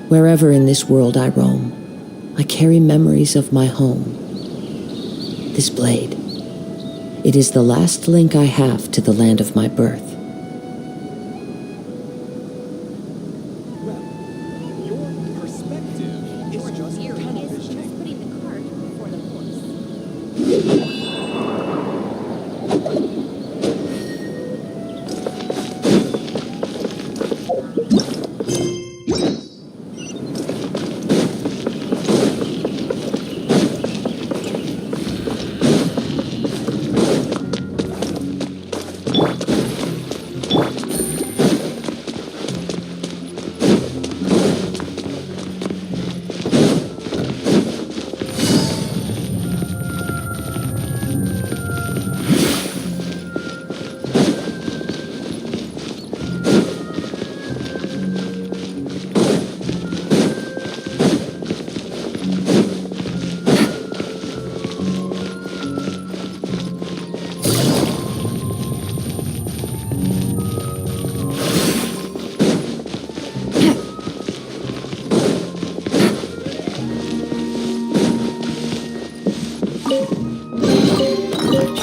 Wherever in this world I roam, I carry memories of my home. This blade, it is the last link I have to the land of my birth.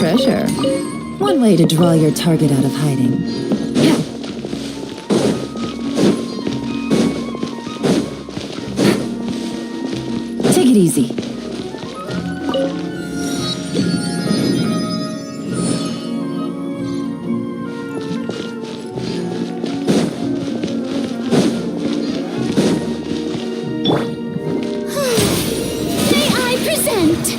Treasure. One way to draw your target out of hiding. Take it easy. May I present?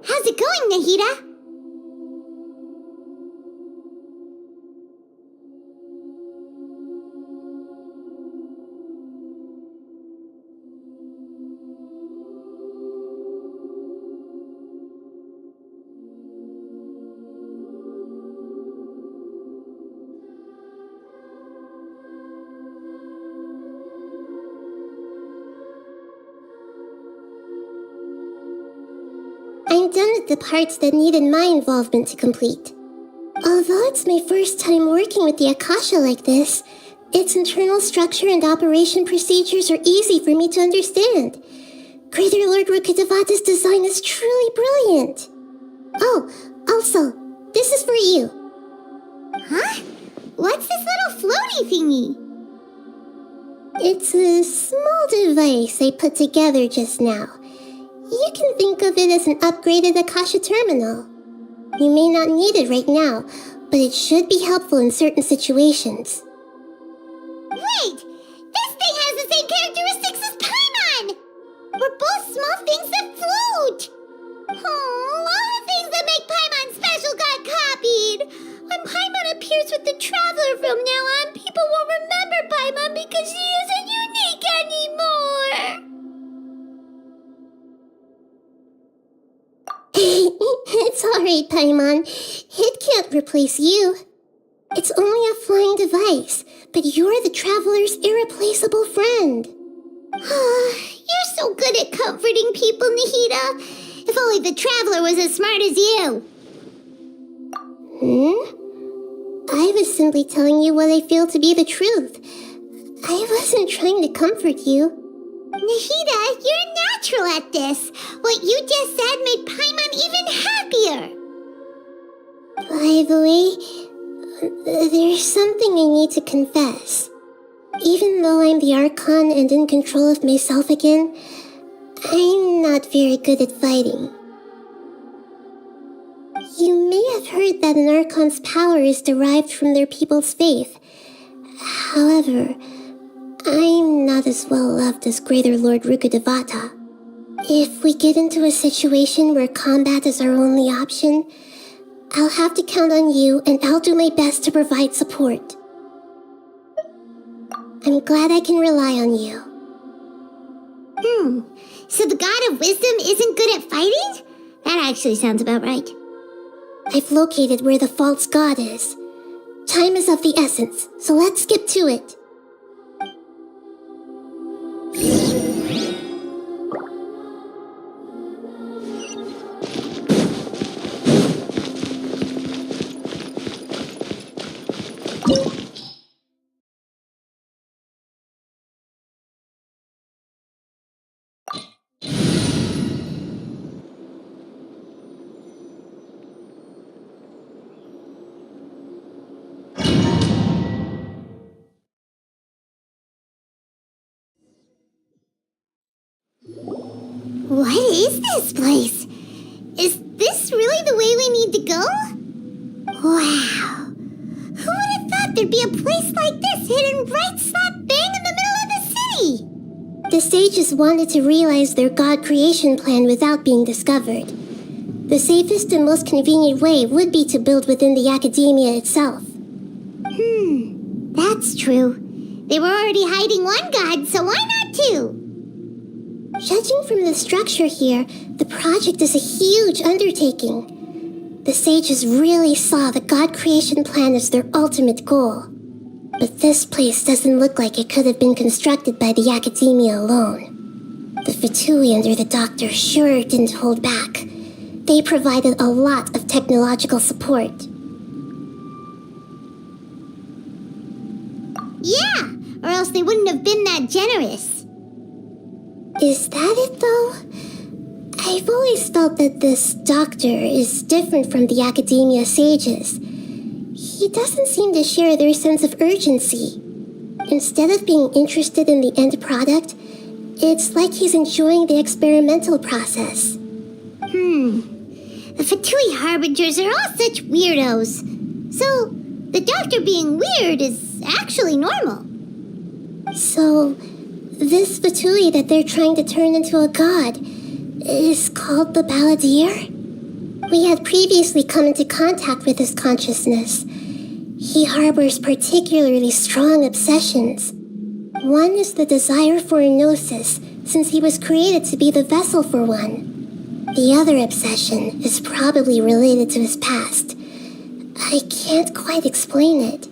How's it going, Nahida? I'm done with the parts that needed my involvement to complete. Although it's my first time working with the Akasha like this, its internal structure and operation procedures are easy for me to understand. Greater Lord Rukkhadevata's design is truly brilliant. Oh, also, this is for you. Huh? What's this little floaty thingy? It's a small device I put together just now. You can think of it as an upgraded Akasha terminal. You may not need it right now, but it should be helpful in certain situations. Wait! This thing has the same characteristics as Paimon! We're both small things that float! Oh, all the things that make Paimon special got copied! When Paimon appears with the Traveler from now on, people won't remember Paimon because she isn't unique anymore! It's alright, Paimon. It can't replace you. It's only a flying device, but you're the Traveler's irreplaceable friend. You're so good at comforting people, Nahida. If only the Traveler was as smart as you. I was simply telling you what I feel to be the truth. I wasn't trying to comfort you. Nahida, you're natural at this. What you just said made Paimon even happier. By the way, there's something I need to confess. Even though I'm the Archon and in control of myself again, I'm not very good at fighting. You may have heard that an Archon's power is derived from their people's faith. However, I'm not as well loved as Greater Lord Rukadevata. If we get into a situation where combat is our only option, I'll have to count on you, and I'll do my best to provide support. I'm glad I can rely on you. So the God of Wisdom isn't good at fighting? That actually sounds about right. I've located where the false god is. Time is of the essence, so let's skip to it. What is this place? Is this really the way we need to go? Wow. Who would have thought there'd be a place like this hidden right slap bang in the middle of the city? The sages wanted to realize their god creation plan without being discovered. The safest and most convenient way would be to build within the academia itself. That's true. They were already hiding one god, so why not two? Judging from the structure here, the project is a huge undertaking. The sages really saw the god creation plan as their ultimate goal. But this place doesn't look like it could have been constructed by the academia alone. The Fatui under the doctor sure didn't hold back. They provided a lot of technological support. Yeah, or else they wouldn't have been that generous. Is that it, though? I've always felt that this doctor is different from the academia sages. He doesn't seem to share their sense of urgency. Instead of being interested in the end product, it's like he's enjoying the experimental process. The Fatui Harbingers are all such weirdos. So, the doctor being weird is actually normal. So, this Fatui that they're trying to turn into a god is called the Balladeer? We had previously come into contact with his consciousness. He harbors particularly strong obsessions. One is the desire for a gnosis, since he was created to be the vessel for one. The other obsession is probably related to his past. I can't quite explain it.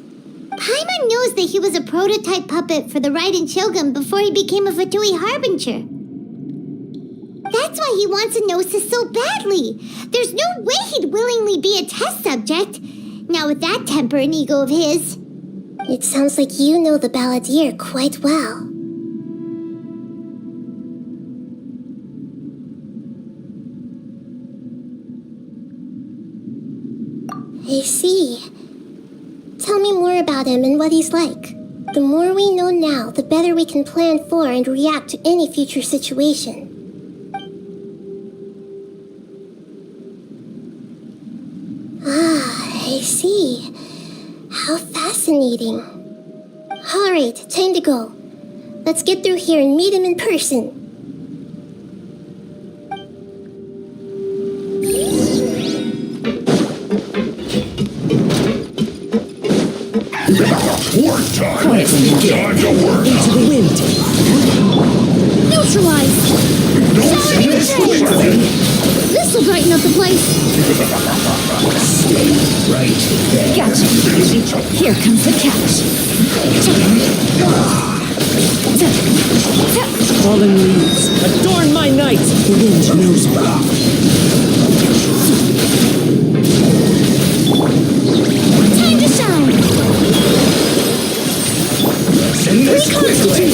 Paimon knows that he was a prototype puppet for the Raiden Shogun before he became a Fatui Harbinger. That's why he wants a gnosis so badly. There's no way he'd willingly be a test subject. Now with that temper and ego of his. It sounds like you know the Balladeer quite well. I see. Tell me more about him and what he's like. The more we know now, the better we can plan for and react to any future situation. I see. How fascinating. Alright, time to go. Let's get through here and meet him in person. Wartime! Time to work! Into the wind. Neutralize! This'll brighten up the place. Stay right there. Gotcha. Here comes the catch. Fallen leaves, adorn my night. The wind knows me. Time to shine. Send this quickly.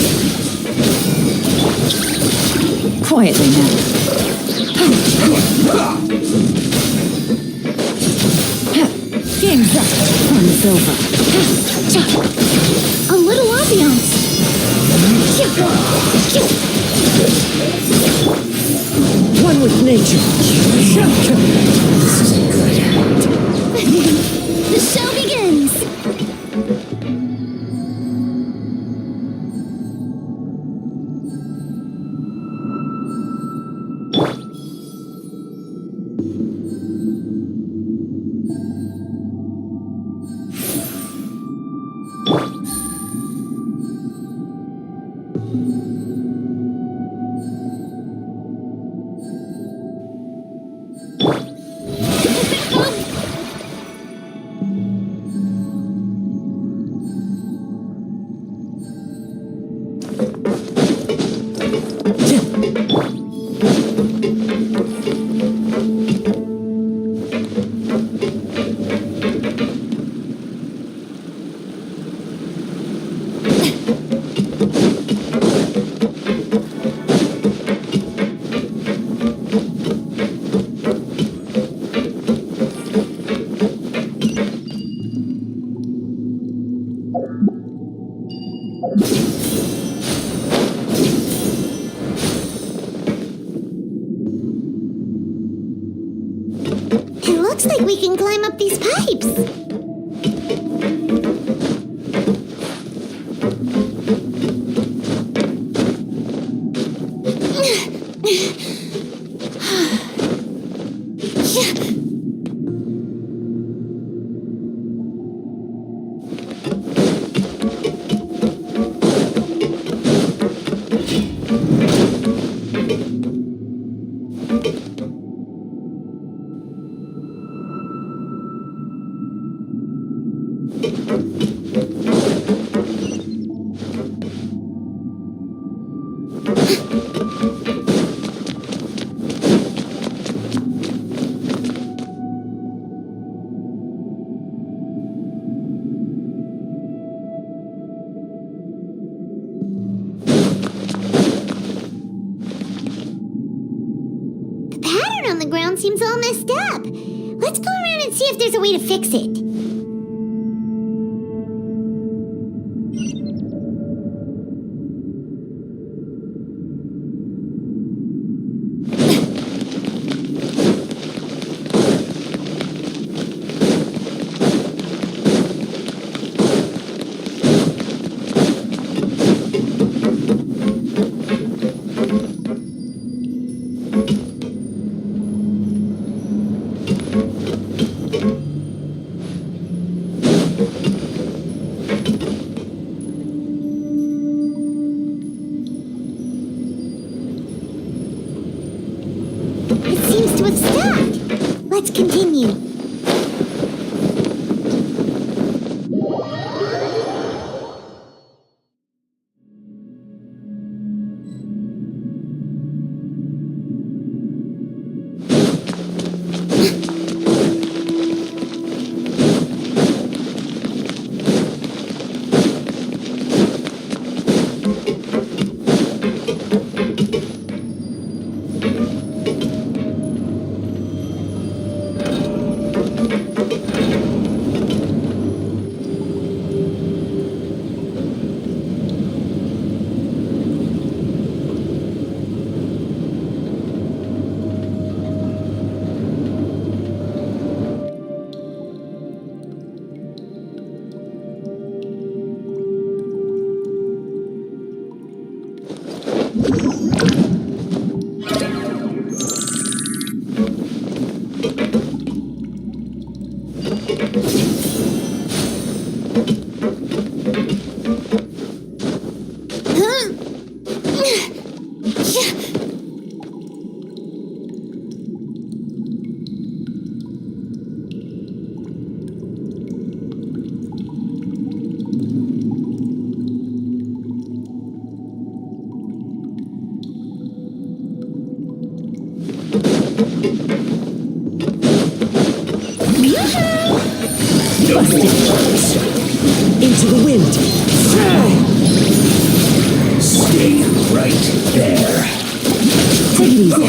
Quietly now. Game's up. Fun's over. A little ambiance. One with nature. This isn't good. The show begins. Looks like we can climb up these pipes. On the ground seems all messed up. Let's go around and see if there's a way to fix it. Let's continue. Into the wind. Stay right there. Take it easy.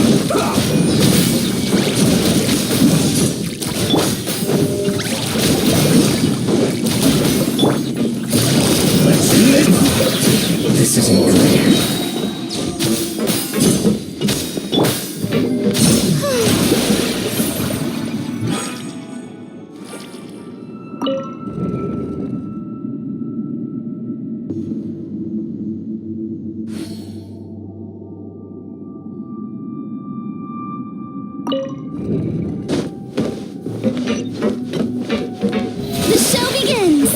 This isn't good. The show begins!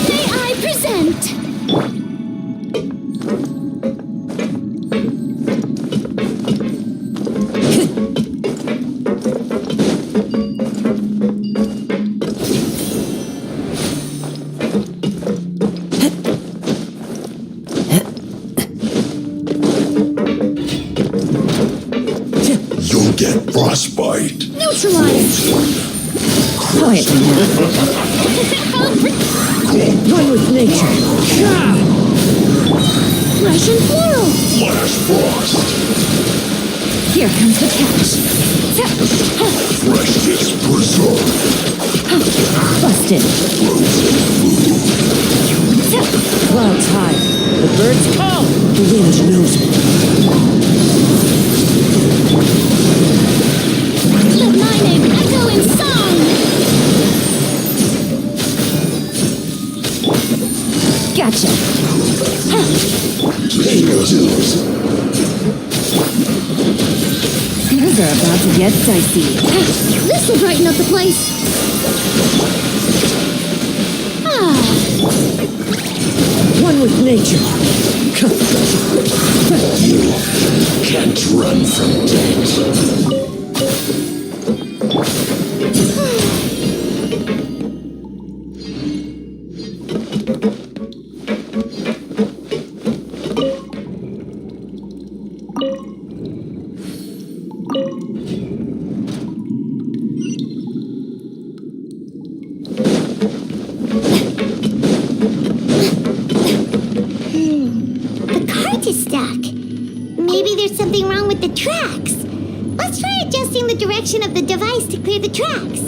May I present? You'll get frostbite. Neutralized! Quietly now. One with nature. Russian floral! Flash frost. Here comes the catch. Freshness preserved. Busted. Clouds high. The birds call. The wind knows me. Let my name echo in song! Gotcha. Things are about to get dicey. This will brighten up the place! One with nature. Can't run from death. The cart is stuck. Maybe there's something wrong with the tracks. Let's try adjusting the direction of the device to clear the tracks.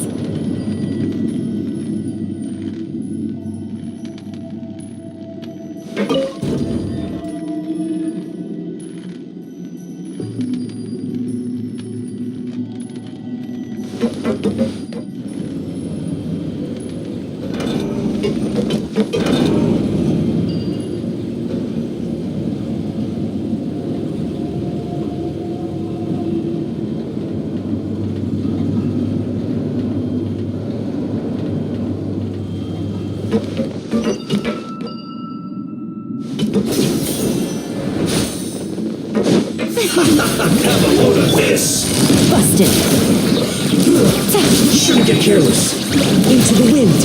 Have a load of this. Busted. Shouldn't get careless. Into the wind.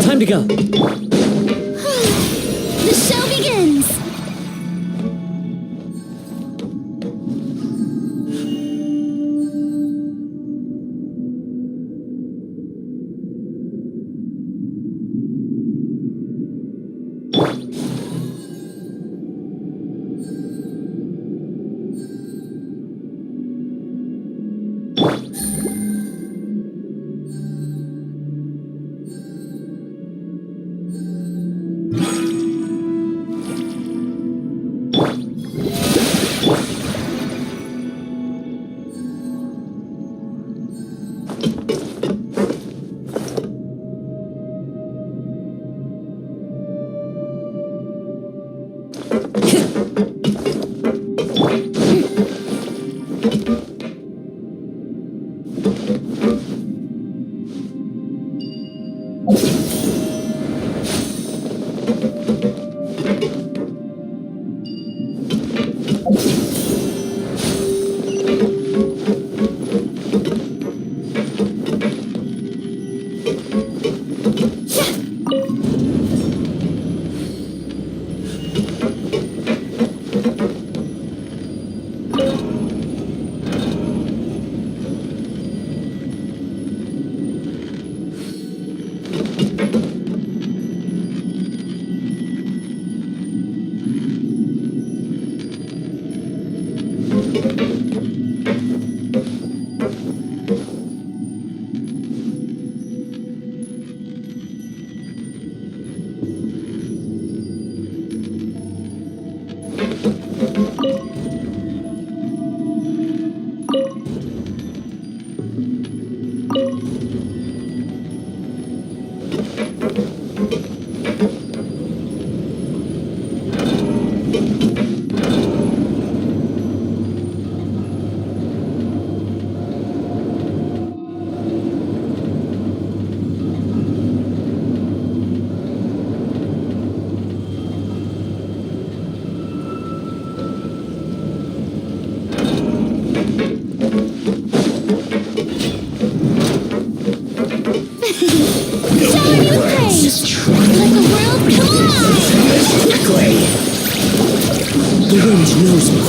Time to go. The show begins! The wind knows me.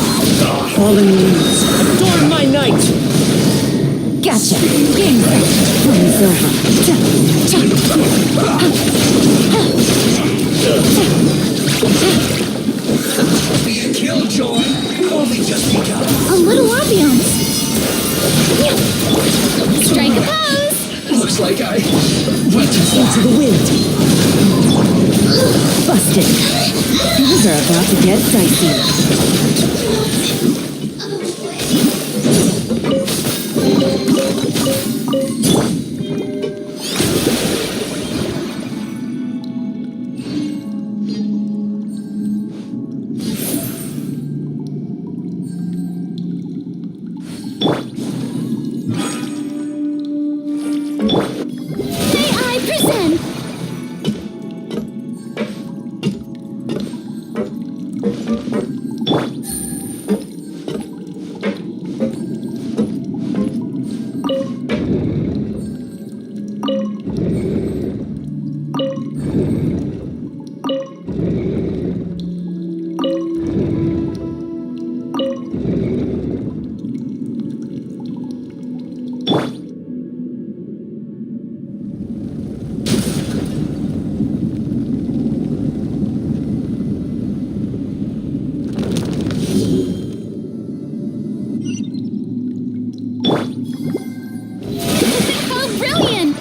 Fallen leaves, adorn my night! Gotcha! Game Runs over. Being killjoy. Only just begun. A little ambiance. Strike a pose. Looks like I went too Into far. the wind. Busted. Things are about to get dicey. May I present? How brilliant!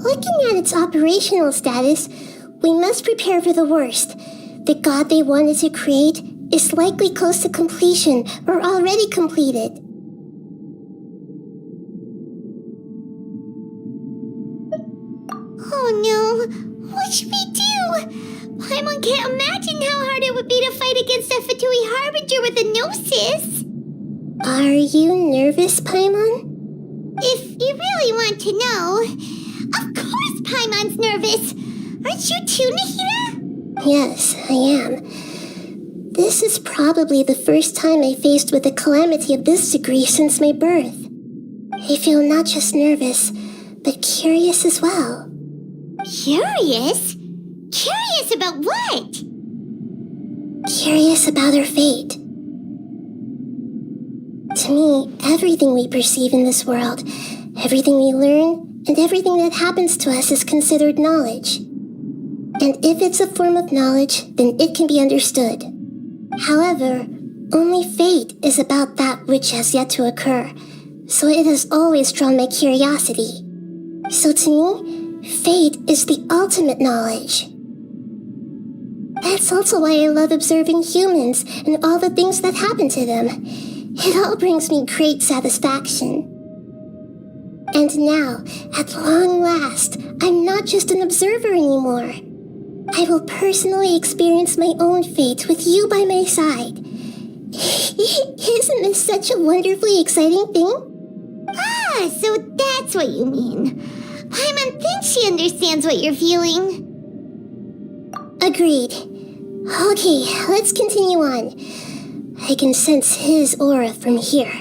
Looking at its operational status, we must prepare for the worst. The god they wanted to create is likely close to completion or already completed. Oh no, what should we do? Paimon can't imagine how hard it would be to fight against a Fatui Harbinger with a Gnosis. Are you nervous, Paimon? If you really want to know, of course Paimon's nervous. Aren't you too, Nahida? Yes, I am. This is probably the first time I faced with a calamity of this degree since my birth. I feel not just nervous, but curious as well. Curious? Curious about what? Curious about our fate. To me, everything we perceive in this world, everything we learn, and everything that happens to us is considered knowledge. And if it's a form of knowledge, then it can be understood. However, only fate is about that which has yet to occur, so it has always drawn my curiosity. So to me, fate is the ultimate knowledge. That's also why I love observing humans and all the things that happen to them. It all brings me great satisfaction. And now, at long last, I'm not just an observer anymore. I will personally experience my own fate with you by my side. Isn't this such a wonderfully exciting thing? Ah, so that's what you mean. Paimon thinks she understands what you're feeling. Agreed. Okay, let's continue on. I can sense his aura from here.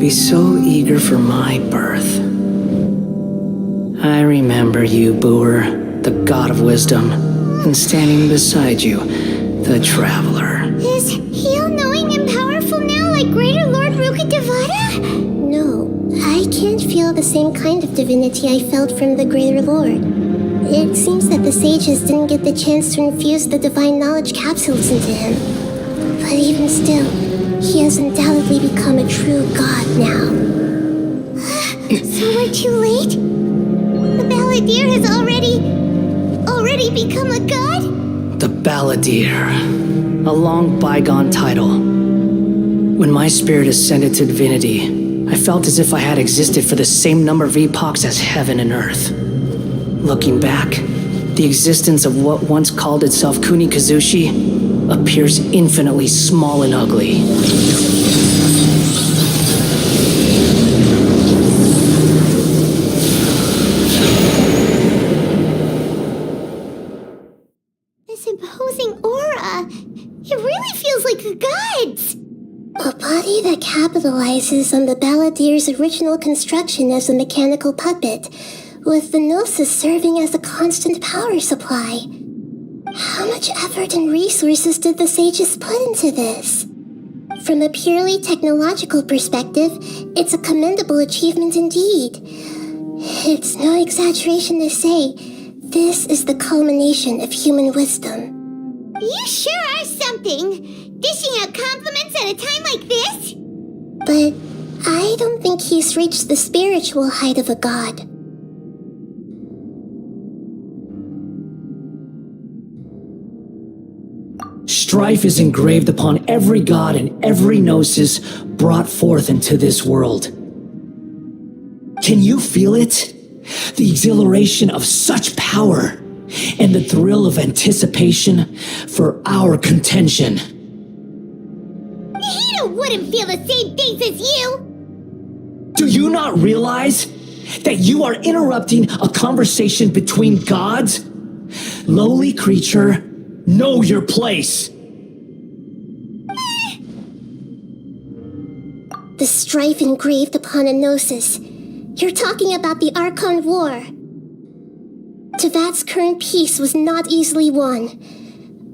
be so eager for my birth. I remember you, Booer, the god of wisdom, and standing beside you, the traveler. Is he all-knowing and powerful now like Greater Lord Rukkhadevata? No, I can't feel the same kind of divinity I felt from the Greater Lord. It seems that the sages didn't get the chance to infuse the divine knowledge capsules into him. But even still, he has undoubtedly become a true god now. So we're too late? The Balladeer has already become a god? The Balladeer, a long bygone title. When my spirit ascended to divinity, I felt as if I had existed for the same number of epochs as heaven and earth. Looking back, the existence of what once called itself Kunikazushi appears infinitely small and ugly. This imposing aura, it really feels like a god's. A body that capitalizes on the Balladeer's original construction as a mechanical puppet, with the Gnosis serving as a constant power supply. How much effort and resources did the sages put into this? From a purely technological perspective, it's a commendable achievement indeed. It's no exaggeration to say, this is the culmination of human wisdom. You sure are something! Dishing out compliments at a time like this? But I don't think he's reached the spiritual height of a god. Strife is engraved upon every god and every gnosis brought forth into this world. Can you feel it? The exhilaration of such power and the thrill of anticipation for our contention. He wouldn't feel the same things as you! Do you not realize that you are interrupting a conversation between gods? Lowly creature, know your place. The strife engraved upon a gnosis. You're talking about the Archon War. Tevat's current peace was not easily won.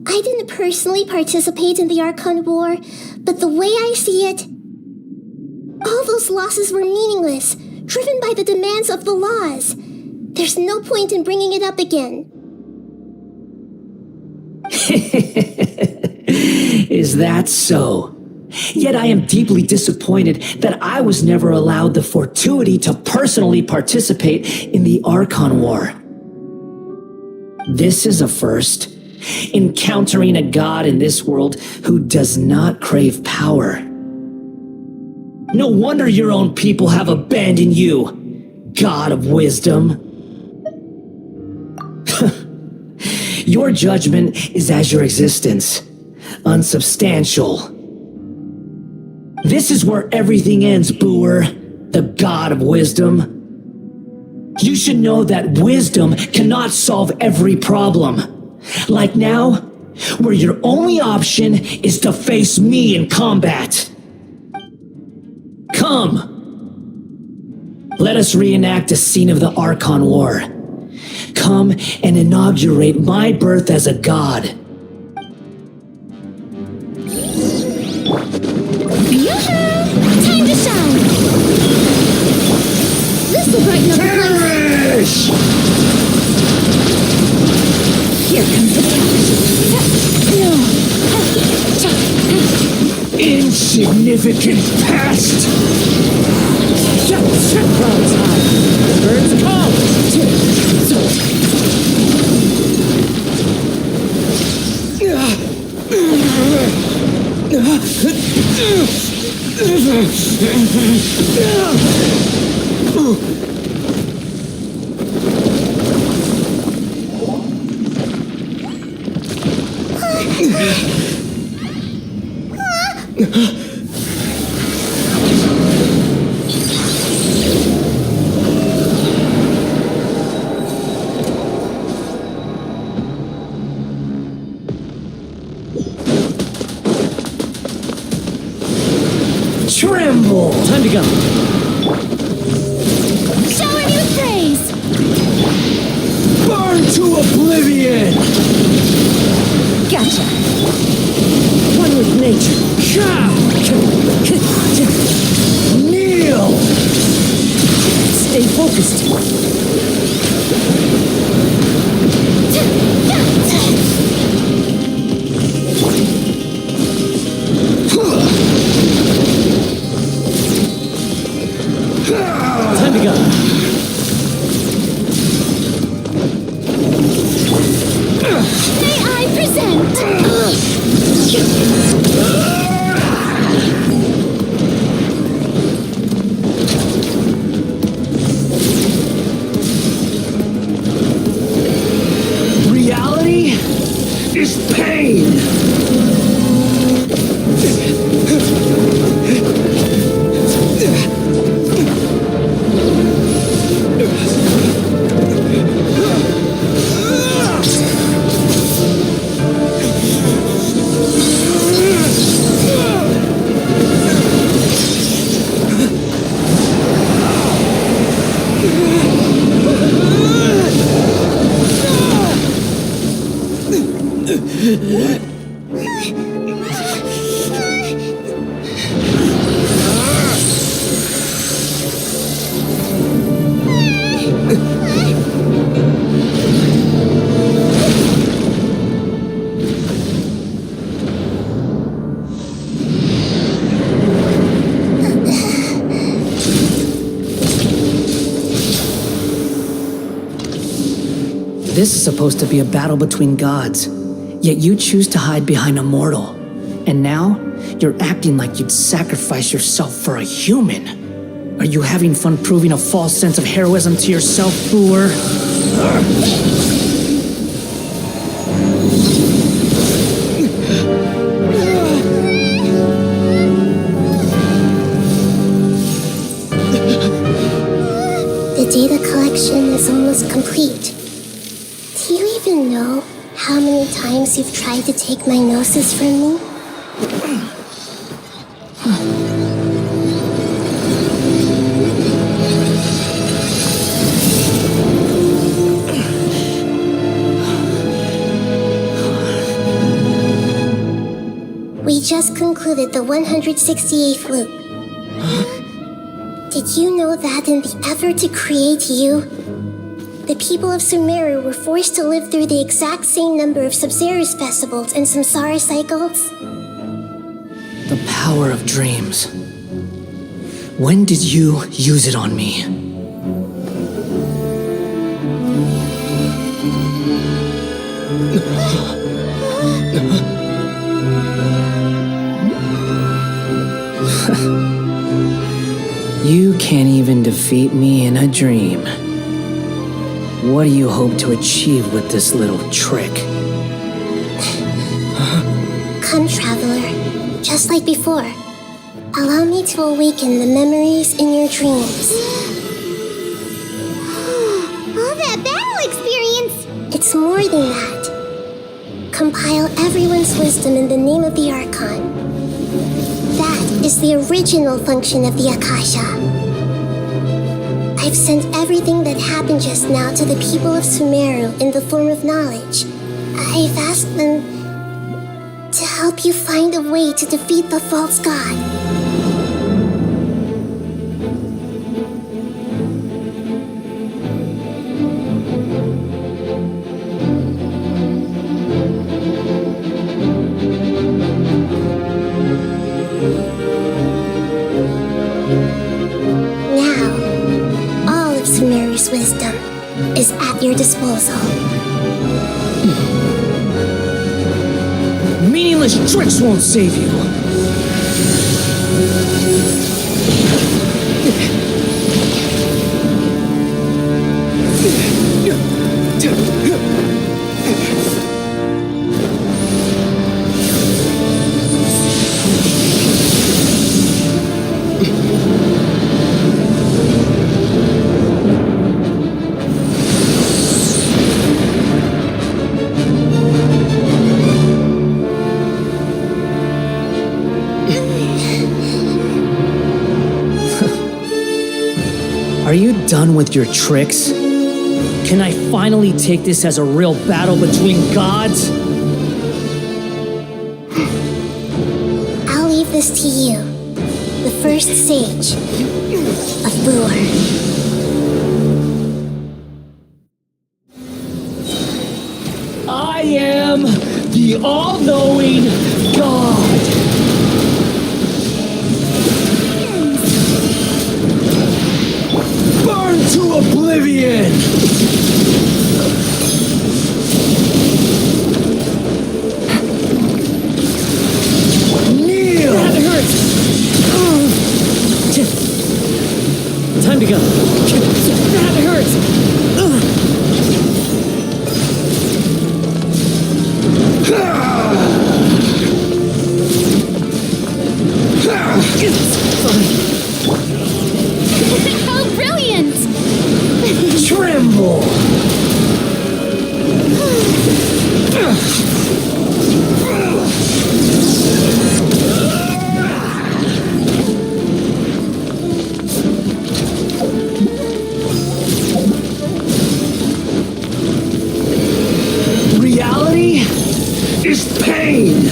I didn't personally participate in the Archon War, but the way I see it, all those losses were meaningless, driven by the demands of the laws. There's no point in bringing it up again. Is that so? Yet I am deeply disappointed that I was never allowed the fortuity to personally participate in the Archon War. This is a first, encountering a god in this world who does not crave power. No wonder your own people have abandoned you, god of wisdom. Your judgment is as your existence, unsubstantial. This is where everything ends, Booer, the god of wisdom. You should know that wisdom cannot solve every problem. Like now, where your only option is to face me in combat. Come! Let us reenact a scene of the Archon War. Come and inaugurate my birth as a god. Time to shine! This will brighten up the place! Here comes the Insignificant past! Birds high! The birds call! Tremble! Time to go. Shower me with praise! Burn to oblivion! Gotcha. One with nature. Kneel! Stay focused. Time to go. May I present? Reality is pain! This is supposed to be a battle between gods, yet you choose to hide behind a mortal. And now, you're acting like you'd sacrifice yourself for a human. Are you having fun proving a false sense of heroism to yourself, Booer? The data collection is almost complete. Do you even know how many times you've tried to take my gnosis from me? We just concluded the 168th loop. Did you know that in the effort to create you, the people of Sumeru were forced to live through the exact same number of Sub-Zerus festivals and Samsara cycles? The power of dreams. When did you use it on me? You can't even defeat me in a dream. What do you hope to achieve with this little trick? Come, traveler. Just like before. Allow me to awaken the memories in your dreams. All that battle experience! It's more than that. Compile everyone's wisdom in the name of the Archon. That is the original function of the Akasha. I've sent everything that happened just now to the people of Sumeru in the form of knowledge. I've asked them to help you find a way to defeat the false god. Sumeru's wisdom is at your disposal. Meaningless tricks won't save you. done with your tricks? Can I finally take this as a real battle between gods? I'll leave this to you. The first stage of Booer. I am the all-knowing God. Burn to oblivion! Kneel! That hurts! Time to go. That hurts! How brilliant! Tremble! Reality is pain!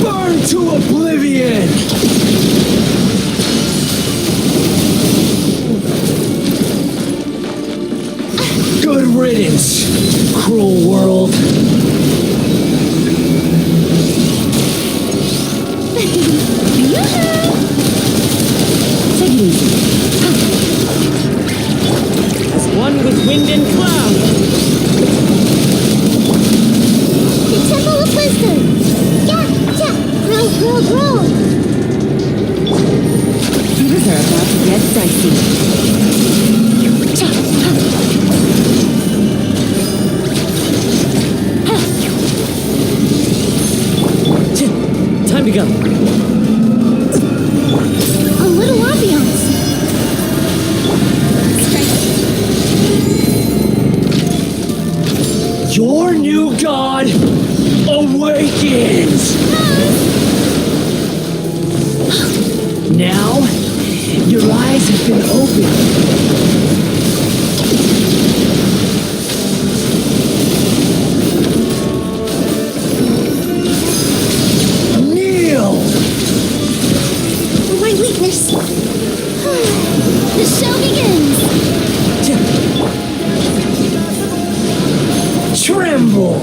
Burn to oblivion! Good riddance, cruel world. Take it easy. As one with wind and cloud. The Temple of Wisdom! Yeah! Grow! Things are about to get dicey. Time to go. A little ambiance. Your new god awakens! Now, your eyes have been opened. Kneel! My weakness. The show begins. Tremble!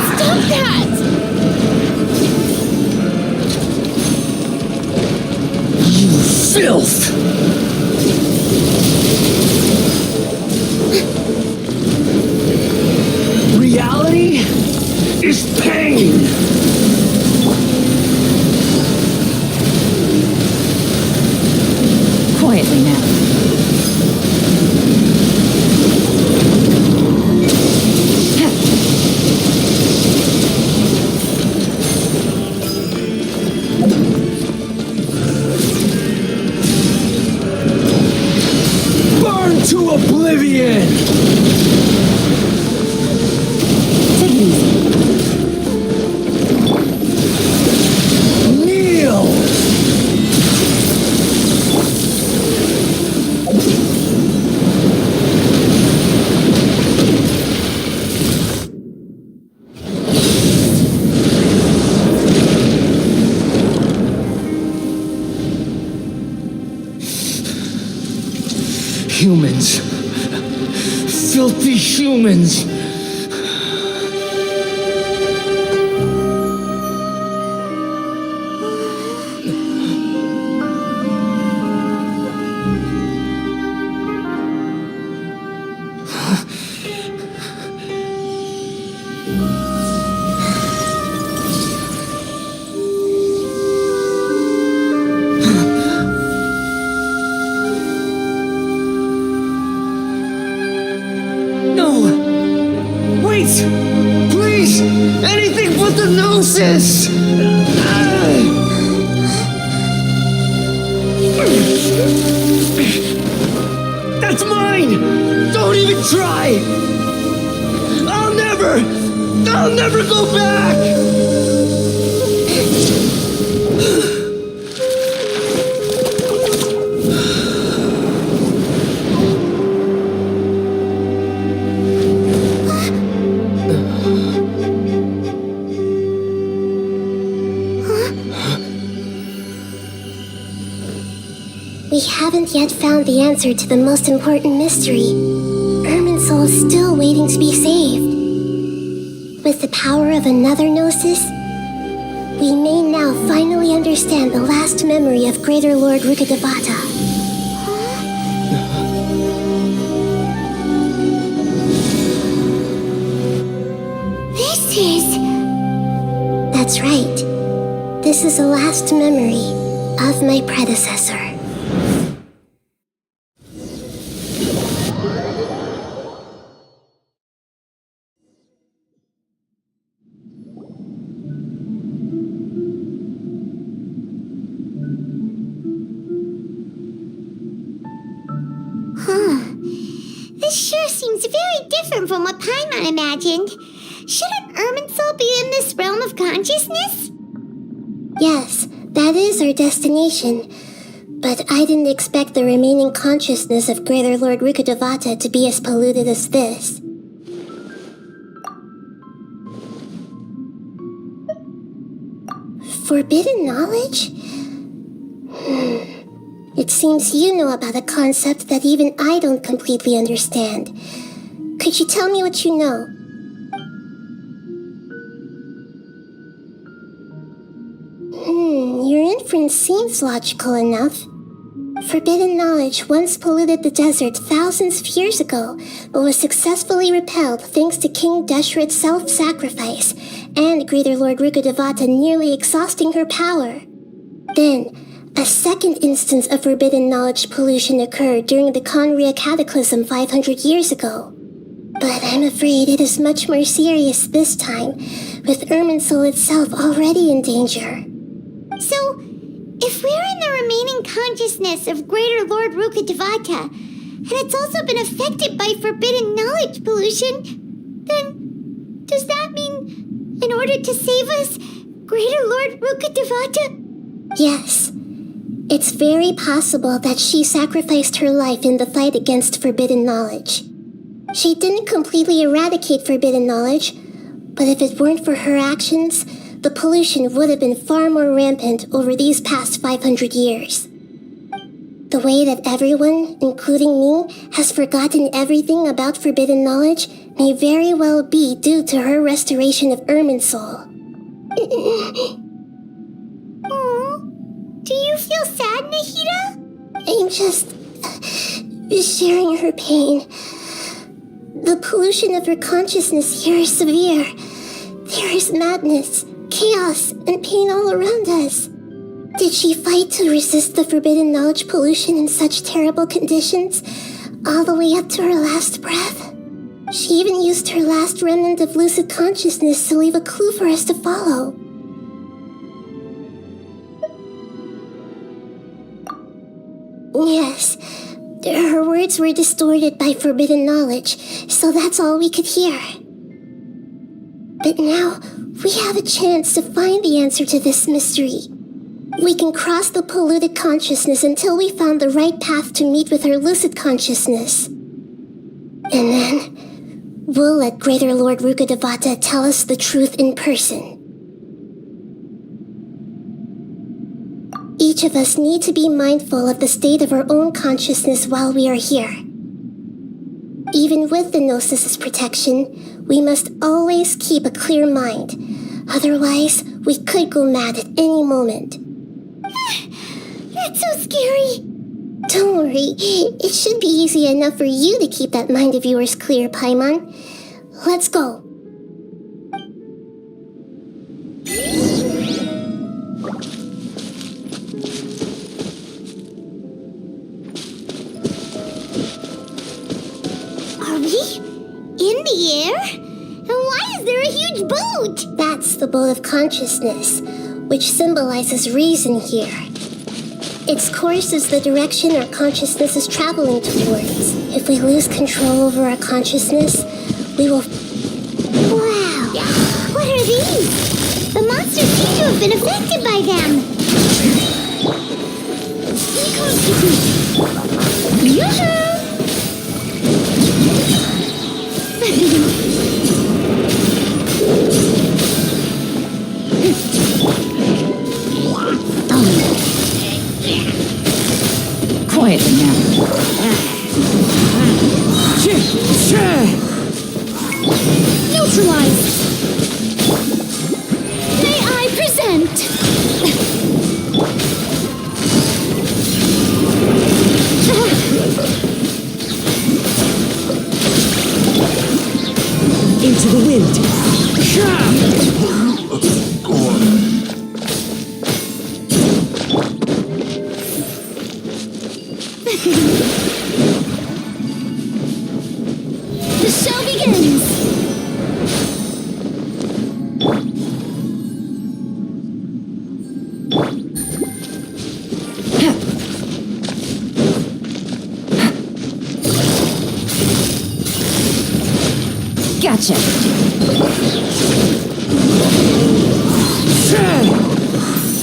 Stop that! Filth! Reality is pain! Quietly now. Burn to oblivion! Take it easy. Kneel! Humans. Filthy humans. Gnosis! That's mine! Don't even try! I'll never go back! We haven't yet found the answer to the most important mystery. Irminsul is still waiting to be saved. With the power of another Gnosis, we may now finally understand the last memory of Greater Lord Rukkhadevata. This is... That's right. This is the last memory of my predecessor. This sure seems very different from what Paimon imagined. Shouldn't Irminsul be in this realm of consciousness? Yes, that is our destination. But I didn't expect the remaining consciousness of Greater Lord Rukkhadevata to be as polluted as this. Forbidden knowledge? It seems you know about a concept that even I don't completely understand. Could you tell me what you know? Your inference seems logical enough. Forbidden knowledge once polluted the desert thousands of years ago, but was successfully repelled thanks to King Deshret's self-sacrifice and Greater Lord Rukkhadevata nearly exhausting her power. Then, a second instance of forbidden knowledge pollution occurred during the Conria Cataclysm 500 years ago. But I'm afraid it is much more serious this time, with Irminsul itself already in danger. So, if we're in the remaining consciousness of Greater Lord Rukkhadevata, and it's also been affected by forbidden knowledge pollution, then does that mean, in order to save us, Greater Lord Rukkhadevata? Yes. It's very possible that she sacrificed her life in the fight against forbidden knowledge. She didn't completely eradicate forbidden knowledge, but if it weren't for her actions, the pollution would have been far more rampant over these past 500 years. The way that everyone, including me, has forgotten everything about forbidden knowledge may very well be due to her restoration of Irminsul. Aww. Do you feel sad, Nahida? I'm just sharing her pain. The pollution of her consciousness here is severe. There is madness, chaos, and pain all around us. Did she fight to resist the forbidden knowledge pollution in such terrible conditions, all the way up to her last breath? She even used her last remnant of lucid consciousness to leave a clue for us to follow. Yes, her words were distorted by forbidden knowledge, so that's all we could hear. But now, we have a chance to find the answer to this mystery. We can cross the polluted consciousness until we found the right path to meet with our lucid consciousness. And then, we'll let Greater Lord Rukkhadevata tell us the truth in person. Each of us need to be mindful of the state of our own consciousness while we are here. Even with the Gnosis's protection, we must always keep a clear mind. Otherwise, we could go mad at any moment. That's so scary. Don't worry, it should be easy enough for you to keep that mind of yours clear, Paimon. Let's go. Are we in the air? And why is there a huge boat? That's the boat of consciousness, which symbolizes reason here. Its course is the direction our consciousness is traveling towards. If we lose control over our consciousness, we will... Wow! What are these? The monsters seem to have been affected by them. Yoo-hoo! Quietly now. Neutralize! May I present? Into the wind. The show begins! Gotcha.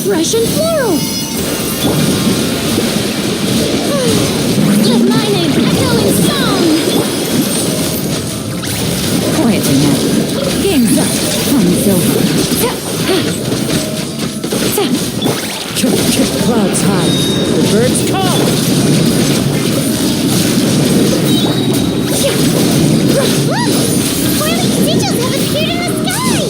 Russian floral! Let my name echo in song! Quietly now. Game's up. Fun over. Clouds high. The birds Look! Whirling sigils have appeared in the sky!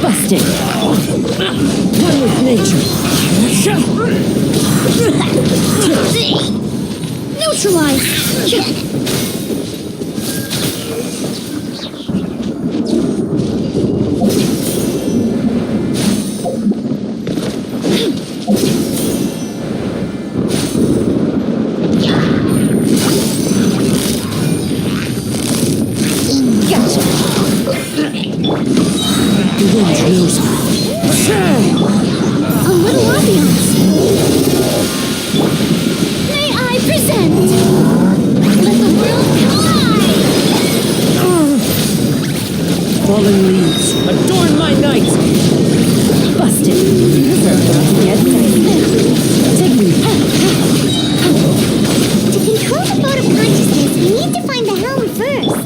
Busted. One with nature. Neutralize! A little ambiance. May I present? Let the world collide! Fallen leaves. Adorn my night. Busted. Take me To control the boat of consciousness, we need to find the helm first.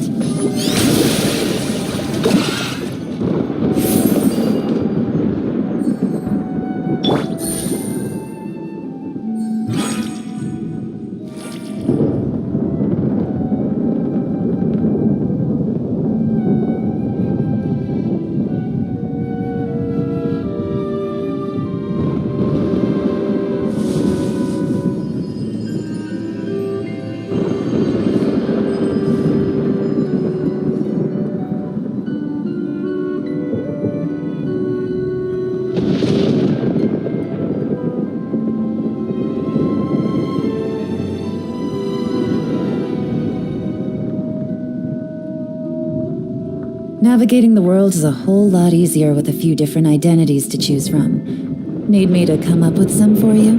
Navigating the world is a whole lot easier with a few different identities to choose from. Need me to come up with some for you?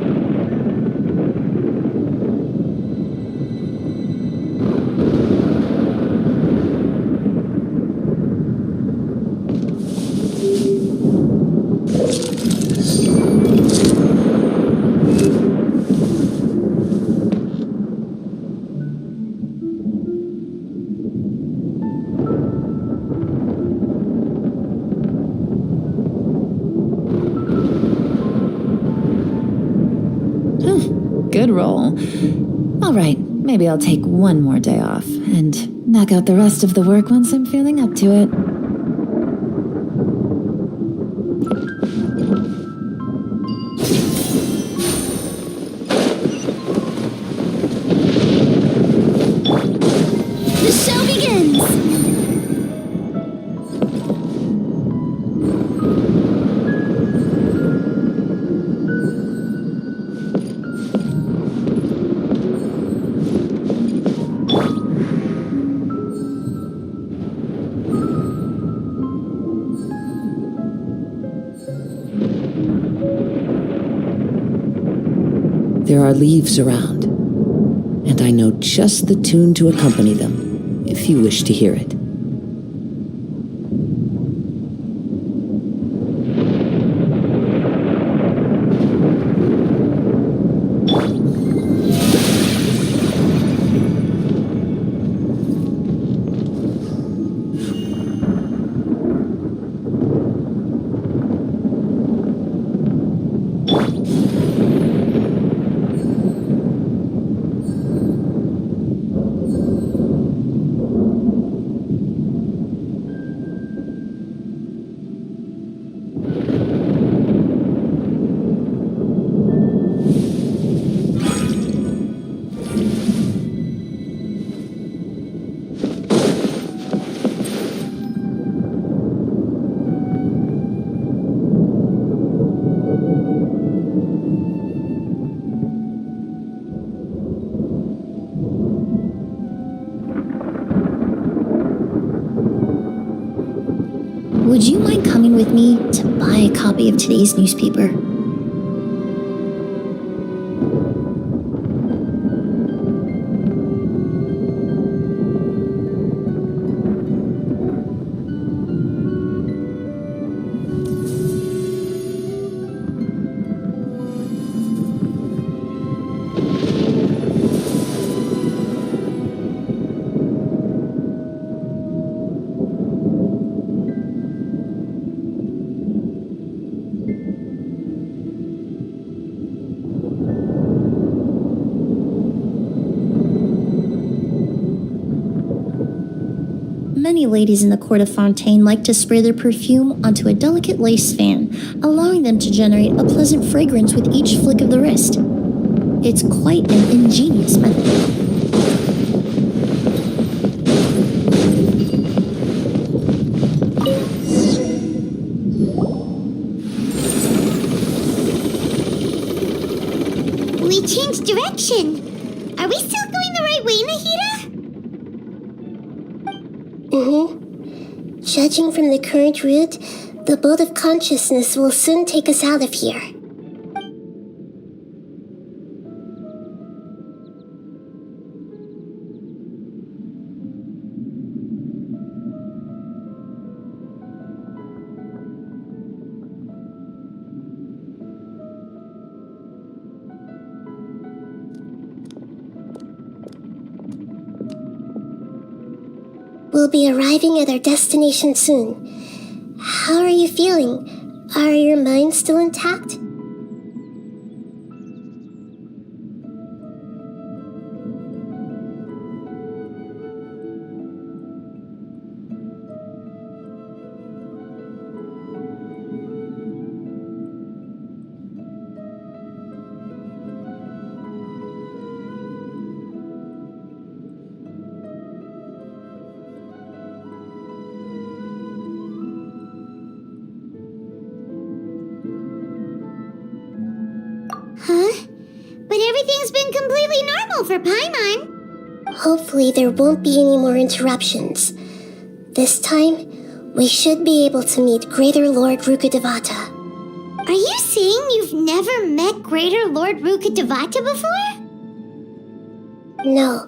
Good roll. All right, maybe I'll take one more day off and knock out the rest of the work once I'm feeling up to it. The show begins! There are leaves around, and I know just the tune to accompany them, if you wish to hear it. Would you mind coming with me to buy a copy of today's newspaper? Many ladies in the court of Fontaine like to spray their perfume onto a delicate lace fan, allowing them to generate a pleasant fragrance with each flick of the wrist. It's quite an ingenious method. We changed direction. Are we still going the right way, Nahida? Judging from the current route, the boat of consciousness will soon take us out of here. We'll be arriving at our destination soon. How are you feeling? Are your minds still intact? Huh? But everything's been completely normal for Paimon. Hopefully there won't be any more interruptions. This time, we should be able to meet Greater Lord Rukkhadevata. Are you saying you've never met Greater Lord Rukkhadevata before? No,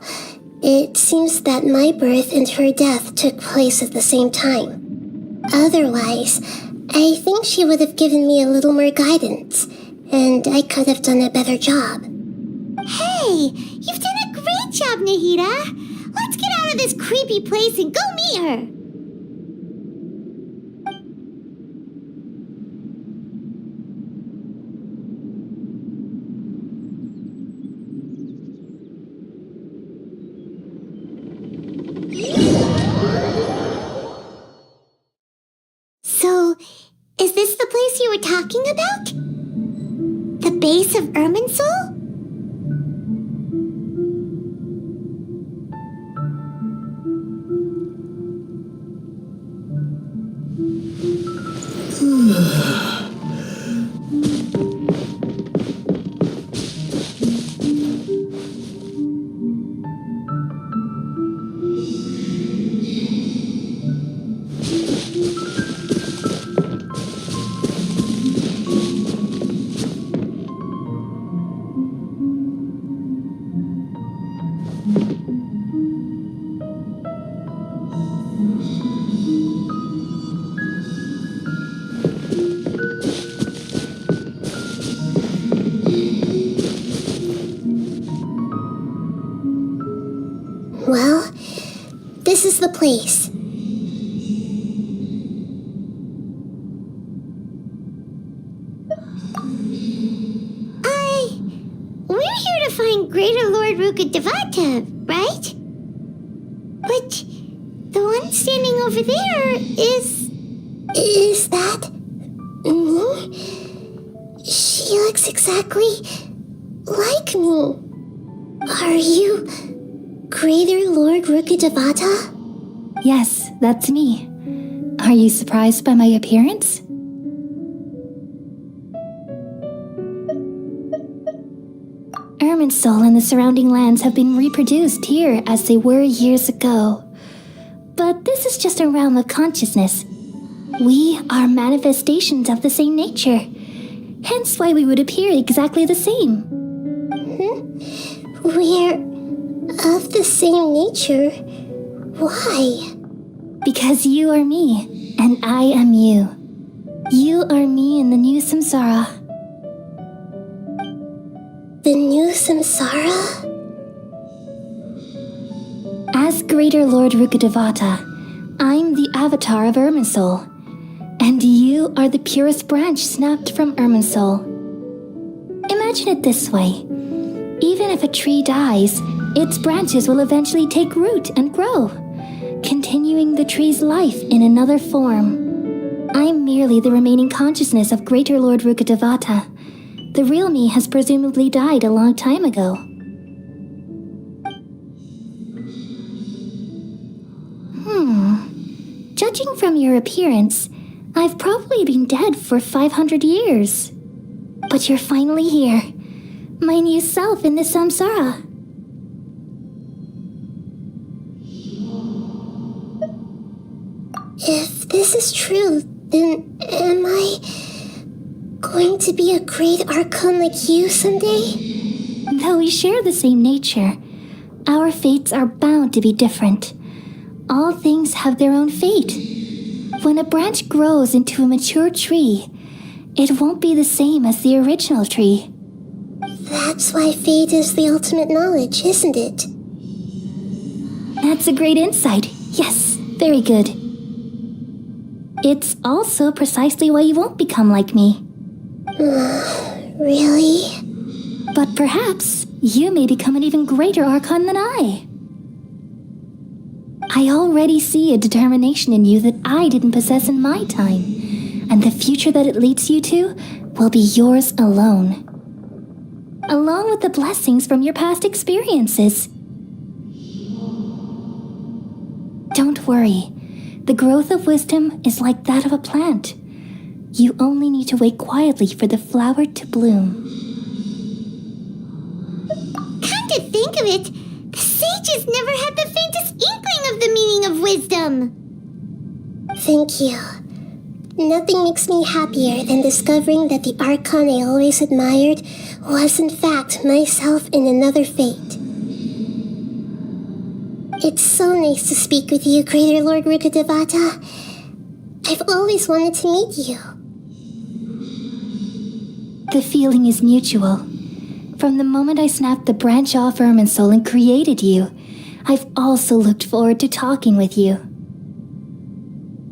it seems that my birth and her death took place at the same time. Otherwise, I think she would have given me a little more guidance, and I could have done a better job. Hey, you've done a great job, Nahida. Let's get out of this creepy place and go meet her. So, is this the place you were talking about? The base of Irminsul? Well, this is the place. We're here to find Greater Lord Rukkhadevata, right? But the one standing over there is... Is that me? She looks exactly like me. Are you Greater Lord Rukkhadevata? Yes, that's me. Are you surprised by my appearance? Irminsul and the surrounding lands have been reproduced here as they were years ago. But this is just a realm of consciousness. We are manifestations of the same nature. Hence why we would appear exactly the same. We're of the same nature. Why? Because you are me, and I am you. You are me in the new samsara. The new samsara? As Greater Lord Rukkhadevata, I'm the avatar of Irminsul, and you are the purest branch snapped from Irminsul. Imagine it this way. Even if a tree dies, its branches will eventually take root and grow, continuing the tree's life in another form. I'm merely the remaining consciousness of Greater Lord Rukkhadevata. The real me has presumably died a long time ago. Judging from your appearance, I've probably been dead for 500 years. But you're finally here. My new self in the samsara. If this is true, then am I going to be a great Archon like you someday? Though we share the same nature, our fates are bound to be different. All things have their own fate. When a branch grows into a mature tree, it won't be the same as the original tree. That's why fate is the ultimate knowledge, isn't it? That's a great insight. Yes, Very good. It's also precisely why you won't become like me. Really? But perhaps you may become an even greater Archon than I. I already see a determination in you that I didn't possess in my time, and the future that it leads you to will be yours alone, along with the blessings from your past experiences. Don't worry. The growth of wisdom is like that of a plant. You only need to wait quietly for the flower to bloom. Come to think of it, the sages never had the faintest inkling of the meaning of wisdom. Thank you. Nothing makes me happier than discovering that the Archon I always admired was in fact myself in another fate. It's so nice to speak with you, Greater Lord Rukkhadevata. I've always wanted to meet you. The feeling is mutual. From the moment I snapped the branch off Irminsul and created you, I've also looked forward to talking with you.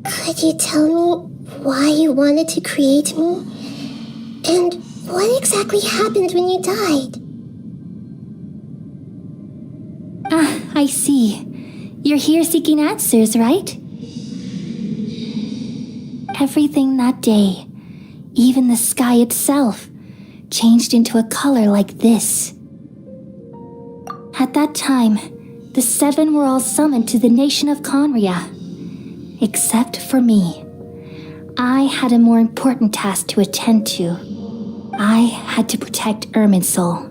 Could you tell me why you wanted to create me? And what exactly happened when you died? I see. You're here seeking answers, right? Everything that day, even the sky itself, changed into a color like this. At that time, the 7 were all summoned to the nation of Conria. Except for me. I had a more important task to attend to. I had to protect Irminsul.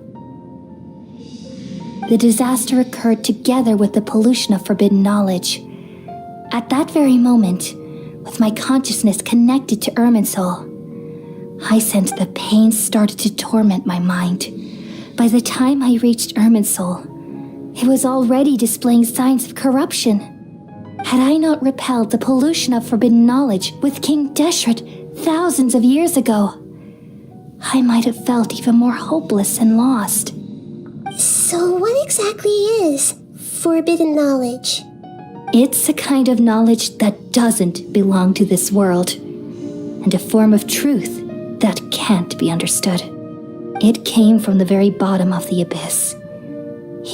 The disaster occurred together with the pollution of forbidden knowledge. At that very moment, with my consciousness connected to Irminsul, I sensed the pain started to torment my mind. By the time I reached Irminsul, it was already displaying signs of corruption. Had I not repelled the pollution of forbidden knowledge with King Deshret thousands of years ago, I might have felt even more hopeless and lost. So what exactly is forbidden knowledge? It's a kind of knowledge that doesn't belong to this world, and a form of truth that can't be understood. It came from the very bottom of the abyss.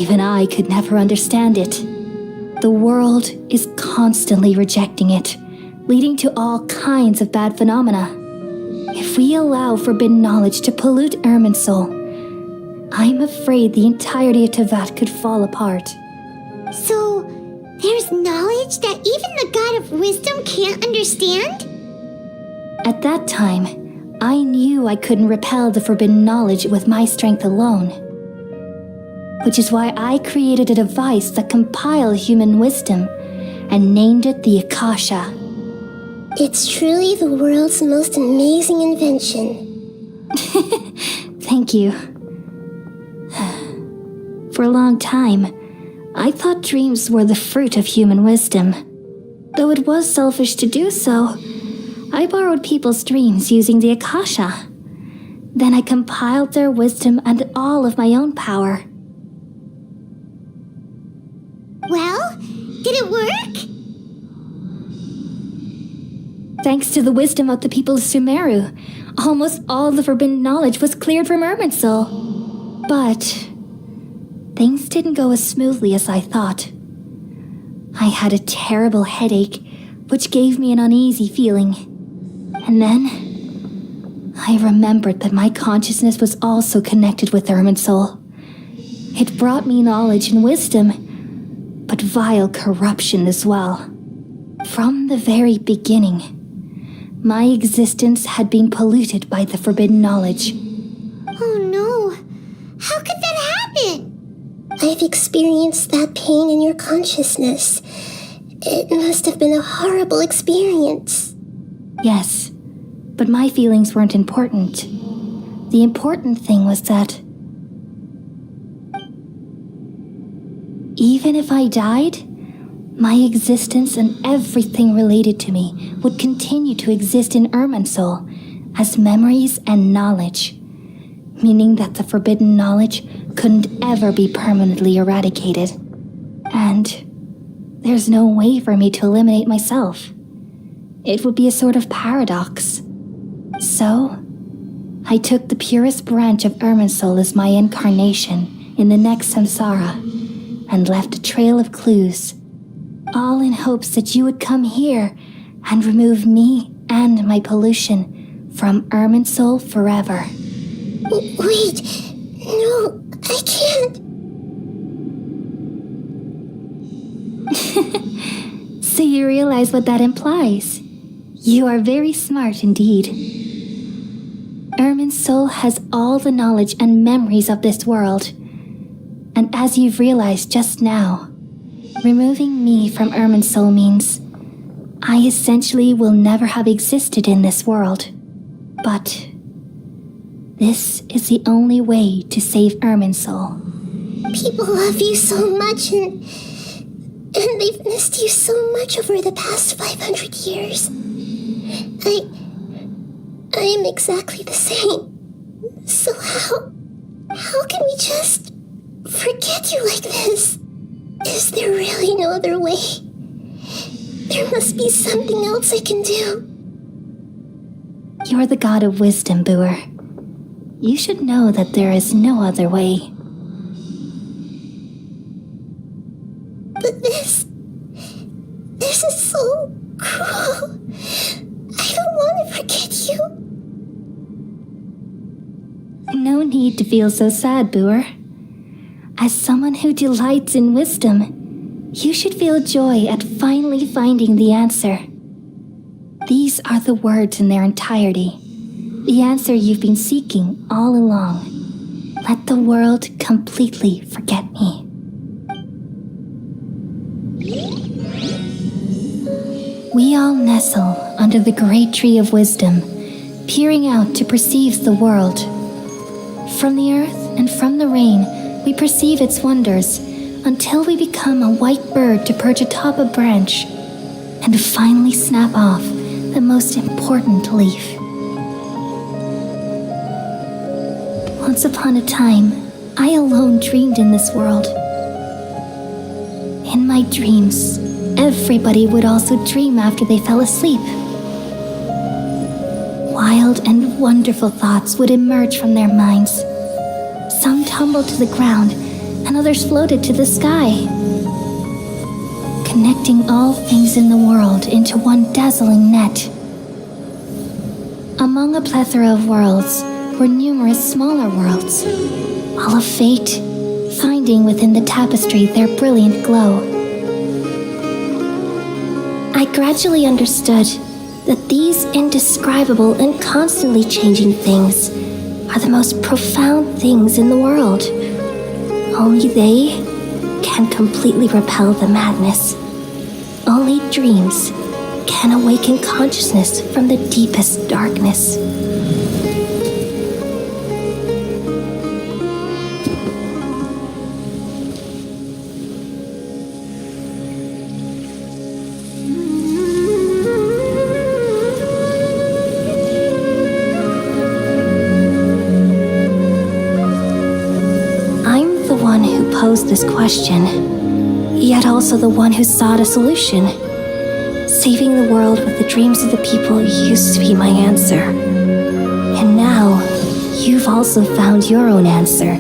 Even I could never understand it. The world is constantly rejecting it, leading to all kinds of bad phenomena. If we allow forbidden knowledge to pollute Irminsul, I'm afraid the entirety of Tevat could fall apart. So, there's knowledge that even the God of wisdom can't understand? At that time, I knew I couldn't repel the forbidden knowledge with my strength alone. Which is why I created a device that compiled human wisdom and named it the Akasha. It's truly the world's most amazing invention. Thank you. For a long time, I thought dreams were the fruit of human wisdom. Though it was selfish to do so, I borrowed people's dreams using the Akasha. Then I compiled their wisdom and all of my own power. Well, did it work? Thanks to the wisdom of the people of Sumeru, almost all the forbidden knowledge was cleared from Irminsul. But things didn't go as smoothly as I thought. I had a terrible headache, which gave me an uneasy feeling. And then I remembered that my consciousness was also connected with Irminsul. It brought me knowledge and wisdom, but vile corruption as well. From the very beginning, my existence had been polluted by the forbidden knowledge. Oh no, how could that happen? I've experienced that pain in your consciousness. It must have been a horrible experience. Yes, but my feelings weren't important. The important thing was that even if I died, my existence and everything related to me would continue to exist in Irminsul as memories and knowledge, meaning that the forbidden knowledge couldn't ever be permanently eradicated. And there's no way for me to eliminate myself. It would be a sort of paradox. So, I took the purest branch of Irminsul as my incarnation in the next samsara, and left a trail of clues, all in hopes that you would come here and remove me and my pollution from Irminsul forever. Wait, no, I can't. So you realize what that implies. You are very smart indeed. Irminsul has all the knowledge and memories of this world. And as you've realized just now, removing me from Irminsul means I essentially will never have existed in this world. But this is the only way to save Irminsul. People love you so much, and they've missed you so much over the past 500 years. I am exactly the same. So how can we just forget you like this? Is there really no other way? There must be something else I can do. You're the god of wisdom, Booer. You should know that there is no other way. But this is so cruel. I don't want to forget you. No need to feel so sad, Booer. As someone who delights in wisdom, you should feel joy at finally finding the answer. These are the words in their entirety. The answer you've been seeking all along. Let the world completely forget me. We all nestle under the great tree of wisdom, peering out to perceive the world. From the earth and from the rain, we perceive its wonders until we become a white bird to perch atop a branch and finally snap off the most important leaf. Once upon a time, I alone dreamed in this world. In my dreams, everybody would also dream after they fell asleep. Wild and wonderful thoughts would emerge from their minds. Some tumbled to the ground, and others floated to the sky, connecting all things in the world into one dazzling net. Among a plethora of worlds were numerous smaller worlds, all of fate, finding within the tapestry their brilliant glow. I gradually understood that these indescribable and constantly changing things are the most profound things in the world. Only they can completely repel the madness. Only dreams can awaken consciousness from the deepest darkness. Posed this question, yet also the one who sought a solution. Saving the world with the dreams of the people used to be my answer. And now, you've also found your own answer,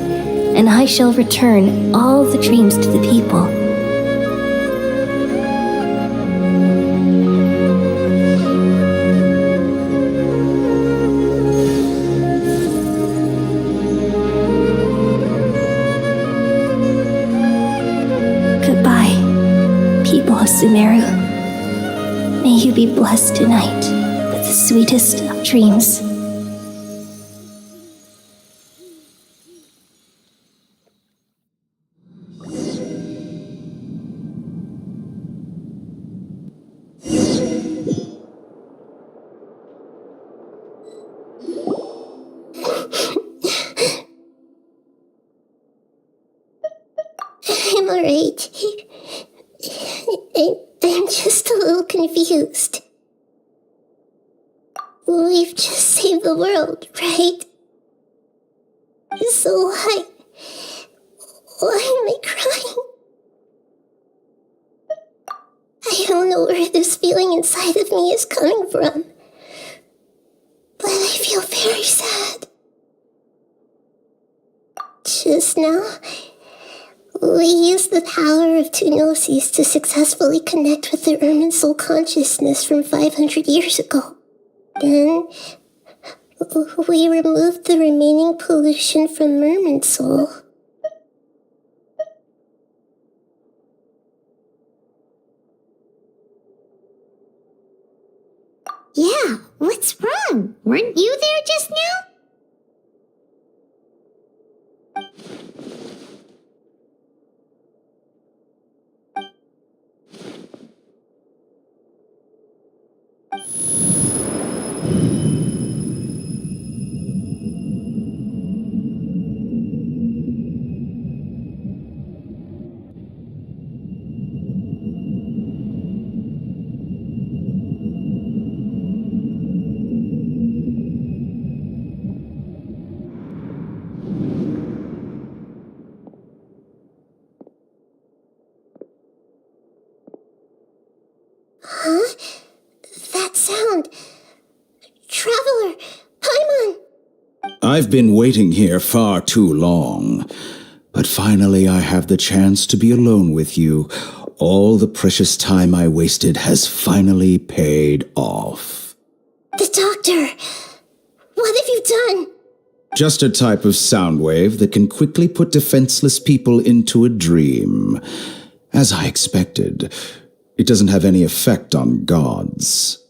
and I shall return all the dreams to the people. Sumeru, may you be blessed tonight with the sweetest of dreams. I'm alright. I'm just a little confused. We've just saved the world, right? So why am I crying? inside of me is coming from. But I feel very sad. Just now, we used the power of two gnosis to successfully connect with the Irminsul consciousness from 500 years ago. Then, we removed the remaining pollution from Irminsul. Yeah, what's wrong? Weren't you there just now? Huh? That sound. Traveler, Paimon! I've been waiting here far too long, but finally I have the chance to be alone with you. All the precious time I wasted has finally paid off. The doctor! What have you done? Just a type of sound wave that can quickly put defenseless people into a dream. As I expected, it doesn't have any effect on gods.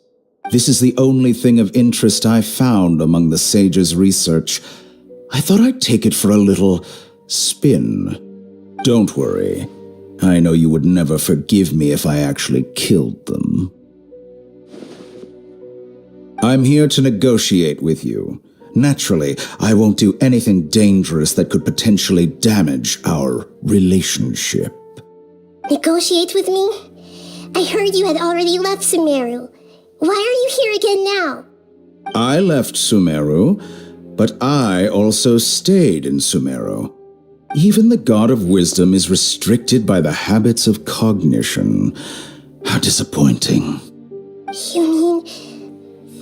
This is the only thing of interest I found among the sage's research. I thought I'd take it for a little spin. Don't worry. I know you would never forgive me if I actually killed them. I'm here to negotiate with you. Naturally, I won't do anything dangerous that could potentially damage our relationship. Negotiate with me? I heard you had already left Sumeru. Why are you here again now? I left Sumeru, but I also stayed in Sumeru. Even the God of Wisdom is restricted by the habits of cognition. How disappointing. You mean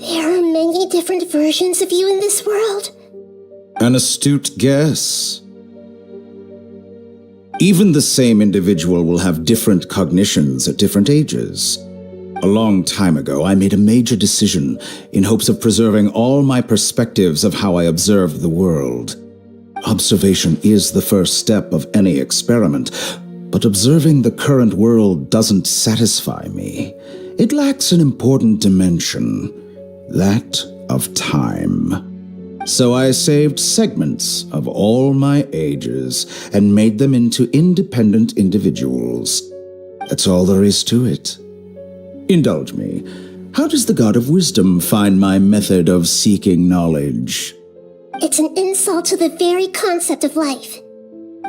there are many different versions of you in this world? An astute guess. Even the same individual will have different cognitions at different ages. A long time ago, I made a major decision in hopes of preserving all my perspectives of how I observed the world. Observation is the first step of any experiment, but observing the current world doesn't satisfy me. It lacks an important dimension, that of time. So I saved segments of all my ages and made them into independent individuals. That's all there is to it. Indulge me. How does the God of Wisdom find my method of seeking knowledge? It's an insult to the very concept of life.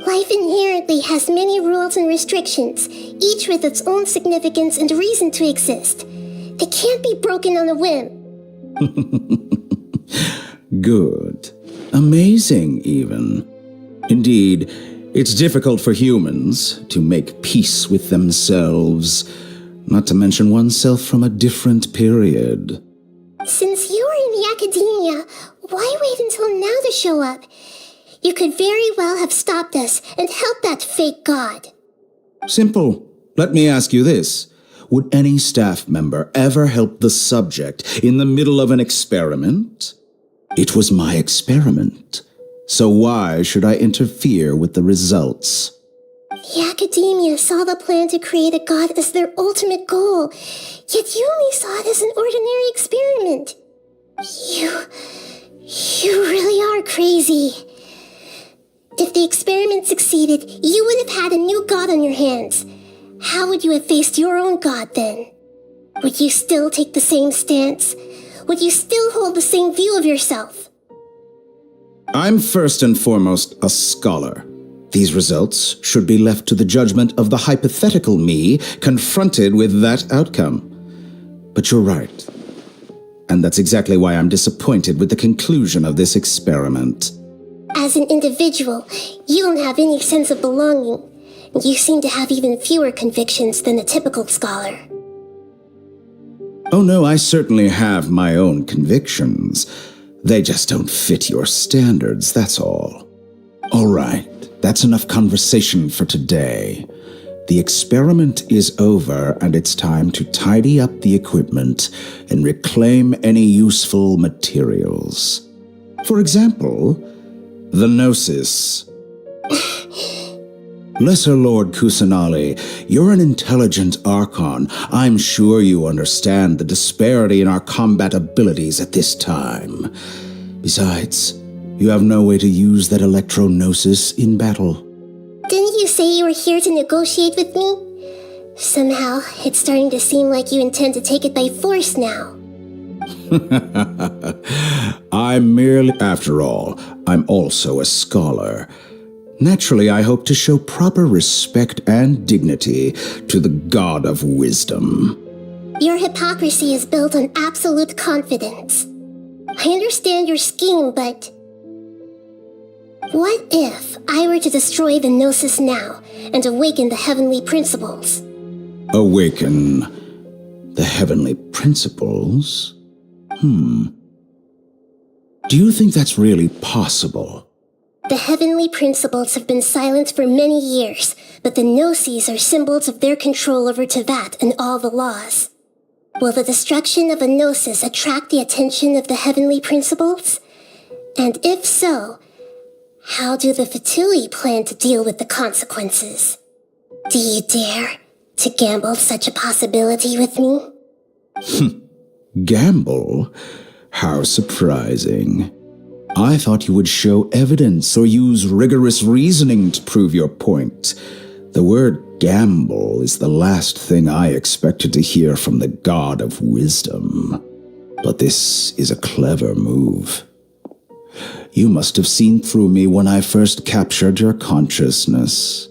Life inherently has many rules and restrictions, each with its own significance and reason to exist. They can't be broken on a whim. Good. Amazing, even. Indeed, it's difficult for humans to make peace with themselves, not to mention oneself from a different period. Since you were in the academia, why wait until now to show up? You could very well have stopped us and helped that fake god. Simple. Let me ask you this. Would any staff member ever help the subject in the middle of an experiment? It was my experiment. So why should I interfere with the results? The academia saw the plan to create a god as their ultimate goal, yet you only saw it as an ordinary experiment. You really are crazy. If the experiment succeeded, you would have had a new god on your hands. How would you have faced your own god then? Would you still take the same stance? Would you still hold the same view of yourself? I'm first and foremost a scholar. These results should be left to the judgment of the hypothetical me confronted with that outcome. But you're right. And that's exactly why I'm disappointed with the conclusion of this experiment. As an individual, you don't have any sense of belonging. You seem to have even fewer convictions than a typical scholar. Oh no, I certainly have my own convictions. They just don't fit your standards, that's all. All right, that's enough conversation for today. The experiment is over, and it's time to tidy up the equipment and reclaim any useful materials. For example, the Gnosis. Lesser Lord Kusanali, you're an intelligent Archon. I'm sure you understand the disparity in our combat abilities at this time. Besides, you have no way to use that Electro-Gnosis in battle. Didn't you say you were here to negotiate with me? Somehow, it's starting to seem like you intend to take it by force now. After all, I'm also a scholar. Naturally, I hope to show proper respect and dignity to the God of Wisdom. Your hypocrisy is built on absolute confidence. I understand your scheme, but... what if I were to destroy the Gnosis now and awaken the heavenly principles? Awaken the heavenly principles? Do you think that's really possible? The heavenly principles have been silent for many years, but the Gnosis are symbols of their control over Teyvat and all the laws. Will the destruction of a Gnosis attract the attention of the heavenly principles? And if so, how do the Fatui plan to deal with the consequences? Do you dare to gamble such a possibility with me? Gamble? How surprising. I thought you would show evidence or use rigorous reasoning to prove your point. The word gamble is the last thing I expected to hear from the God of Wisdom. But this is a clever move. You must have seen through me when I first captured your consciousness.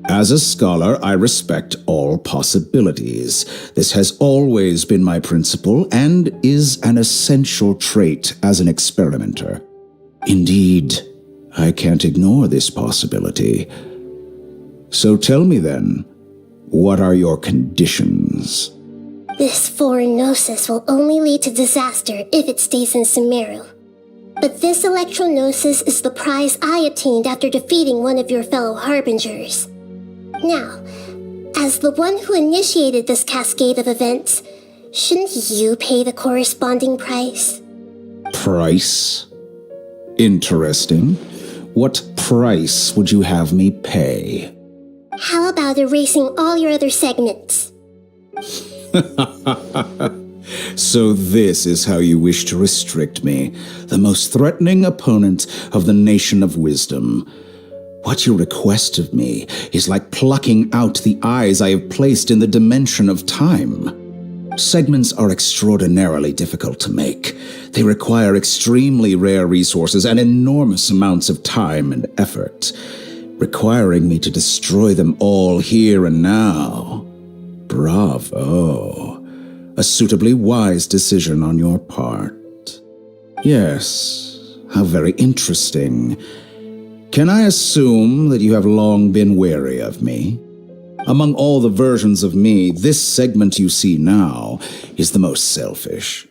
As a scholar, I respect all possibilities. This has always been my principle and is an essential trait as an experimenter. Indeed, I can't ignore this possibility. So tell me then, what are your conditions? This foreign Gnosis will only lead to disaster if it stays in Sumeru. But this Electro-Gnosis is the prize I obtained after defeating one of your fellow Harbingers. Now, as the one who initiated this cascade of events, shouldn't you pay the corresponding price? Price? Interesting. What price would you have me pay? How about erasing all your other segments? So this is how you wish to restrict me, the most threatening opponent of the Nation of Wisdom. What you request of me is like plucking out the eyes I have placed in the dimension of time. Segments are extraordinarily difficult to make. They require extremely rare resources and enormous amounts of time and effort, requiring me to destroy them all here and now. Bravo. A suitably wise decision on your part. Yes, how very interesting. Can I assume that you have long been wary of me? Among all the versions of me, this segment you see now is the most selfish.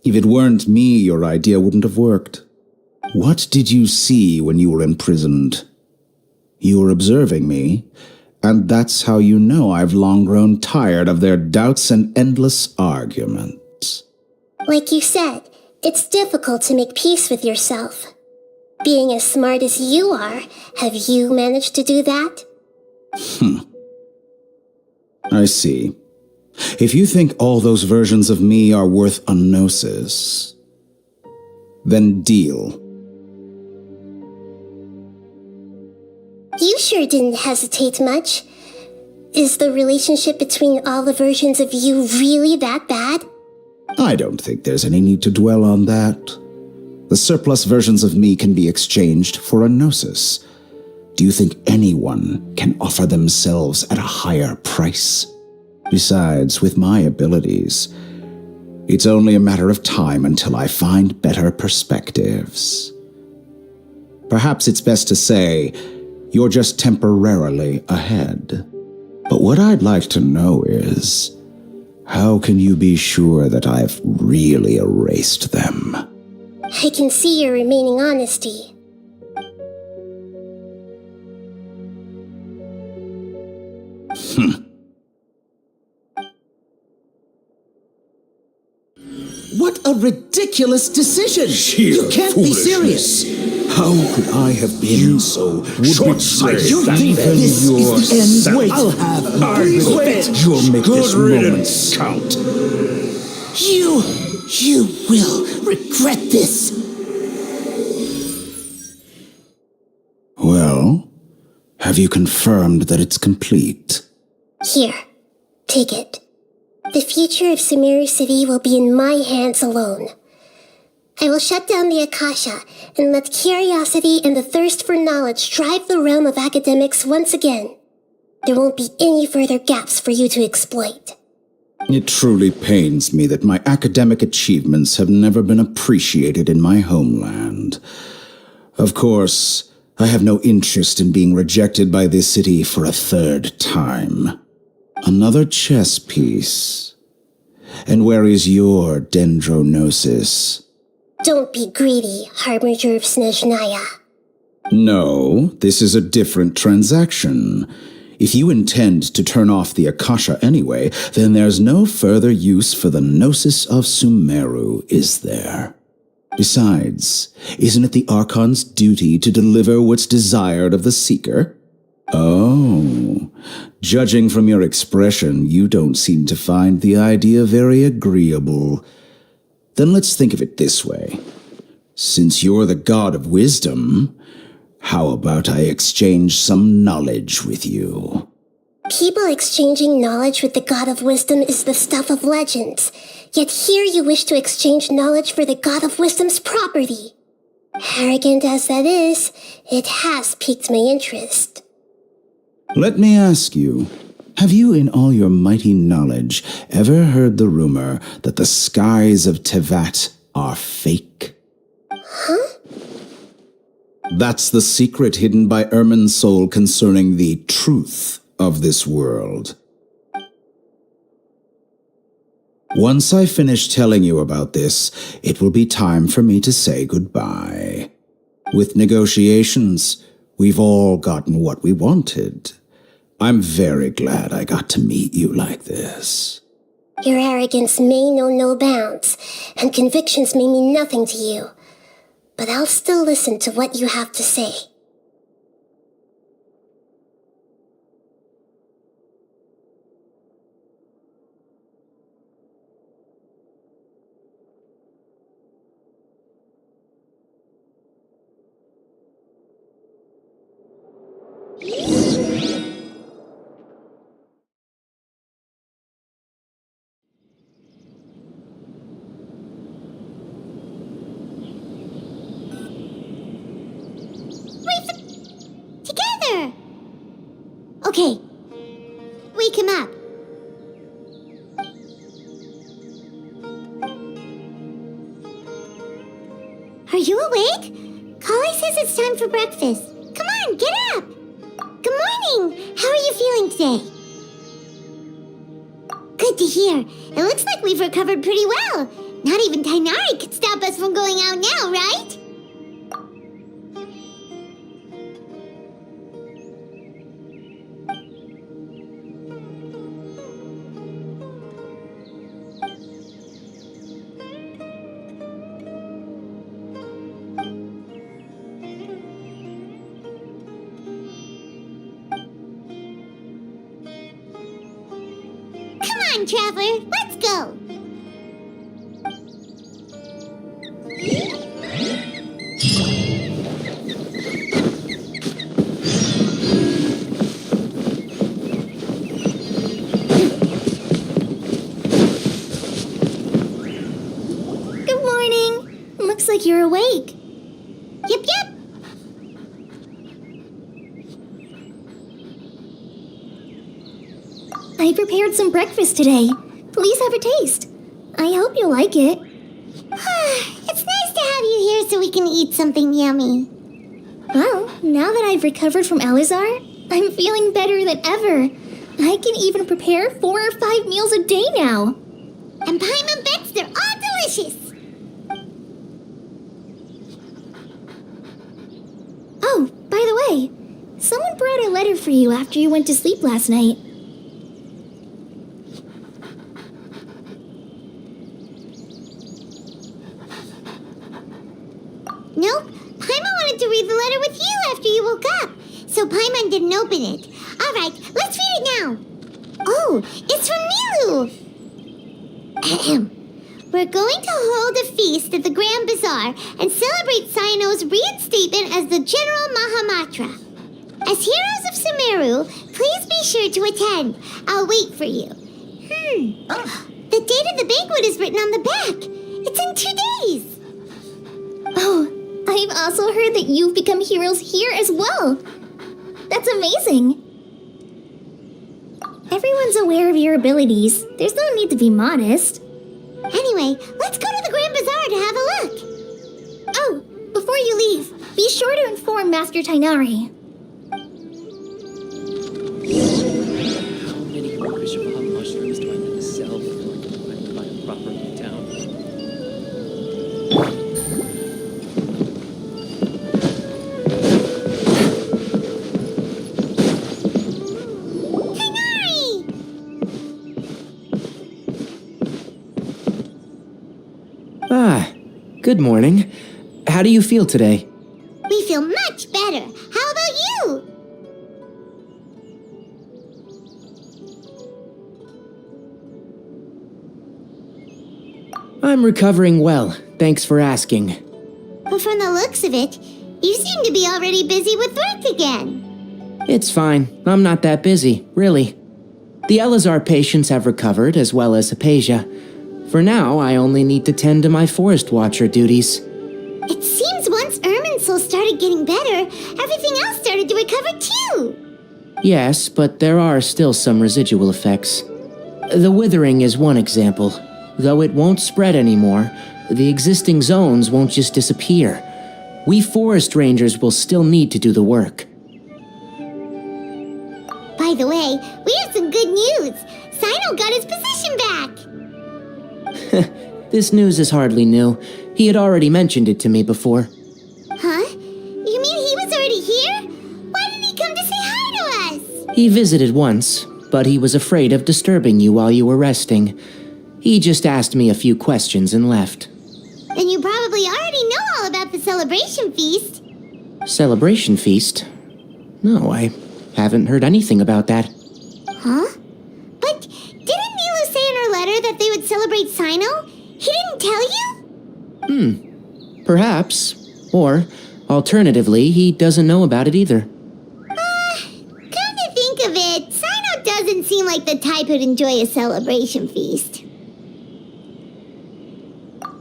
If it weren't me, your idea wouldn't have worked. What did you see when you were imprisoned? You were observing me, and that's how you know I've long grown tired of their doubts and endless arguments. Like you said, it's difficult to make peace with yourself. Being as smart as you are, have you managed to do that? I see. If you think all those versions of me are worth a gnosis, then deal. You sure didn't hesitate much. Is the relationship between all the versions of you really that bad? I don't think there's any need to dwell on that. The surplus versions of me can be exchanged for a gnosis. Do you think anyone can offer themselves at a higher price? Besides, with my abilities, it's only a matter of time until I find better perspectives. Perhaps it's best to say you're just temporarily ahead. But what I'd like to know is, how can you be sure that I've really erased them? I can see your remaining honesty. What a ridiculous decision! Sheer You can't be foolishness. serious! How could I have been so short-sighted? You think Even this is the end? yourself. Wait, I'll have I quit. bet you'll make Good this moment riddance. count. You will regret this! Well, have you confirmed that it's complete? Here, take it. The future of Sumeru City will be in my hands alone. I will shut down the Akasha and let curiosity and the thirst for knowledge drive the realm of academics once again. There won't be any further gaps for you to exploit. It truly pains me that my academic achievements have never been appreciated in my homeland. Of course, I have no interest in being rejected by this city for a third time. Another chess piece. And where is your dendronosis? Don't be greedy, Harbinger of Snezhnaya. No, this is a different transaction. If you intend to turn off the Akasha anyway, then there's no further use for the Gnosis of Sumeru, is there? Besides, isn't it the Archon's duty to deliver what's desired of the Seeker? Oh, judging from your expression, you don't seem to find the idea very agreeable. Then let's think of it this way. Since you're the god of wisdom, how about I exchange some knowledge with you? People exchanging knowledge with the god of wisdom is the stuff of legends. Yet here you wish to exchange knowledge for the god of wisdom's property. Arrogant as that is, it has piqued my interest. Let me ask you, have you in all your mighty knowledge ever heard the rumor that the skies of Tevat are fake? Huh? That's the secret hidden by Irminsul concerning the truth of this world. Once I finish telling you about this, it will be time for me to say goodbye. With negotiations, we've all gotten what we wanted. I'm very glad I got to meet you like this. Your arrogance may know no bounds, and convictions may mean nothing to you. But I'll still listen to what you have to say. Together! Okay. Wake him up. Are you awake? Kali says it's time for breakfast. Come on, get up! Good morning! How are you feeling today? Good to hear. It looks like we've recovered pretty well. Not even Tainari could stop us from going out now, right? Come on, Traveler, let's go! Good morning. Looks like you're awake. Yep, yep. I prepared some breakfast today. Please have a taste. I hope you'll like it. It's nice to have you here so we can eat something yummy. Well, now that I've recovered from Alizar, I'm feeling better than ever. I can even prepare 4 or 5 meals a day now. And Paimon bets they're all delicious. Oh, by the way, someone brought a letter for you after you went to sleep last night. Nope, Paimon wanted to read the letter with you after you woke up, so Paimon didn't open it. Alright, let's read it now. Oh, it's from Milu. Ahem. We're going to hold a feast at the Grand Bazaar and celebrate Cyano's reinstatement as the General Mahamatra. As heroes of Sumeru, please be sure to attend. I'll wait for you. The date of the banquet is written on the back. It's in 2 days. Oh, I've also heard that you've become heroes here as well. That's amazing. Everyone's aware of your abilities. There's no need to be modest. Anyway, let's go to the Grand Bazaar to have a look. Oh, before you leave, be sure to inform Master Tainari. How many Bishop mushrooms do I need to sell before I can buy a property in town? Good morning. How do you feel today? We feel much better. How about you? I'm recovering well. Thanks for asking. But from the looks of it, you seem to be already busy with work again. It's fine. I'm not that busy, really. The Elazar patients have recovered, as well as Hypatia. For now, I only need to tend to my Forest Watcher duties. It seems once Irminsul started getting better, everything else started to recover too. Yes, but there are still some residual effects. The withering is one example. Though it won't spread anymore, the existing zones won't just disappear. We forest rangers will still need to do the work. By the way, we have some good news. Sino got his position back. This news is hardly new. He had already mentioned it to me before. Huh? You mean he was already here? Why didn't he come to say hi to us? He visited once, but he was afraid of disturbing you while you were resting. He just asked me a few questions and left. Then you probably already know all about the celebration feast. Celebration feast? No, I haven't heard anything about that. Huh? But didn't Nilu say in her letter that they would celebrate Sino? He didn't tell you? Perhaps. Or, alternatively, he doesn't know about it either. Come to think of it, Sino doesn't seem like the type who'd enjoy a celebration feast.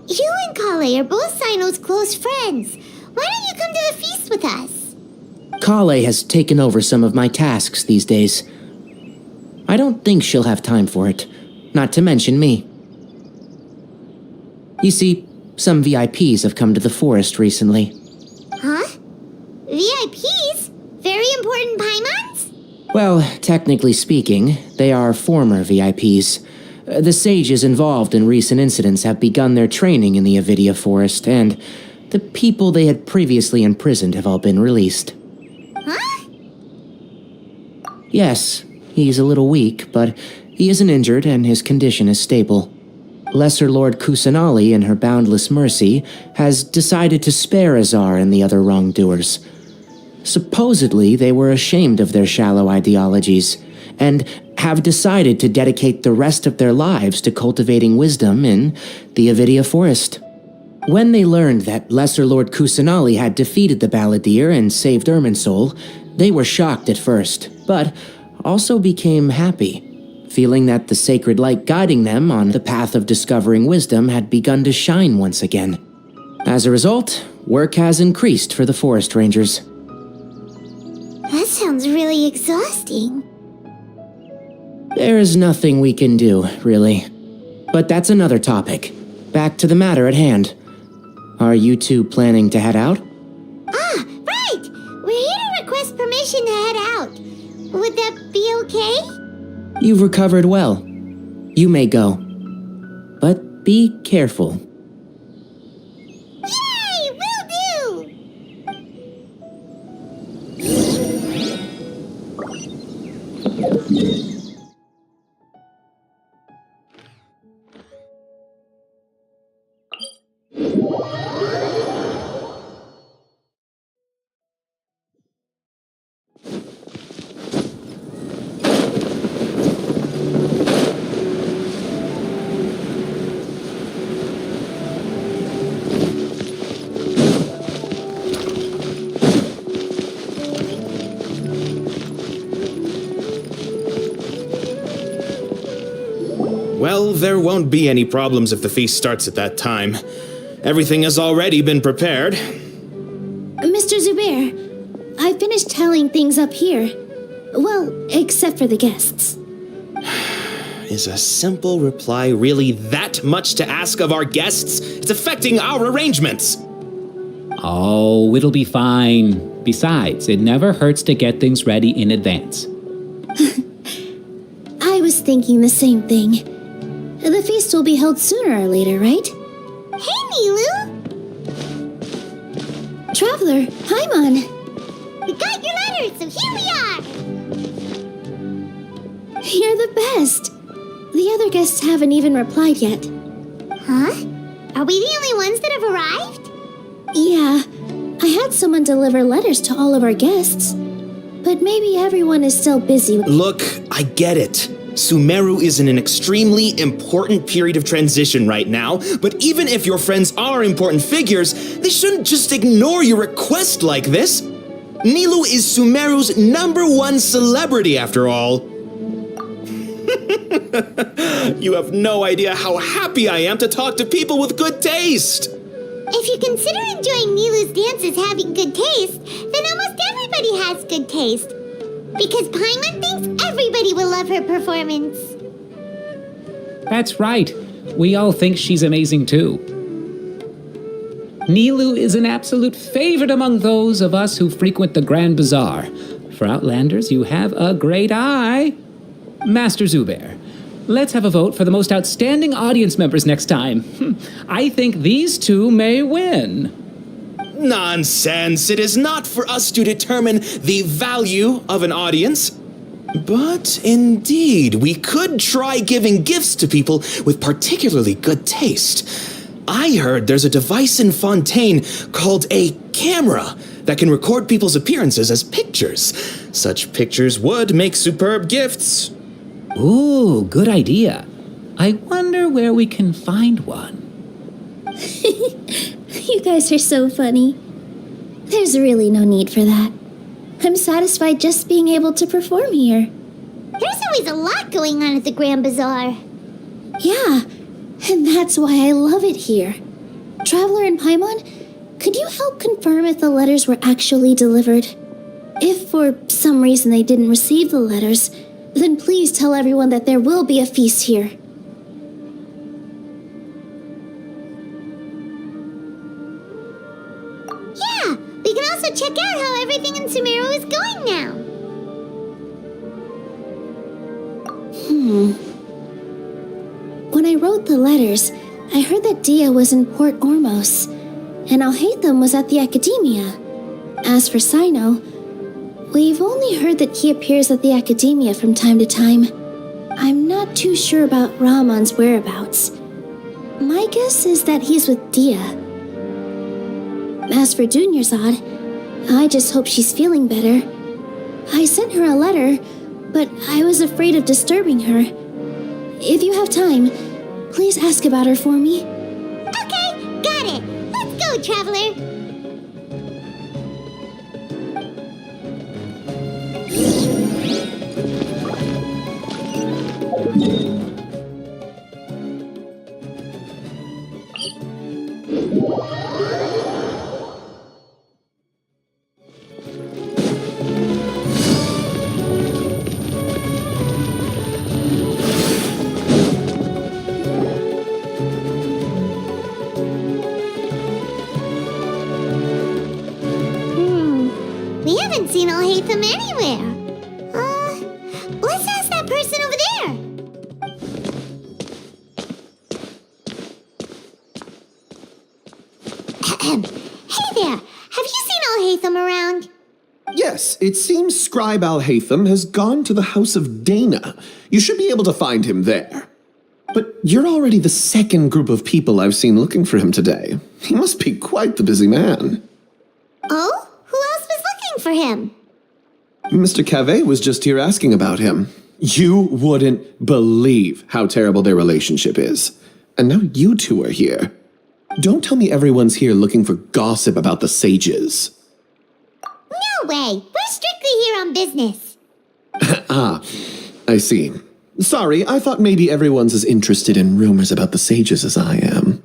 You and Kale are both Sino's close friends. Why don't you come to the feast with us? Kale has taken over some of my tasks these days. I don't think she'll have time for it, not to mention me. You see, some VIPs have come to the forest recently. Huh? VIPs? Very important Paimons? Well, technically speaking, they are former VIPs. The sages involved in recent incidents have begun their training in the Avidia Forest, and the people they had previously imprisoned have all been released. Huh? Yes, he's a little weak, but he isn't injured and his condition is stable. Lesser Lord Kusanali, in her boundless mercy, has decided to spare Azar and the other wrongdoers. Supposedly, they were ashamed of their shallow ideologies, and have decided to dedicate the rest of their lives to cultivating wisdom in the Avidia Forest. When they learned that Lesser Lord Kusanali had defeated the Balladeer and saved Irminsul, they were shocked at first, but also became happy, feeling that the sacred light guiding them on the path of discovering wisdom had begun to shine once again. As a result, work has increased for the forest rangers. That sounds really exhausting. There is nothing we can do, really. But that's another topic. Back to the matter at hand. Are you two planning to head out? Ah, right! We're here to request permission to head out. Would that be okay? You've recovered well. You may go. But be careful. Yay! Will do! Well, there won't be any problems if the feast starts at that time. Everything has already been prepared. Mr. Zubair, I finished tallying things up here. Well, except for the guests. Is a simple reply really that much to ask of our guests? It's affecting our arrangements. Oh, it'll be fine. Besides, it never hurts to get things ready in advance. I was thinking the same thing. The feast will be held sooner or later, right? Hey, Nilu! Traveler, Paimon! We got your letters, so here we are! You're the best! The other guests haven't even replied yet. Huh? Are we the only ones that have arrived? Yeah, I had someone deliver letters to all of our guests. But maybe everyone is still busy with— Look, I get it. Sumeru is in an extremely important period of transition right now, but even if your friends are important figures, they shouldn't just ignore your request like this. Nilu is Sumeru's #1 celebrity after all. You have no idea how happy I am to talk to people with good taste. If you consider enjoying Nilu's dances having good taste, then almost everybody has good taste. Because Paimon thinks everybody will love her performance. That's right. We all think she's amazing too. Nilu is an absolute favorite among those of us who frequent the Grand Bazaar. For Outlanders, you have a great eye. Master Zubair, let's have a vote for the most outstanding audience members next time. I think these two may win. Nonsense! It is not for us to determine the value of an audience. But indeed, we could try giving gifts to people with particularly good taste. I heard there's a device in Fontaine called a camera that can record people's appearances as pictures. Such pictures would make superb gifts. Ooh, good idea. I wonder where we can find one. You guys are so funny. There's really no need for that. I'm satisfied just being able to perform here. There's always a lot going on at the Grand Bazaar. Yeah, and that's why I love it here. Traveler and Paimon, could you help confirm if the letters were actually delivered? If for some reason they didn't receive the letters, then please tell everyone that there will be a feast here. Yeah, we can also check out how everything in Sumeru is going now. When I wrote the letters, I heard that Dia was in Port Ormos, and Alhaitham was at the Academia. As for Sino, we've only heard that he appears at the Academia from time to time. I'm not too sure about Ramon's whereabouts. My guess is that he's with Dia. As for Dunyarzad, I just hope she's feeling better. I sent her a letter, but I was afraid of disturbing her. If you have time, please ask about her for me. Okay, got it. Let's go, Traveler. We haven't seen Alhaitham anywhere. Let's ask that person over there. Al-Haytham around? Yes, it seems Scribe Al-Haytham has gone to the House of Dana. You should be able to find him there. But you're already the second group of people I've seen looking for him today. He must be quite the busy man. Oh? Who else was looking for him? Mr. Cave was just here asking about him. You wouldn't believe how terrible their relationship is. And now you two are here. Don't tell me everyone's here looking for gossip about the sages. No way! We're strictly here on business. Ah, I see. Sorry, I thought maybe everyone's as interested in rumors about the sages as I am.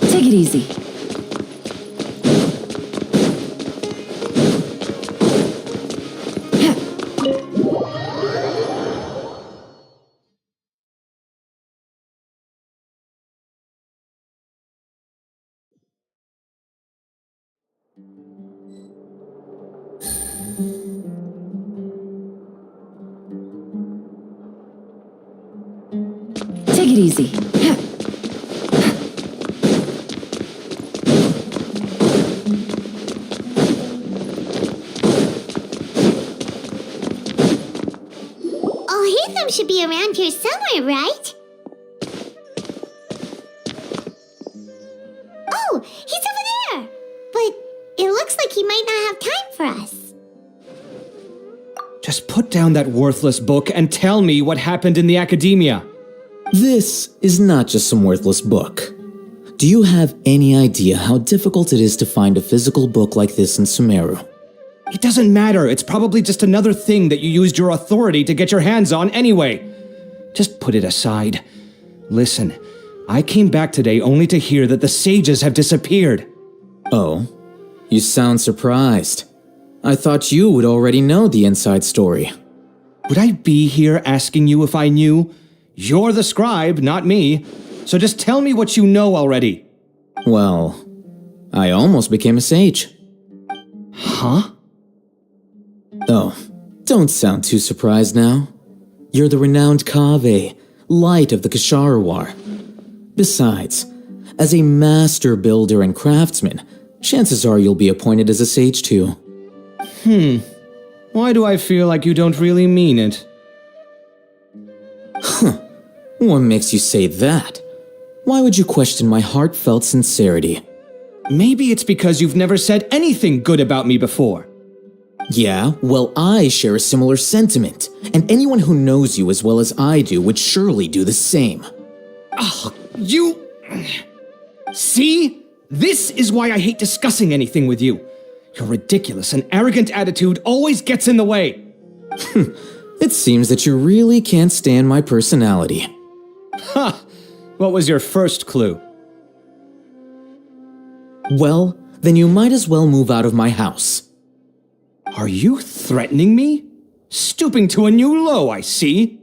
Take it easy. Take it easy. Al-Haytham should be around here somewhere, right? Oh, he's over there! But it looks like he might not have time for us. Just put down that worthless book and tell me what happened in the academia. This is not just some worthless book. Do you have any idea how difficult it is to find a physical book like this in Sumeru? It doesn't matter. It's probably just another thing that you used your authority to get your hands on anyway. Just put it aside. Listen, I came back today only to hear that the sages have disappeared. Oh, you sound surprised. I thought you would already know the inside story. Would I be here asking you if I knew? You're the scribe, not me. So just tell me what you know already. Well, I almost became a sage. Huh? Oh, don't sound too surprised now. You're the renowned Kaveh, light of the Ksharawar. Besides, as a master builder and craftsman, chances are you'll be appointed as a sage too. Why do I feel like you don't really mean it? What makes you say that? Why would you question my heartfelt sincerity? Maybe it's because you've never said anything good about me before. Yeah, well, I share a similar sentiment, and anyone who knows you as well as I do would surely do the same. You... See? This is why I hate discussing anything with you. Your ridiculous and arrogant attitude always gets in the way. It seems that you really can't stand my personality. Ha! What was your first clue? Well, then you might as well move out of my house. Are you threatening me? Stooping to a new low, I see.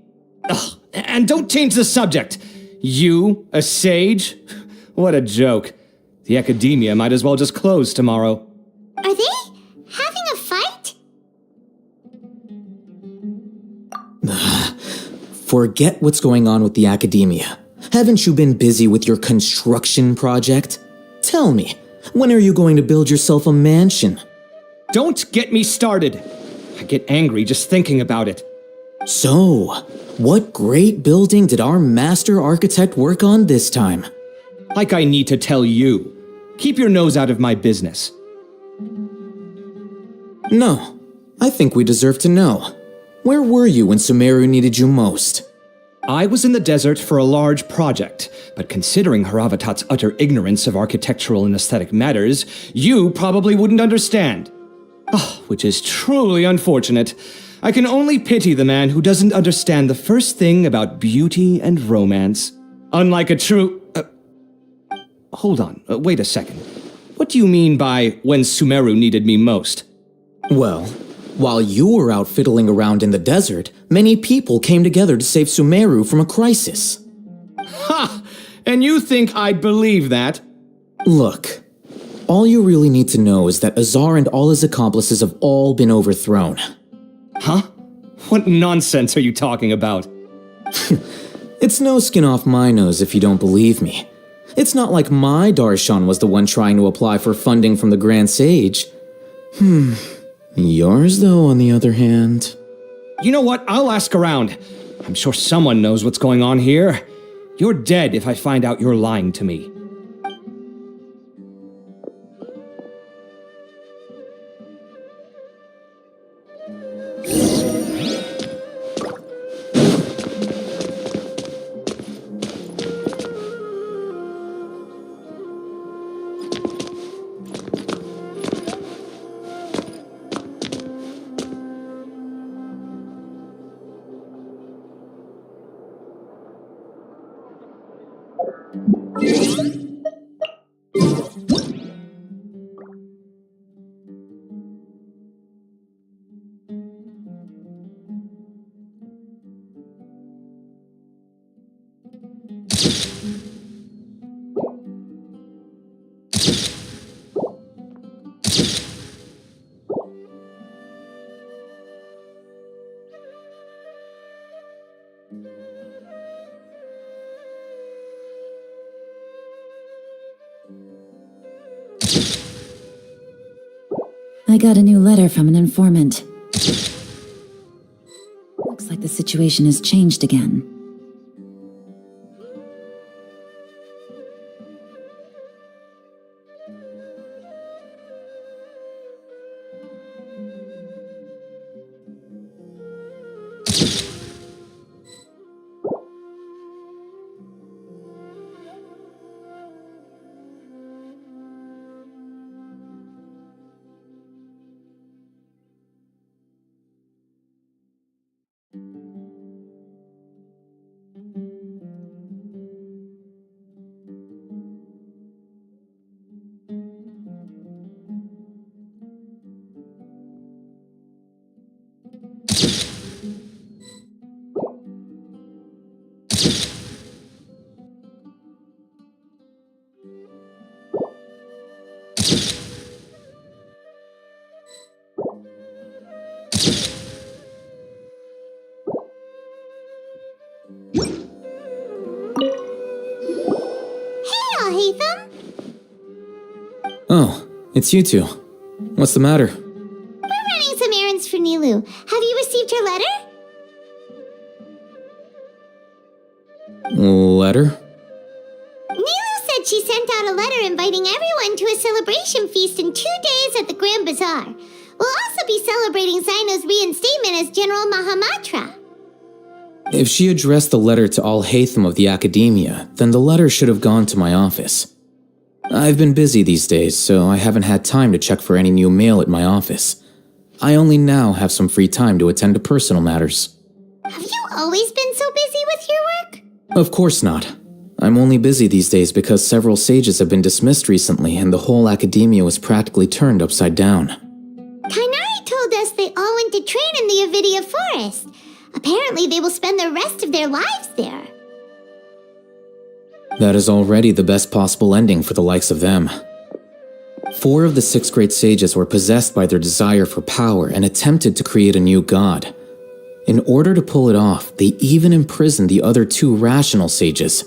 Ugh, and don't change the subject. You, a sage? What a joke. The academia might as well just close tomorrow. Are they having a fight? Forget what's going on with the academia. Haven't you been busy with your construction project? Tell me, when are you going to build yourself a mansion? Don't get me started. I get angry just thinking about it. So, what great building did our master architect work on this time? Like I need to tell you. Keep your nose out of my business. No, I think we deserve to know. Where were you when Sumeru needed you most? I was in the desert for a large project, but considering Haravatat's utter ignorance of architectural and aesthetic matters, you probably wouldn't understand. Which is truly unfortunate. I can only pity the man who doesn't understand the first thing about beauty and romance. Unlike a true... hold on, wait a second. What do you mean by when Sumeru needed me most? Well, while you were out fiddling around in the desert, many people came together to save Sumeru from a crisis. Ha! And you think I'd believe that? Look, All you really need to know is that Azar and all his accomplices have all been overthrown. Huh? What nonsense are you talking about? It's no skin off my nose if you don't believe me. It's not like my Darshan was the one trying to apply for funding from the Grand Sage. Yours, though, on the other hand. You know what? I'll ask around. I'm sure someone knows what's going on here. You're dead if I find out you're lying to me. I got a new letter from an informant. Looks like the situation has changed again. Oh, it's you two. What's the matter? We're running some errands for Nilu. Have you received her letter? Letter? Nilu said she sent out a letter inviting everyone to a celebration feast in 2 days at the Grand Bazaar. We'll also be celebrating Zaino's reinstatement as General Mahamatra. If she addressed the letter to all Hatham of the Academia, then the letter should have gone to my office. I've been busy these days, so I haven't had time to check for any new mail at my office. I only now have some free time to attend to personal matters. Have you always been so busy with your work? Of course not. I'm only busy these days because several sages have been dismissed recently and the whole Academia was practically turned upside down. Kainari told us they all went to train in the Avidia Forest. Apparently they will spend the rest of their lives there. That is already the best possible ending for the likes of them. 4 of the 6 great sages were possessed by their desire for power and attempted to create a new god. In order to pull it off, they even imprisoned the other 2 rational sages.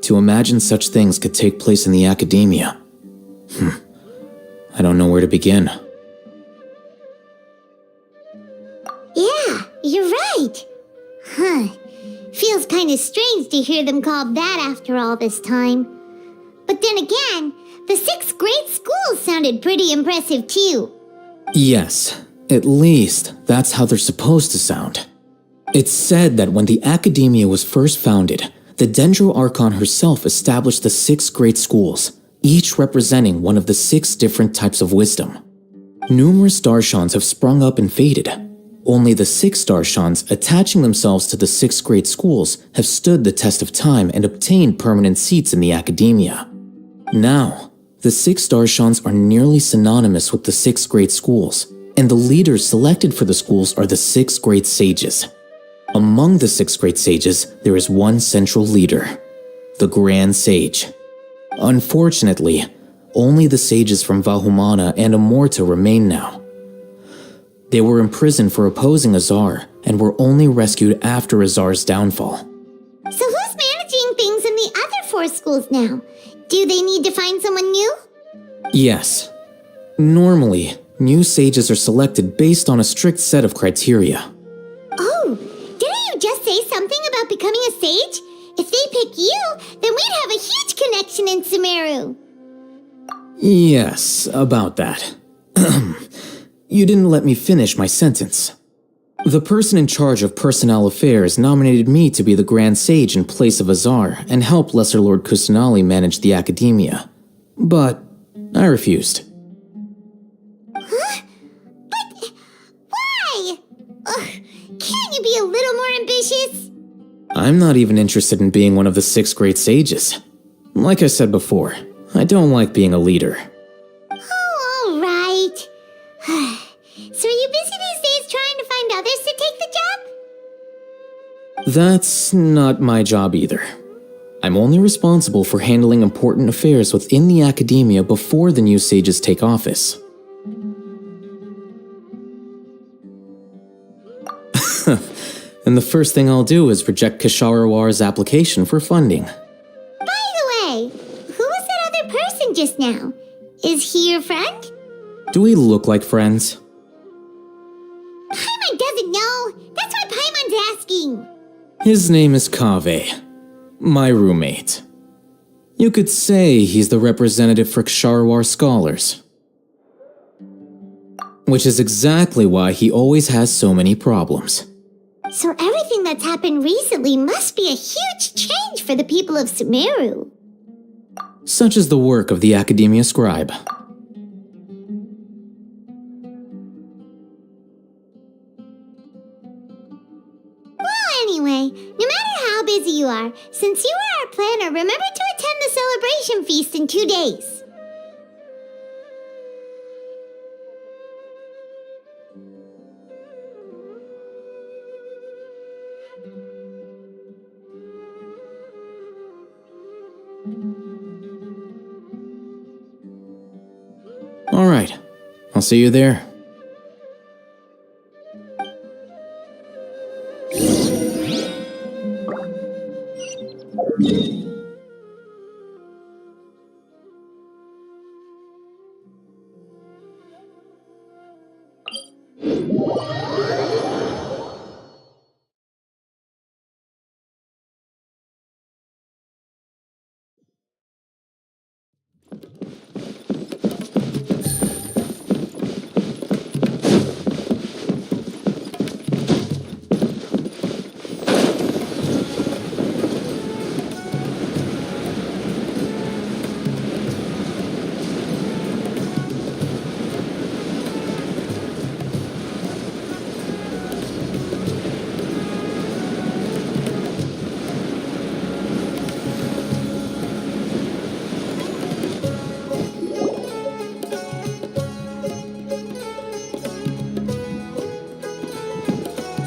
To imagine such things could take place in the Academia. I don't know where to begin. Yeah, you're right. Feels kind of strange to hear them called that after all this time. But then again, the 6 great schools sounded pretty impressive too. Yes, at least that's how they're supposed to sound. It's said that when the Academia was first founded, the Dendro Archon herself established the 6 great schools, each representing one of the 6 different types of wisdom. Numerous Darshans have sprung up and faded. Only the 6 Darshans attaching themselves to the 6 great schools have stood the test of time and obtained permanent seats in the Academia. Now, the 6 Darshans are nearly synonymous with the 6 great schools, and the leaders selected for the schools are the 6 great sages. Among the 6 great sages, there is one central leader, the Grand Sage. Unfortunately, Only the sages from Vahumana and Amorta remain now. They were imprisoned for opposing Azar and were only rescued after Azar's downfall. So who's managing things in the other 4 schools now? Do they need to find someone new? Yes. Normally, new sages are selected based on a strict set of criteria. Oh, didn't you just say something about becoming a sage? If they pick you, then we'd have a huge connection in Sumeru. Yes, about that. You didn't let me finish my sentence. The person in charge of personnel affairs nominated me to be the Grand Sage in place of Azar and help Lesser Lord Kusanali manage the academia. But I refused. Huh? But why? Ugh, can't you be a little more ambitious? I'm not even interested in being one of the 6 great sages. Like I said before, I don't like being a leader. Oh, all right. So are you busy these days trying to find others to take the job? That's not my job either. I'm only responsible for handling important affairs within the academia before the new sages take office. And the first thing I'll do is reject Kisharawar's application for funding. By the way, who was that other person just now? Is he your friend? Do we look like friends? Paimon doesn't know. That's why Paimon's asking. His name is Kaveh, my roommate. You could say he's the representative for Ksharawar scholars. Which is exactly why he always has so many problems. So everything that's happened recently must be a huge change for the people of Sumeru. Such is the work of the Academia Scribe. Well, anyway, no matter how busy you are, since you are our planner, remember to attend the celebration feast in 2 days. All right, I'll see you there.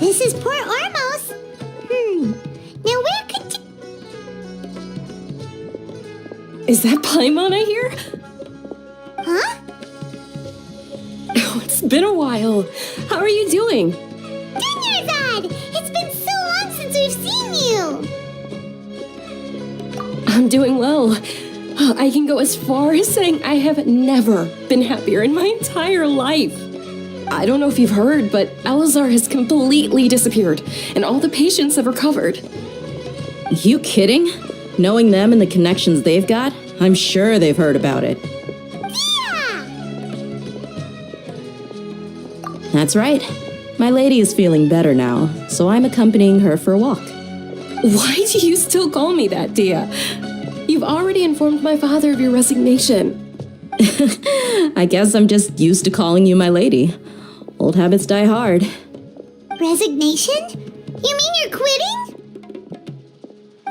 This is Port Ormos. Now where could Is that Paimon I hear? Huh? Oh, it's been a while. How are you doing? Dinyarzad! It's been so long since we've seen you! I'm doing well. I can go as far as saying I have never been happier in my entire life. I don't know if you've heard, but Elazar has completely disappeared, and all the patients have recovered. You kidding? Knowing them and the connections they've got, I'm sure they've heard about it. Yeah! That's right. My lady is feeling better now, so I'm accompanying her for a walk. Why do you still call me that, Dia? You've already informed my father of your resignation. I guess I'm just used to calling you my lady. Old habits die hard. Resignation? You mean you're quitting?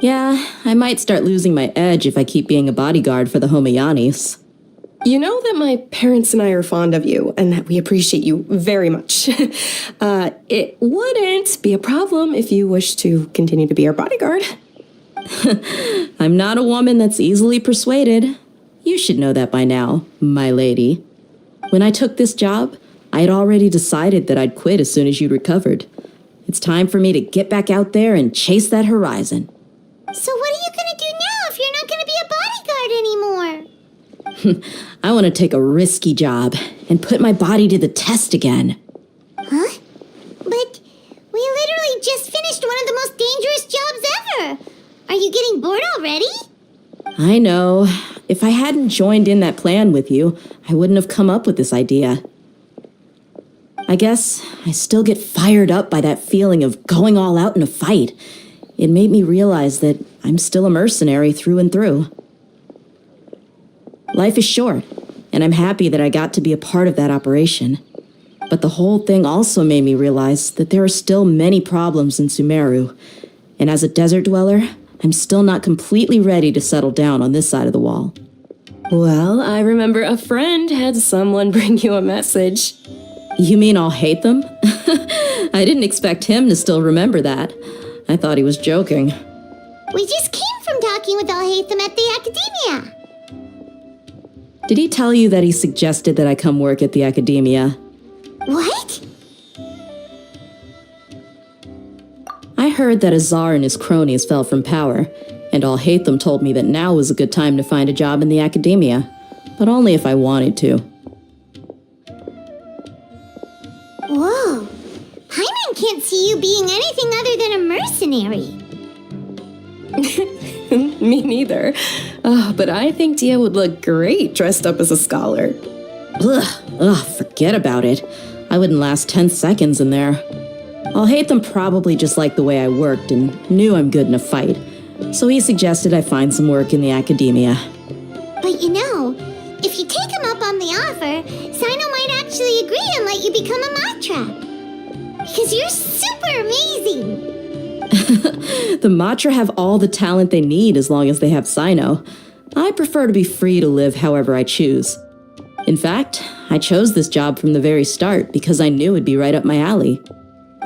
Yeah, I might start losing my edge if I keep being a bodyguard for the Homayanis. You know that my parents and I are fond of you, and that we appreciate you very much. It wouldn't be a problem if you wish to continue to be our bodyguard. I'm not a woman that's easily persuaded. You should know that by now, my lady. When I took this job, I had already decided that I'd quit as soon as you'd recovered. It's time for me to get back out there and chase that horizon. So what are you gonna do now if you're not gonna be a bodyguard anymore? I want to take a risky job and put my body to the test again. Huh? But we literally just finished one of the most dangerous jobs ever. Are you getting bored already? I know. If I hadn't joined in that plan with you, I wouldn't have come up with this idea. I guess I still get fired up by that feeling of going all out in a fight. It made me realize that I'm still a mercenary through and through. Life is short, and I'm happy that I got to be a part of that operation. But the whole thing also made me realize that there are still many problems in Sumeru, and as a desert dweller, I'm still not completely ready to settle down on this side of the wall. Well, I remember a friend had someone bring you a message. You mean I'll hate them? I didn't expect him to still remember that. I thought he was joking. We just came from talking with Alhaitham at the Academia. Did he tell you that he suggested that I come work at the Academia? What? I heard that Azar and his cronies fell from power, and Alhaitham told me that now was a good time to find a job in the Academia, but only if I wanted to. Whoa. Paimon can't see you being anything other than a mercenary. Me neither. But I think Dia would look great dressed up as a scholar. Forget about it. I wouldn't last 10 seconds in there. Alhaitham probably just liked the way I worked and knew I'm good in a fight, so he suggested I find some work in the Academia. But you know, if you take him up on the offer, Sino might actually agree and let you become a Matra. Because you're super amazing! The Matra have all the talent they need as long as they have Sino. I prefer to be free to live however I choose. In fact, I chose this job from the very start because I knew it'd be right up my alley.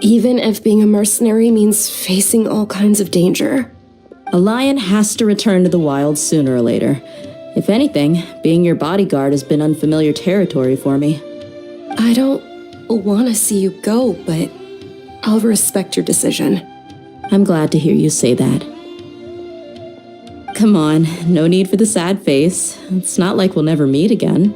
Even if being a mercenary means facing all kinds of danger. A lion has to return to the wild sooner or later. If anything, being your bodyguard has been unfamiliar territory for me. I don't want to see you go, but I'll respect your decision. I'm glad to hear you say that. Come on, no need for the sad face. It's not like we'll never meet again.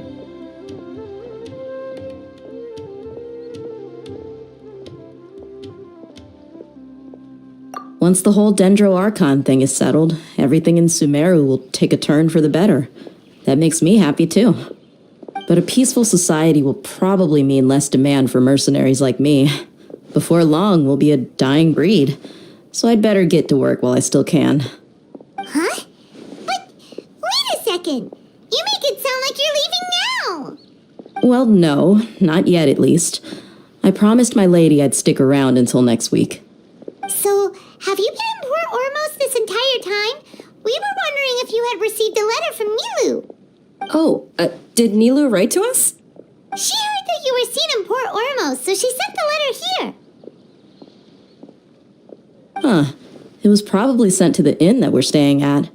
Once the whole Dendro Archon thing is settled, everything in Sumeru will take a turn for the better. That makes me happy too. But a peaceful society will probably mean less demand for mercenaries like me. Before long, we'll be a dying breed. So I'd better get to work while I still can. Huh? But wait a second. You make it sound like you're leaving now. Well, no, not yet at least. I promised my lady I'd stick around until next week. So, have you been in Port Ormos this entire time? We were wondering if you had received a letter from Nilu. Oh, did Nilu write to us? She heard that you were seen in Port Ormos, so she sent the letter here. Huh. It was probably sent to the inn that we're staying at.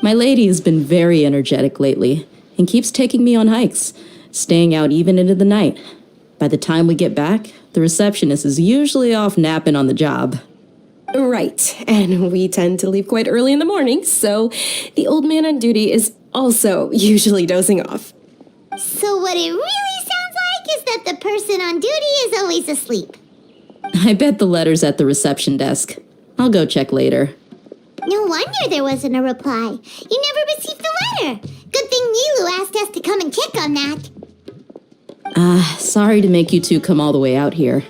My lady has been very energetic lately and keeps taking me on hikes, staying out even into the night. By the time we get back, the receptionist is usually off napping on the job. Right, and we tend to leave quite early in the morning, so the old man on duty is also usually dozing off. So what it really sounds like is that the person on duty is always asleep. I bet the letter's at the reception desk. I'll go check later. No wonder there wasn't a reply. You never received the letter. Good thing Nilu asked us to come and check on that. Sorry to make you two come all the way out here.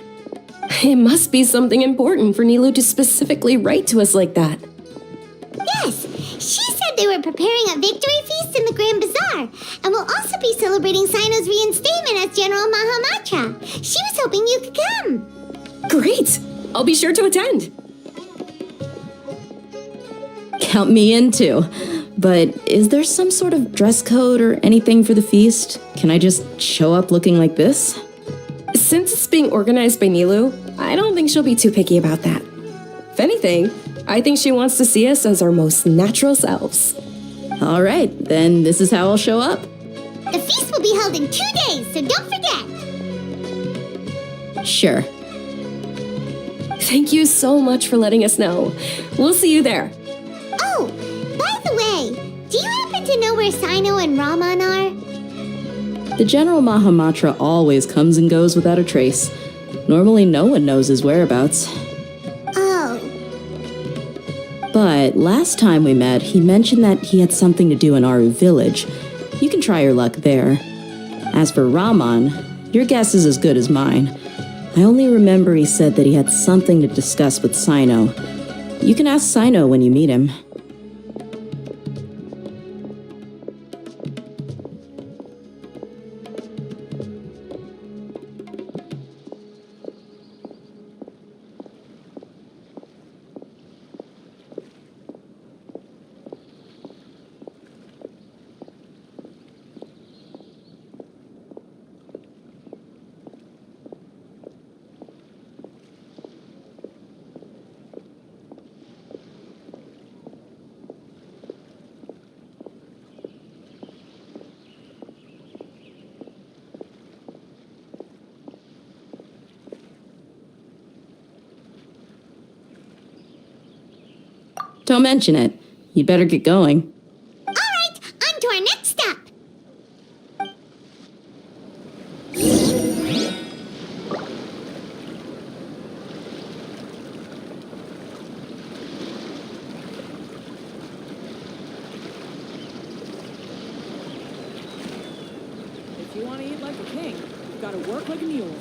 It must be something important for Nilu to specifically write to us like that. Yes, she said they were preparing a victory feast in the Grand Bazaar, and will also be celebrating Sino's reinstatement as General Mahamatra. She was hoping you could come. Great! I'll be sure to attend. Count me in too. But is there some sort of dress code or anything for the feast? Can I just show up looking like this? Since it's being organized by Nilu, I don't think she'll be too picky about that. If anything, I think she wants to see us as our most natural selves. All right, then this is how I'll show up. The feast will be held in 2 days, so don't forget. Sure. Thank you so much for letting us know. We'll see you there. Oh, by the way, do you happen to know where Sino and Raman are? The General Mahamatra always comes and goes without a trace. Normally no one knows his whereabouts. Oh. But last time we met, he mentioned that he had something to do in Aru village. You can try your luck there. As for Raman, your guess is as good as mine. I only remember he said that he had something to discuss with Sino. You can ask Sino when you meet him. Don't mention it. You'd better get going. All right, on to our next stop. If you want to eat like a king, you've got to work like a mule.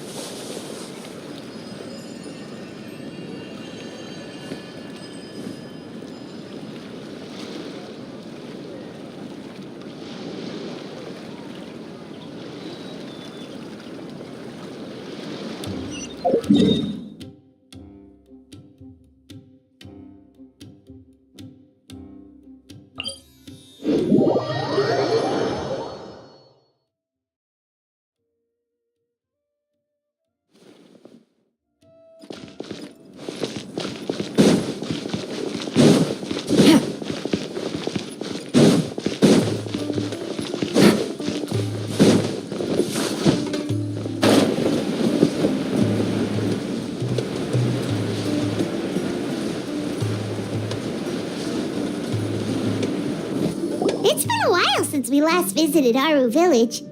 It's been a while since we last visited Aru village.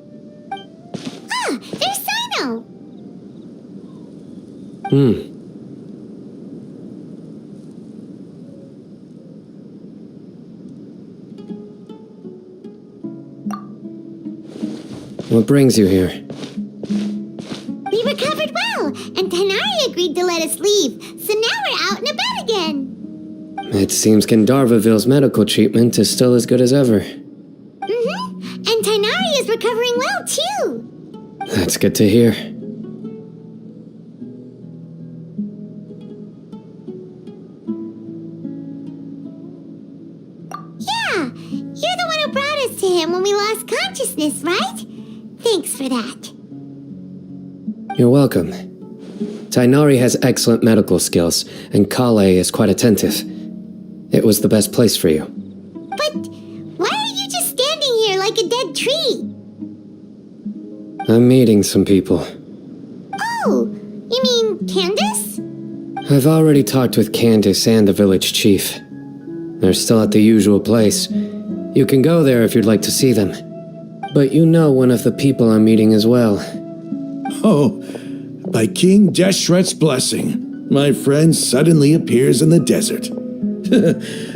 Ah, there's Sino! What brings you here? We recovered well, and Tanari agreed to let us leave, so now we're out and about again. It seems Gandharvaville's medical treatment is still as good as ever. Mm-hmm, and Tanari is recovering well, too. That's good to hear. Yeah, you're the one who brought us to him when we lost consciousness, right? Thanks for that. You're welcome. Tainari has excellent medical skills, and Kale is quite attentive. It was the best place for you. But why are you just standing here like a dead tree? I'm meeting some people. Oh, you mean Candace? I've already talked with Candace and the village chief. They're still at the usual place. You can go there if you'd like to see them. But you know one of the people I'm meeting as well. Oh, by King Deshret's blessing, my friend suddenly appears in the desert.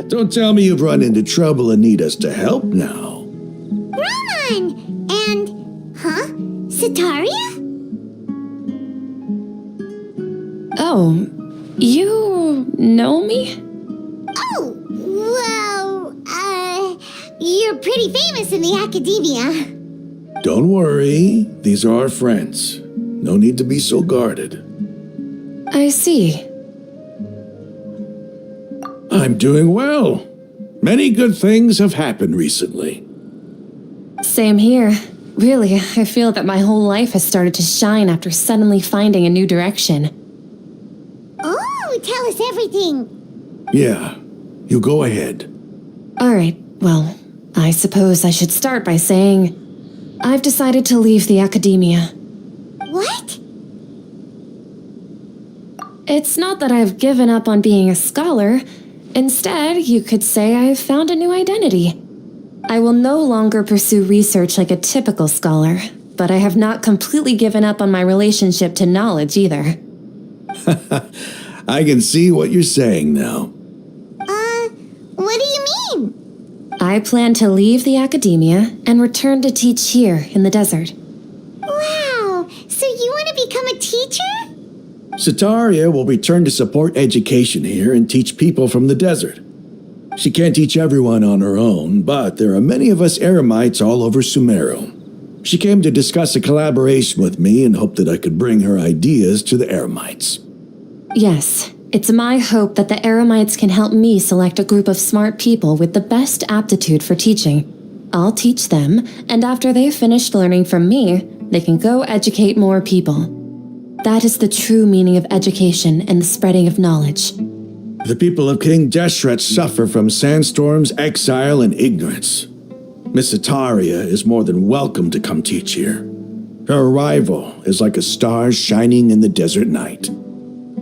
Don't tell me you've run into trouble and need us to help now. Raman! And, Sitaria? Oh, you know me? Oh, well, you're pretty famous in the academia. Don't worry, these are our friends. No need to be so guarded. I see. I'm doing well. Many good things have happened recently. Same here. Really, I feel that my whole life has started to shine after suddenly finding a new direction. Oh, tell us everything. Yeah, you go ahead. Alright, well, I suppose I should start by saying I've decided to leave the academia. What? It's not that I've given up on being a scholar. Instead, you could say I've found a new identity. I will no longer pursue research like a typical scholar, but I have not completely given up on my relationship to knowledge either. I can see what you're saying now. What do you mean? I plan to leave the academia and return to teach here in the desert. Wow, so you want to become a teacher? Sataria will return to support education here and teach people from the desert. She can't teach everyone on her own, but there are many of us Eremites all over Sumeru. She came to discuss a collaboration with me and hoped that I could bring her ideas to the Eremites. Yes, it's my hope that the Eremites can help me select a group of smart people with the best aptitude for teaching. I'll teach them, and after they've finished learning from me, they can go educate more people. That is the true meaning of education and the spreading of knowledge. The people of King Deshret suffer from sandstorms, exile, and ignorance. Miss Sataria is more than welcome to come teach here. Her arrival is like a star shining in the desert night.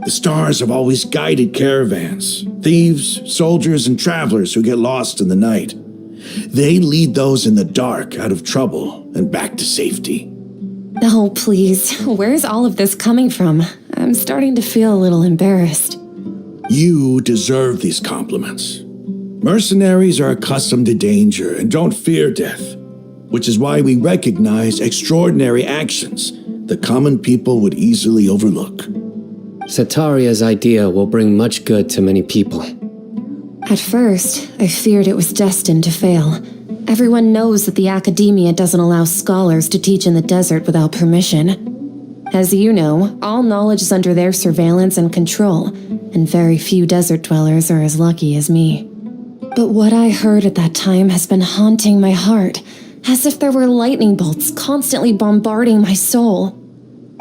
The stars have always guided caravans, thieves, soldiers, and travelers who get lost in the night. They lead those in the dark out of trouble and back to safety. Oh, please, where's all of this coming from? I'm starting to feel a little embarrassed. You deserve these compliments. Mercenaries are accustomed to danger and don't fear death, which is why we recognize extraordinary actions that common people would easily overlook. Sataria's idea will bring much good to many people. At first, I feared it was destined to fail. Everyone knows that the academia doesn't allow scholars to teach in the desert without permission. As you know, all knowledge is under their surveillance and control, and very few desert dwellers are as lucky as me. But what I heard at that time has been haunting my heart, as if there were lightning bolts constantly bombarding my soul.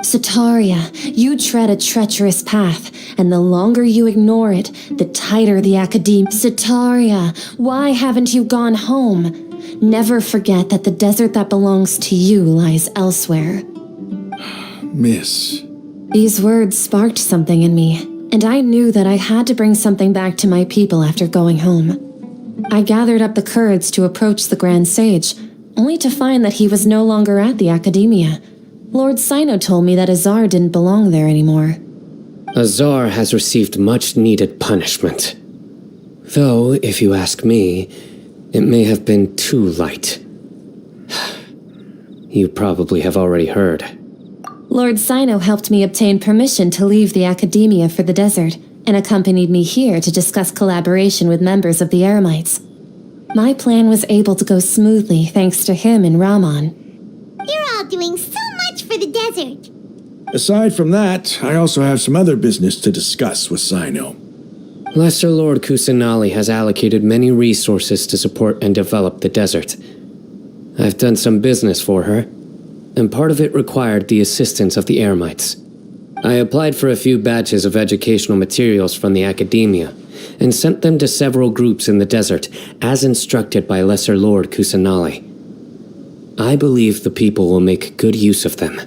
Sataria, you tread a treacherous path, and the longer you ignore it, the tighter the academia. Sataria, why haven't you gone home? Never forget that the desert that belongs to you lies elsewhere. Miss. These words sparked something in me, and I knew that I had to bring something back to my people after going home. I gathered up the courage to approach the Grand Sage, only to find that he was no longer at the academia. Lord Sino told me that Azar didn't belong there anymore. Azar has received much needed punishment. Though, if you ask me, it may have been too light. You probably have already heard. Lord Sino helped me obtain permission to leave the academia for the desert, and accompanied me here to discuss collaboration with members of the Eremites. My plan was able to go smoothly thanks to him and Rahman. You're all doing so much for the desert. Aside from that, I also have some other business to discuss with Sino. Lesser Lord Kusanali has allocated many resources to support and develop the desert. I've done some business for her, and part of it required the assistance of the Eremites. I applied for a few batches of educational materials from the academia, and sent them to several groups in the desert, as instructed by Lesser Lord Kusanali. I believe the people will make good use of them.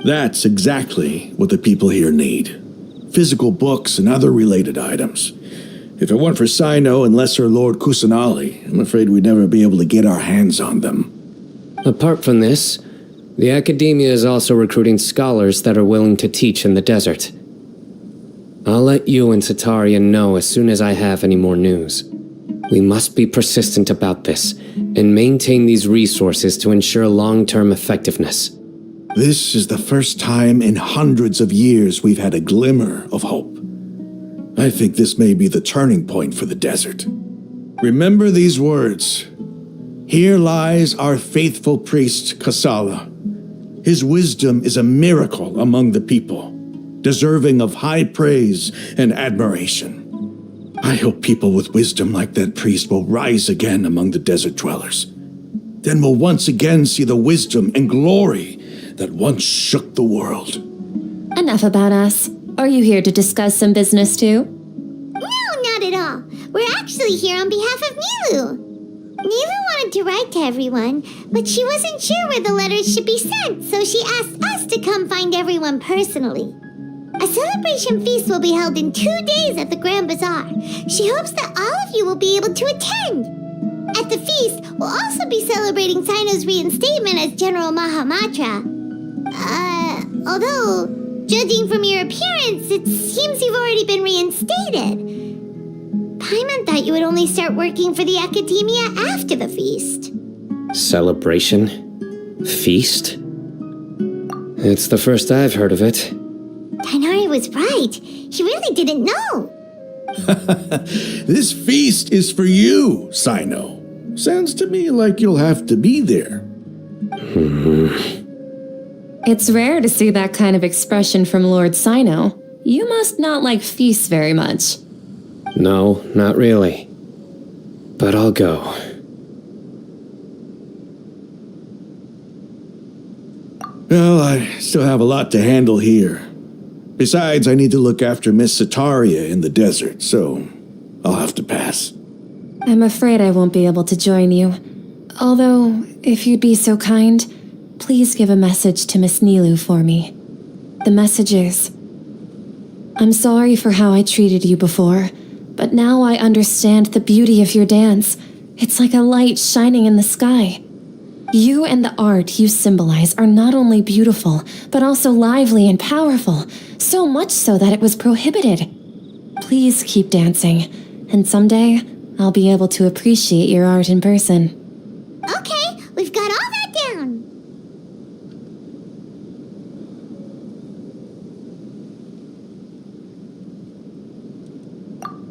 That's exactly what the people here need. Physical books and other related items. If it weren't for Sino and Lesser Lord Kusanali, I'm afraid we'd never be able to get our hands on them. Apart from this, the academia is also recruiting scholars that are willing to teach in the desert. I'll let you and Sataria know as soon as I have any more news. We must be persistent about this, and maintain these resources to ensure long-term effectiveness. This is the first time in hundreds of years we've had a glimmer of hope. I think this may be the turning point for the desert. Remember these words. Here lies our faithful priest, Kasala. His wisdom is a miracle among the people, deserving of high praise and admiration. I hope people with wisdom like that priest will rise again among the desert dwellers. Then we'll once again see the wisdom and glory that once shook the world. Enough about us. Are you here to discuss some business too? No, not at all. We're actually here on behalf of Milu. Milu wanted to write to everyone, but she wasn't sure where the letters should be sent, so she asked us to come find everyone personally. A celebration feast will be held in 2 days at the Grand Bazaar. She hopes that all of you will be able to attend. At the feast, we'll also be celebrating Sino's reinstatement as General Mahamatra. Although, judging from your appearance, it seems you've already been reinstated. Paimon thought you would only start working for the Academia after the feast. Celebration? Feast? It's the first I've heard of it. Tighnari was right. He really didn't know. This feast is for you, Sino. Sounds to me like you'll have to be there. It's rare to see that kind of expression from Lord Sino. You must not like feasts very much. No, not really. But I'll go. Well, I still have a lot to handle here. Besides, I need to look after Miss Sataria in the desert, so I'll have to pass. I'm afraid I won't be able to join you. Although, if you'd be so kind, please give a message to Miss Nilu for me. The message is, I'm sorry for how I treated you before, but now I understand the beauty of your dance. It's like a light shining in the sky. You and the art you symbolize are not only beautiful, but also lively and powerful, so much so that it was prohibited. Please keep dancing, and someday I'll be able to appreciate your art in person. Okay, we've got all that down.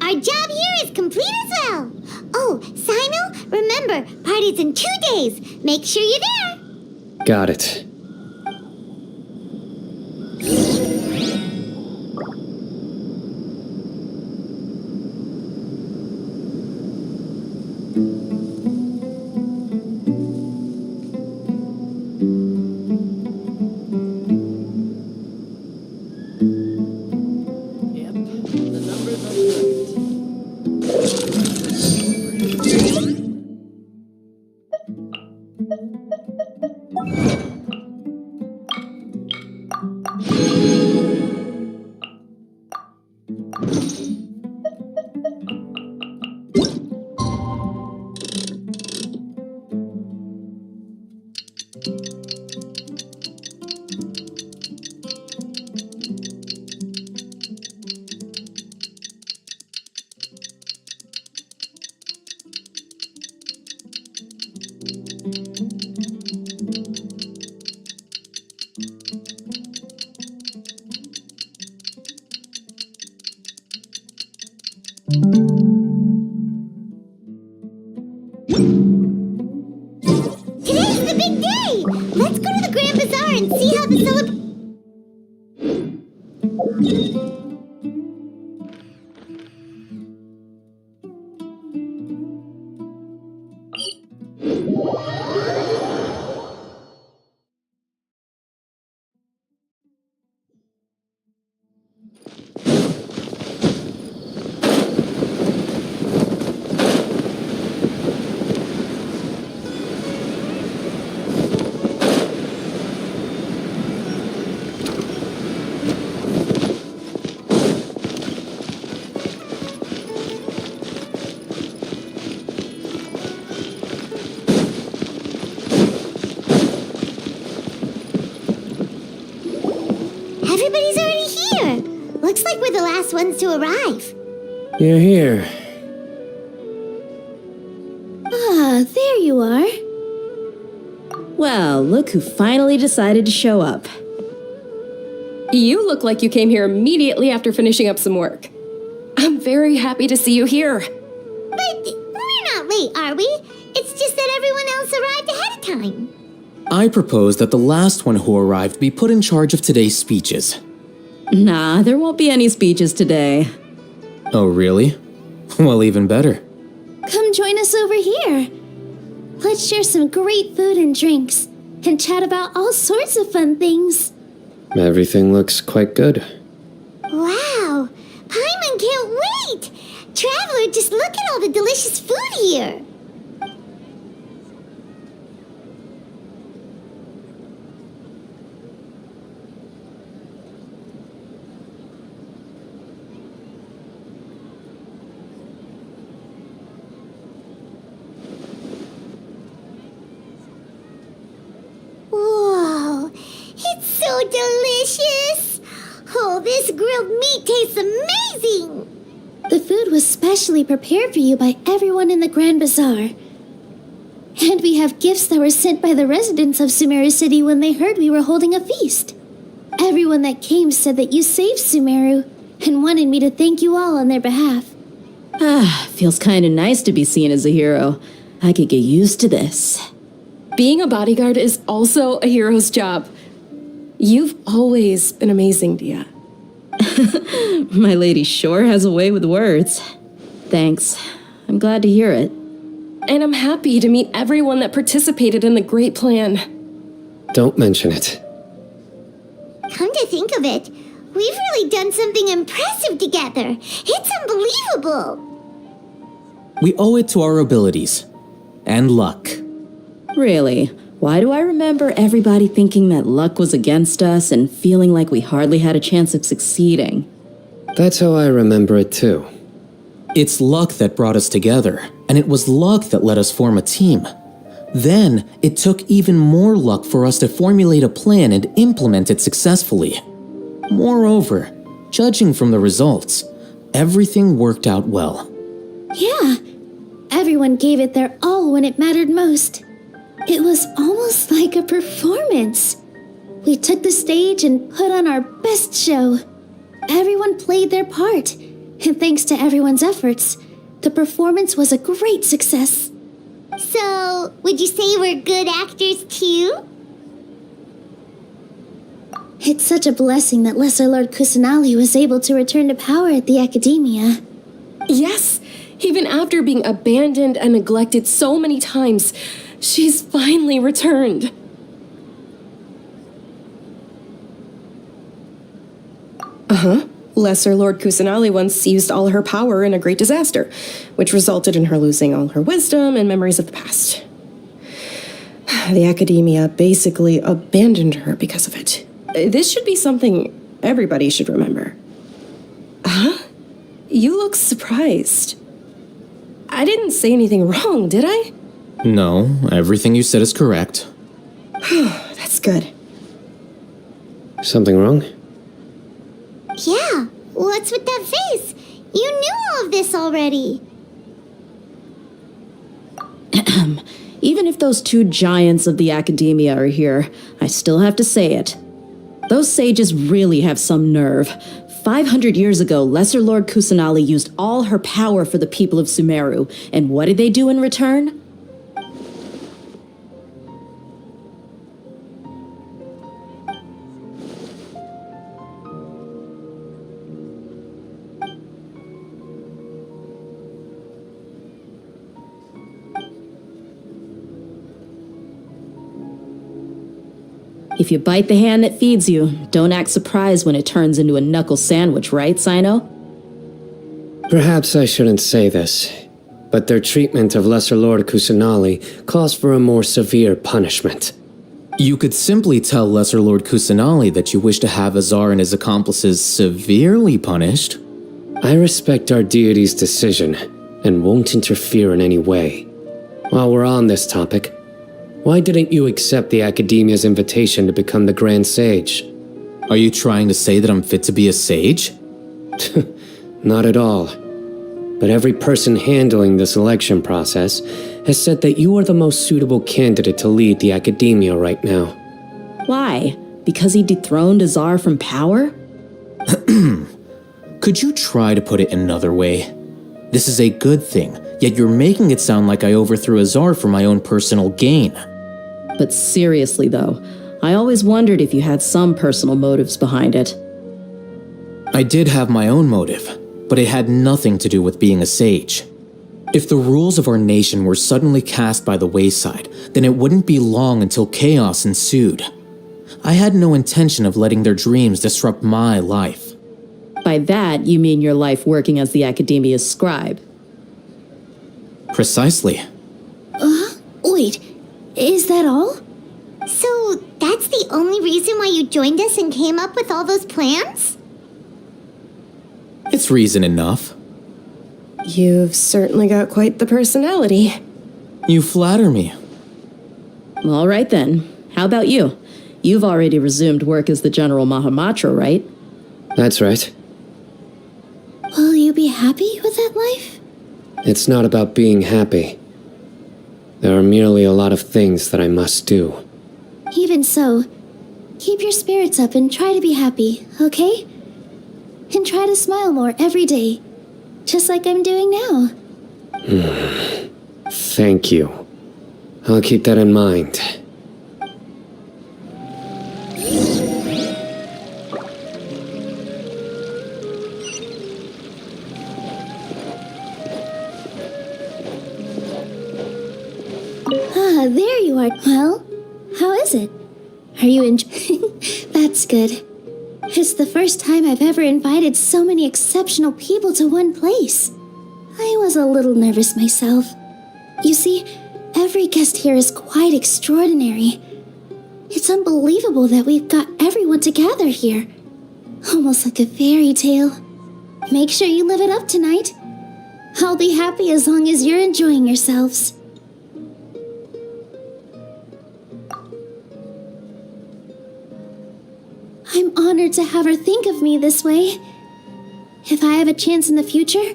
Our job here is complete as well. Oh, Sino, remember, party's in 2 days. Make sure you're there. Got it. Today's the big day! Let's go to the Grand Bazaar and see how the celebration... Everybody's already here. Looks like we're the last ones to arrive. You're here. Ah, there you are. Well, look who finally decided to show up. You look like you came here immediately after finishing up some work. I'm very happy to see you here. But we're not late, are we? It's just that everyone else arrived ahead of time. I propose that the last one who arrived be put in charge of today's speeches. Nah, there won't be any speeches today. Oh, really? Well, even better. Come join us over here. Let's share some great food and drinks, and chat about all sorts of fun things. Everything looks quite good. Wow! Paimon can't wait! Traveler, just look at all the delicious food here! delicious! Oh, this grilled meat tastes amazing! The food was specially prepared for you by everyone in the Grand Bazaar. And we have gifts that were sent by the residents of Sumeru City when they heard we were holding a feast. Everyone that came said that you saved Sumeru and wanted me to thank you all on their behalf. Feels kind of nice to be seen as a hero. I could get used to this. Being a bodyguard is also a hero's job. You've always been amazing, Dia. My lady sure has a way with words. Thanks. I'm glad to hear it. And I'm happy to meet everyone that participated in the great plan. Don't mention it. Come to think of it, we've really done something impressive together. It's unbelievable. We owe it to our abilities. And luck. Really? Why do I remember everybody thinking that luck was against us and feeling like we hardly had a chance of succeeding? That's how I remember it too. It's luck that brought us together, and it was luck that let us form a team. Then, it took even more luck for us to formulate a plan and implement it successfully. Moreover, judging from the results, everything worked out well. Yeah, everyone gave it their all when it mattered most. It was almost like a performance. We took the stage and put on our best show. Everyone played their part, and thanks to everyone's efforts, the performance was a great success. So, would you say we're good actors too? It's such a blessing that Lesser Lord Kusanali was able to return to power at the Academia. Yes, even after being abandoned and neglected so many times, she's finally returned. Lesser Lord Kusanali once used all her power in a great disaster, which resulted in her losing all her wisdom and memories of the past. The Academia basically abandoned her because of it. This should be something everybody should remember. You look surprised. I didn't say anything wrong, did I? No, everything you said is correct. That's good. Something wrong? Yeah, what's with that face? You knew all of this already. Even if those two giants of the Academia are here, I still have to say it. Those sages really have some nerve. 500 years ago, Lesser Lord Kusanali used all her power for the people of Sumeru, and what did they do in return? If you bite the hand that feeds you, don't act surprised when it turns into a knuckle sandwich, right, Sino? Perhaps I shouldn't say this, but their treatment of Lesser Lord Kusanali calls for a more severe punishment. You could simply tell Lesser Lord Kusanali that you wish to have Azar and his accomplices severely punished. I respect our deity's decision and won't interfere in any way. While we're on this topic, why didn't you accept the Academia's invitation to become the Grand Sage? Are you trying to say that I'm fit to be a sage? Not at all. But every person handling the selection process has said that you are the most suitable candidate to lead the Academia right now. Why? Because he dethroned Azar from power? Could you try to put it another way? This is a good thing, yet you're making it sound like I overthrew Azar for my own personal gain. But seriously though, I always wondered if you had some personal motives behind it. I did have my own motive, but it had nothing to do with being a sage. If the rules of our nation were suddenly cast by the wayside, then it wouldn't be long until chaos ensued. I had no intention of letting their dreams disrupt my life. By that, you mean your life working as the Academia's scribe? Precisely. Wait, is that all? So, that's the only reason why you joined us and came up with all those plans? It's reason enough. You've certainly got quite the personality. You flatter me. All right then. How about you? You've already resumed work as the General Mahamatra, right? That's right. Will you be happy with that life? It's not about being happy. There are merely a lot of things that I must do. Even so, keep your spirits up and try to be happy, okay? And try to smile more every day, just like I'm doing now. Thank you. I'll keep that in mind. Ah, there you are. Well, how is it? Are you enjoying? That's good. It's the first time I've ever invited so many exceptional people to one place. I was a little nervous myself. You see, every guest here is quite extraordinary. It's unbelievable that we've got everyone together here. Almost like a fairy tale. Make sure you live it up tonight. I'll be happy as long as you're enjoying yourselves. I'm honored to have her think of me this way. If I have a chance in the future,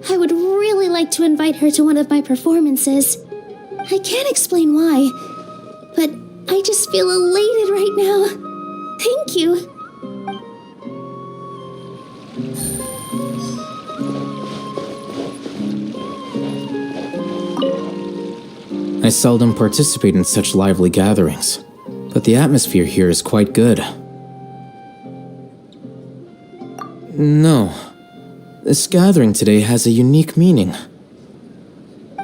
I would really like to invite her to one of my performances. I can't explain why, but I just feel elated right now. Thank you. I seldom participate in such lively gatherings, but the atmosphere here is quite good. No, this gathering today has a unique meaning.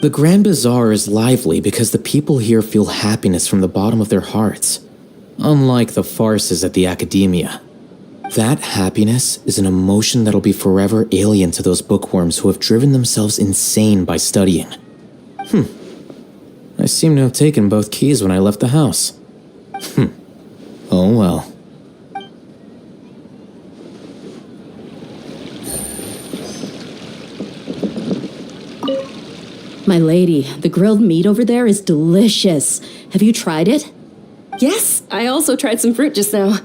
The Grand Bazaar is lively because the people here feel happiness from the bottom of their hearts, unlike the farces at the Academia. That happiness is an emotion that'll be forever alien to those bookworms who have driven themselves insane by studying. I seem to have taken both keys when I left the house. Oh well. My lady, the grilled meat over there is delicious. Have you tried it? Yes, I also tried some fruit just now.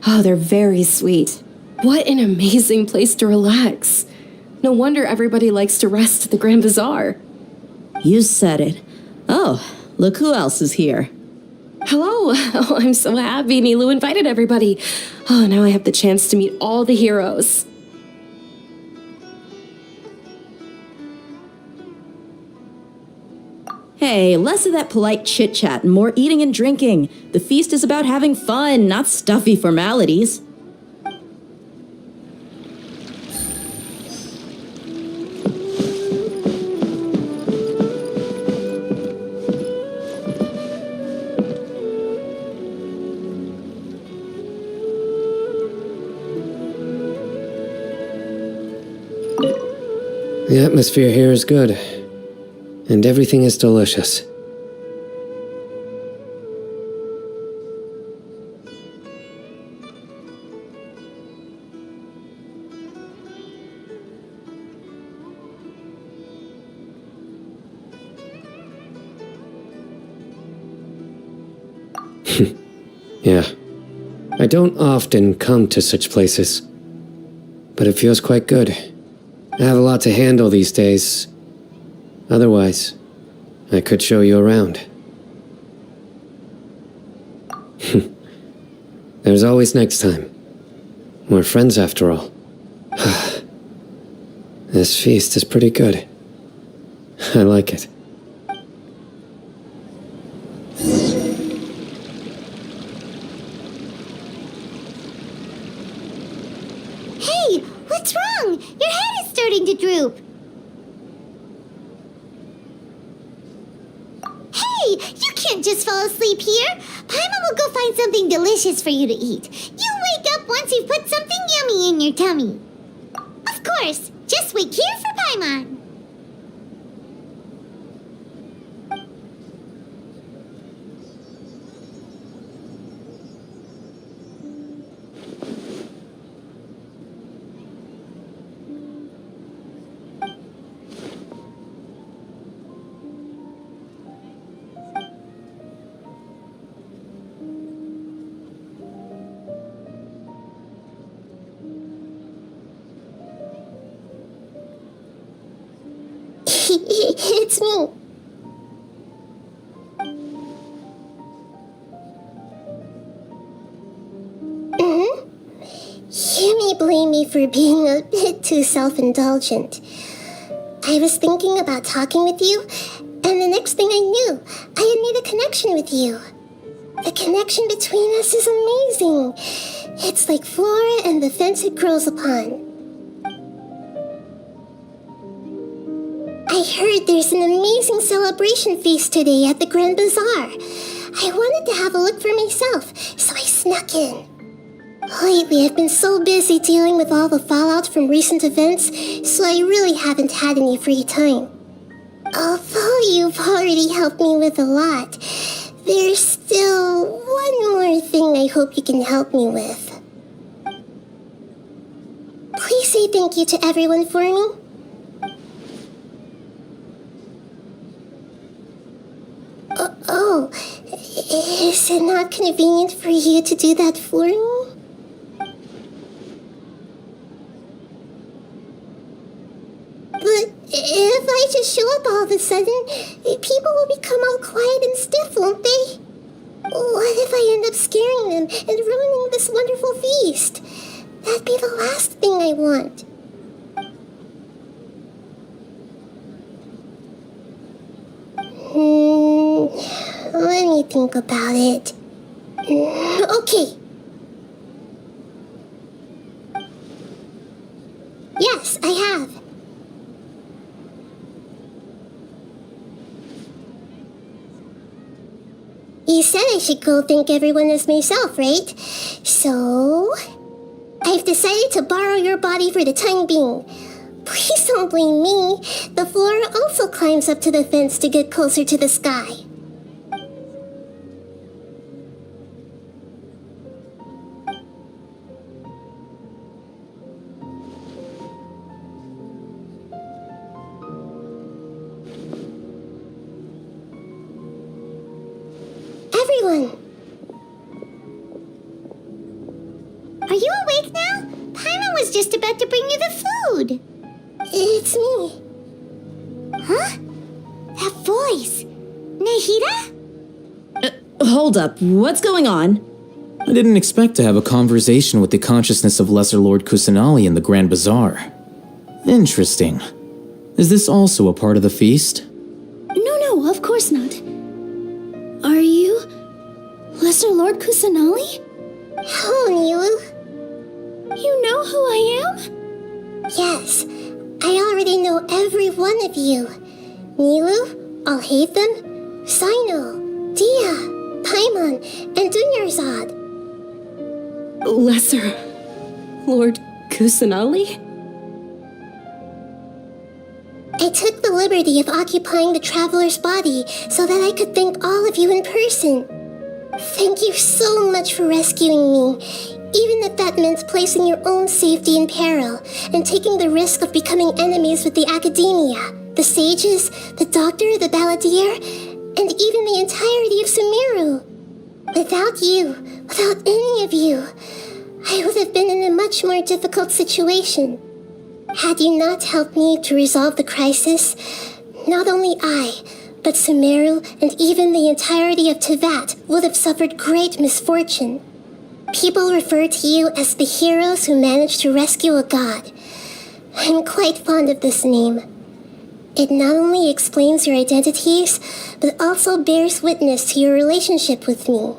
Oh, they're very sweet. What an amazing place to relax. No wonder everybody likes to rest at the Grand Bazaar. You said it. Oh, look who else is here. Hello. Oh, I'm so happy Nilu invited everybody. Oh, now I have the chance to meet all the heroes. Hey, less of that polite chit-chat and more eating and drinking. The feast is about having fun, not stuffy formalities. The atmosphere here is good, and everything is delicious. Yeah. I don't often come to such places, but it feels quite good. I have a lot to handle these days. Otherwise, I could show you around. There's always next time. We're friends after all. This feast is pretty good. I like it. Hey, what's wrong? Your head is starting to droop. Hey, you can't just fall asleep here. Paimon will go find something delicious for you to eat. You'll wake up once you've put something yummy in your tummy. Of course, just wait here for Paimon. It's me. You may blame me for being a bit too self-indulgent. I was thinking about talking with you, and the next thing I knew, I had made a connection with you. The connection between us is amazing. It's like flora and the fence it grows upon. I heard there's an amazing celebration feast today at the Grand Bazaar. I wanted to have a look for myself, so I snuck in. Lately, I've been so busy dealing with all the fallout from recent events, so I really haven't had any free time. Although you've already helped me with a lot, there's still one more thing I hope you can help me with. Please say thank you to everyone for me. Oh, is it not convenient for you to do that for me? But if I just show up all of a sudden, people will become all quiet and stiff, won't they? What if I end up scaring them and ruining this wonderful feast? That'd be the last thing I want. Let me think about it. Okay. Yes, I have. You said I should go thank everyone as myself, right? So, I've decided to borrow your body for the time being. Please don't blame me. The flora also climbs up to the fence to get closer to the sky. Everyone! Are you awake now? Paimon was just about to bring you the food. It's me. Huh? That voice. Nahida? Hold up, what's going on? I didn't expect to have a conversation with the consciousness of Lesser Lord Kusanali in the Grand Bazaar. Interesting. Is this also a part of the feast? No, of course not. Are you Lesser Lord Kusanali? Hello, Nilu. You know who I am? Yes, I already know every one of you. Nilu, Alhaitham, Sino, Dia, Paimon, and Dunyarzad. Lesser Lord Kusanali? I took the liberty of occupying the traveler's body so that I could thank all of you in person. Thank you so much for rescuing me, even if that meant placing your own safety in peril and taking the risk of becoming enemies with the academia, the sages, the doctor, the balladeer, and even the entirety of Sumeru. Without you, without any of you, I would have been in a much more difficult situation. Had you not helped me to resolve the crisis, not only I, but Sumeru and even the entirety of Tevat would have suffered great misfortune. People refer to you as the heroes who managed to rescue a god. I'm quite fond of this name. It not only explains your identities, but also bears witness to your relationship with me.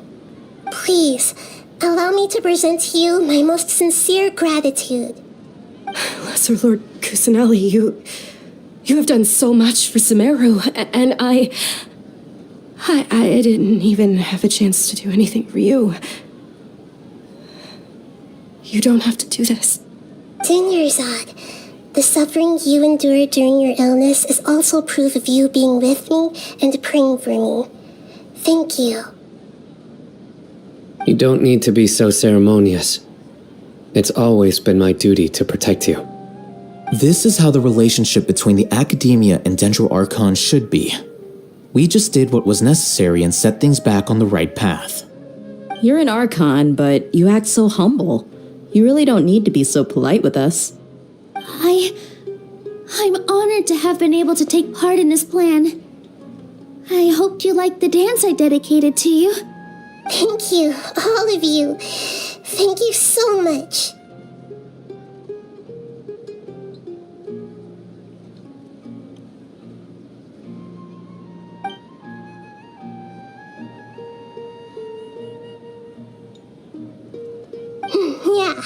Please, allow me to present to you my most sincere gratitude. Lesser Lord Kusanali, you have done so much for Sumeru, and I didn't even have a chance to do anything for you. You don't have to do this. Dunyarzad, the suffering you endured during your illness is also proof of you being with me and praying for me. Thank you. You don't need to be so ceremonious. It's always been my duty to protect you. This is how the relationship between the Academia and Dendro Archon should be. We just did what was necessary and set things back on the right path. You're an Archon, but you act so humble. You really don't need to be so polite with us. I'm honored to have been able to take part in this plan. I hoped you liked the dance I dedicated to you. Thank you, all of you. Thank you so much. Yeah.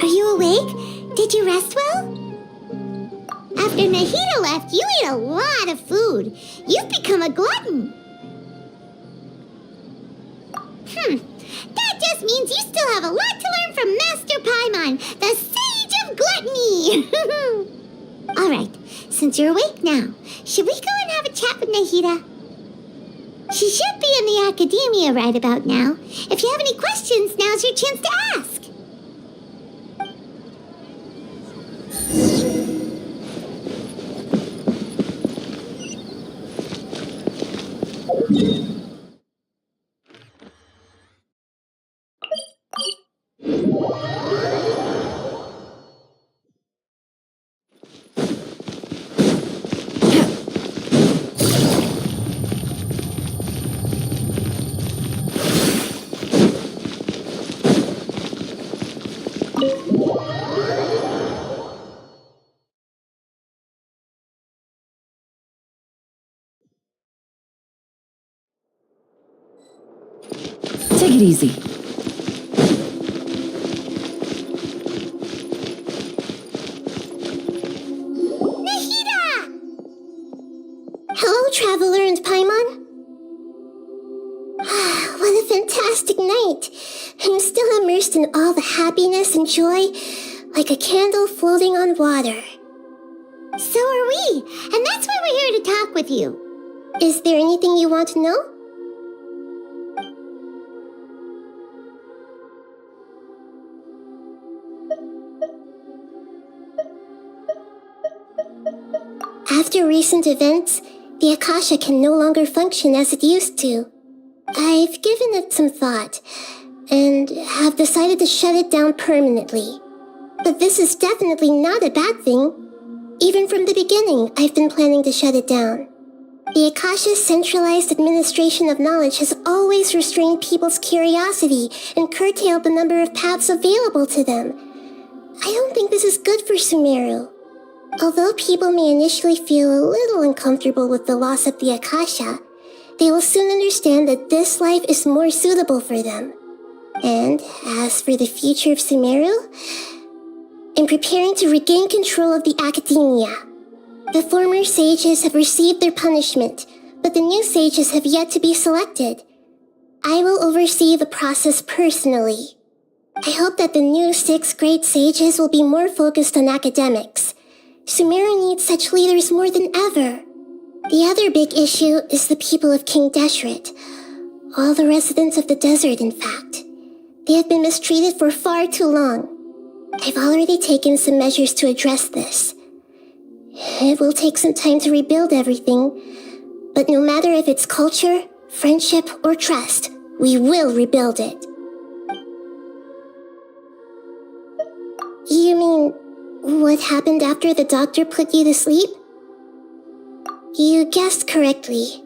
Are you awake? Did you rest well? After Nahida left, you ate a lot of food. You've become a glutton. That just means you still have a lot to learn from Master Paimon, the Sage of Gluttony. All right, since you're awake now, should we go and have a chat with Nahida? She should be in the academia right about now. If you have any questions, now's your chance to ask. Take it easy. Hello, Traveler and Paimon. What a fantastic night. I'm still immersed in all the happiness and joy, like a candle floating on water. So are we, and that's why we're here to talk with you. Is there anything you want to know? After recent events, the Akasha can no longer function as it used to. I've given it some thought, and have decided to shut it down permanently. But this is definitely not a bad thing. Even from the beginning, I've been planning to shut it down. The Akasha's centralized administration of knowledge has always restrained people's curiosity and curtailed the number of paths available to them. I don't think this is good for Sumeru. Although people may initially feel a little uncomfortable with the loss of the Akasha, they will soon understand that this life is more suitable for them. And as for the future of Sumeru, I'm preparing to regain control of the academia. The former sages have received their punishment, but the new sages have yet to be selected. I will oversee the process personally. I hope that the new 6th grade sages will be more focused on academics. Sumeru needs such leaders more than ever. The other big issue is the people of King Deshret. All the residents of the desert, in fact. They have been mistreated for far too long. I've already taken some measures to address this. It will take some time to rebuild everything, but no matter if it's culture, friendship, or trust, we will rebuild it. You mean, what happened after the doctor put you to sleep? You guessed correctly.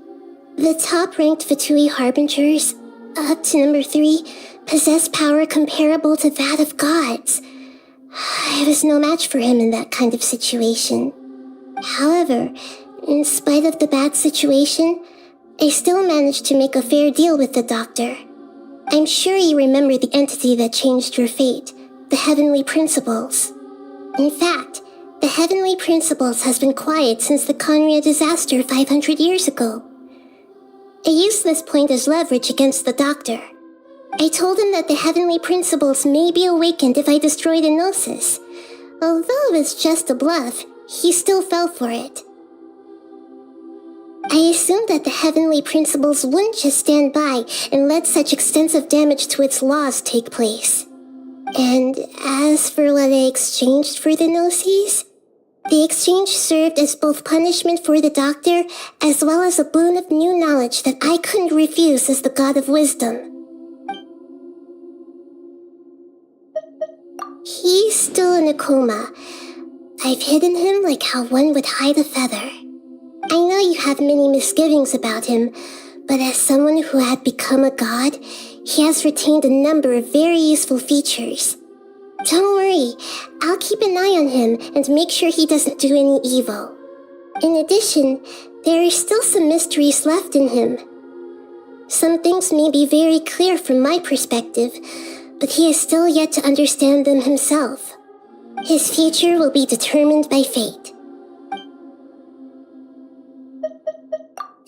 The top-ranked Fatui Harbingers, up to number 3, possess power comparable to that of gods. I was no match for him in that kind of situation. However, in spite of the bad situation, I still managed to make a fair deal with the doctor. I'm sure you remember the entity that changed your fate, the Heavenly Principles. In fact, the Heavenly Principles has been quiet since the Conria disaster 500 years ago. I used this point as leverage against the doctor. I told him that the Heavenly Principles may be awakened if I destroy the Gnosis. Although it's just a bluff, he still fell for it. I assumed that the heavenly principles wouldn't just stand by and let such extensive damage to its laws take place. And as for what I exchanged for the gnosis, the exchange served as both punishment for the doctor as well as a boon of new knowledge that I couldn't refuse as the god of wisdom. He's still in a coma. I've hidden him like how one would hide a feather. I know you have many misgivings about him, but as someone who had become a god, he has retained a number of very useful features. Don't worry, I'll keep an eye on him and make sure he doesn't do any evil. In addition, there are still some mysteries left in him. Some things may be very clear from my perspective, but he is still yet to understand them himself. His future will be determined by fate.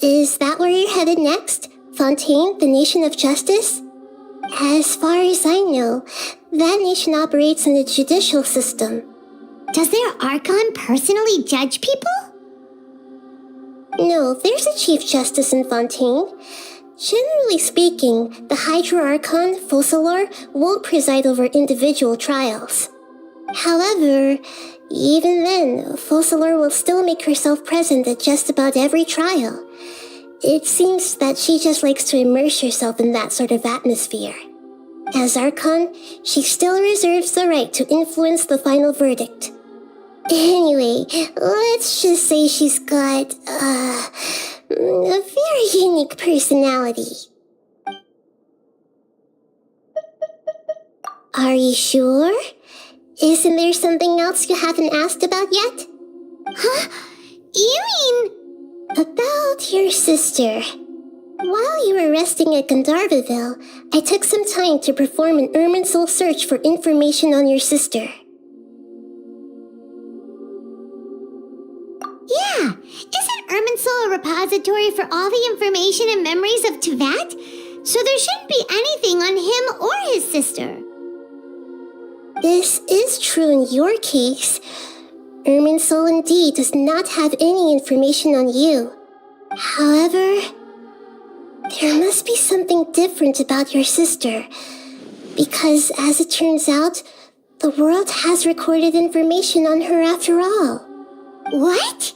Is that where you're headed next? Fontaine, the nation of justice? As far as I know, that nation operates in the judicial system. Does their Archon personally judge people? No, there's a Chief Justice in Fontaine. Generally speaking, the Hydra Archon, Focalor, won't preside over individual trials. However, even then, Focalor will still make herself present at just about every trial. It seems that she just likes to immerse herself in that sort of atmosphere. As Archon, she still reserves the right to influence the final verdict. Anyway, let's just say she's got, a very unique personality. Are you sure? Isn't there something else you haven't asked about yet? Huh? You mean... About your sister. While you were resting at Gandharvaville, I took some time to perform an Irminsul search for information on your sister. Yeah, isn't Irminsul a repository for all the information and memories of Teyvat? So there shouldn't be anything on him or his sister. This is true in your case. Irminsul indeed does not have any information on you. However, there must be something different about your sister, because as it turns out, the world has recorded information on her after all. What?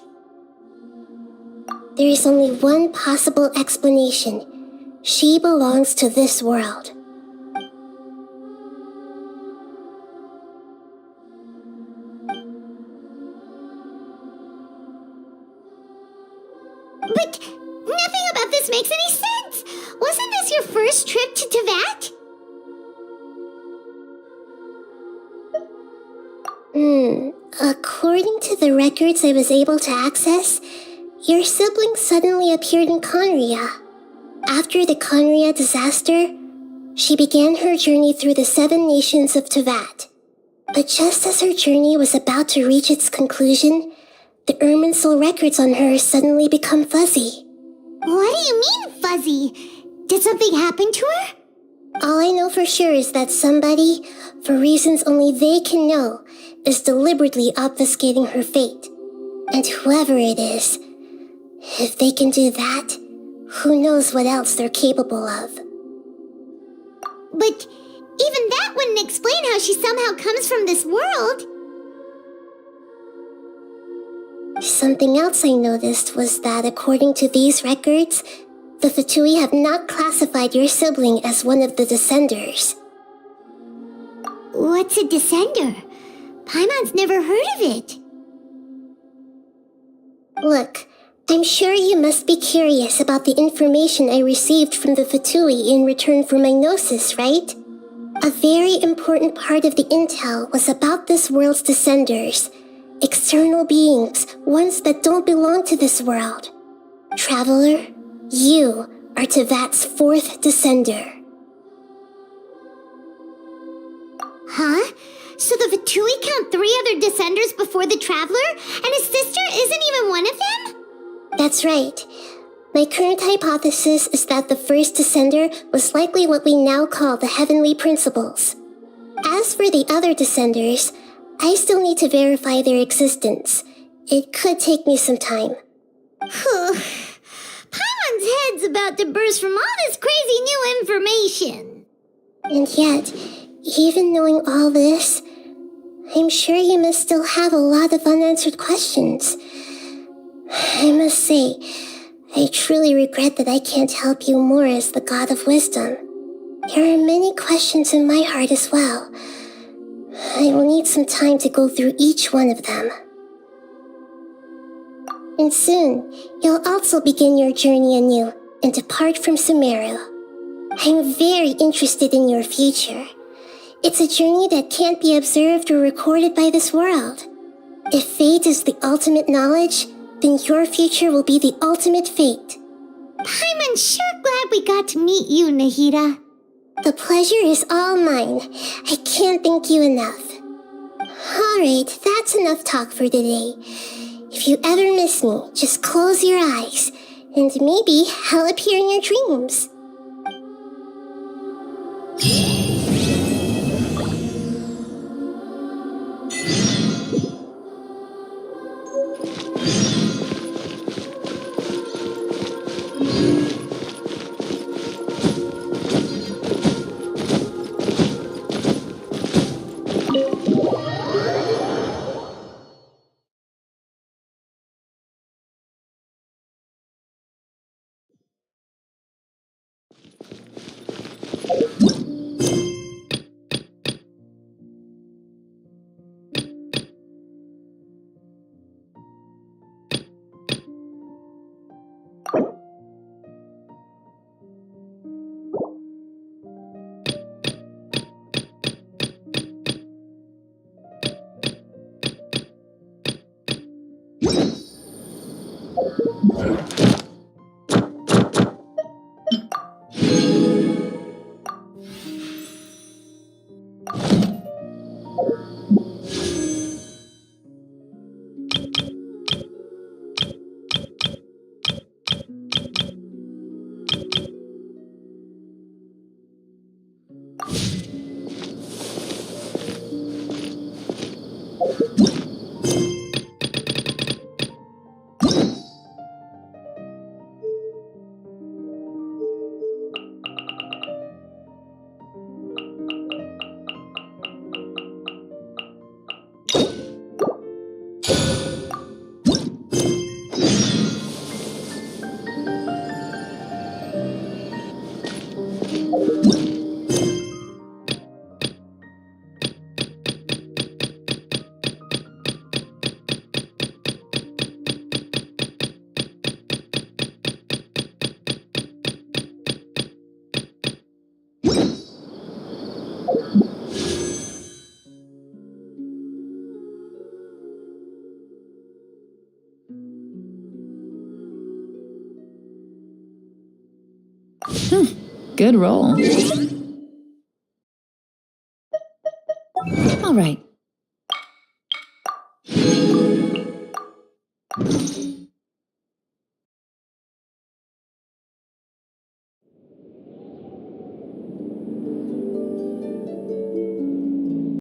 There is only one possible explanation. She belongs to this world. But nothing about this makes any sense! Wasn't this your first trip to Teyvat? According to the records I was able to access, your sibling suddenly appeared in Conria. After the Conria disaster, she began her journey through the 7 nations of Teyvat. But just as her journey was about to reach its conclusion, the Irminsul records on her suddenly become fuzzy. What do you mean, fuzzy? Did something happen to her? All I know for sure is that somebody, for reasons only they can know, is deliberately obfuscating her fate. And whoever it is, if they can do that, who knows what else they're capable of. But even that wouldn't explain how she somehow comes from this world. Something else I noticed was that according to these records, the Fatui have not classified your sibling as one of the Descenders. What's a Descender? Paimon's never heard of it. Look, I'm sure you must be curious about the information I received from the Fatui in return for my gnosis, right? A very important part of the intel was about this world's Descenders. External beings, ones that don't belong to this world. Traveler, you are Teyvat's 4th Descender. Huh? So the Fatui count 3 other Descenders before the Traveler, and his sister isn't even one of them? That's right. My current hypothesis is that the first Descender was likely what we now call the Heavenly Principles. As for the other Descenders, I still need to verify their existence. It could take me some time. about to burst from all this crazy new information. And yet, even knowing all this, I'm sure you must still have a lot of unanswered questions. I must say, I truly regret that I can't help you more as the God of Wisdom. There are many questions in my heart as well. I will need some time to go through each one of them. And soon, you'll also begin your journey anew and depart from Sumeru. I'm very interested in your future. It's a journey that can't be observed or recorded by this world. If fate is the ultimate knowledge, then your future will be the ultimate fate. I'm sure glad we got to meet you, Nahida. The pleasure is all mine. I can't thank you enough. Alright, that's enough talk for today. If you ever miss me, just close your eyes, and maybe I'll appear in your dreams. Good roll. All right,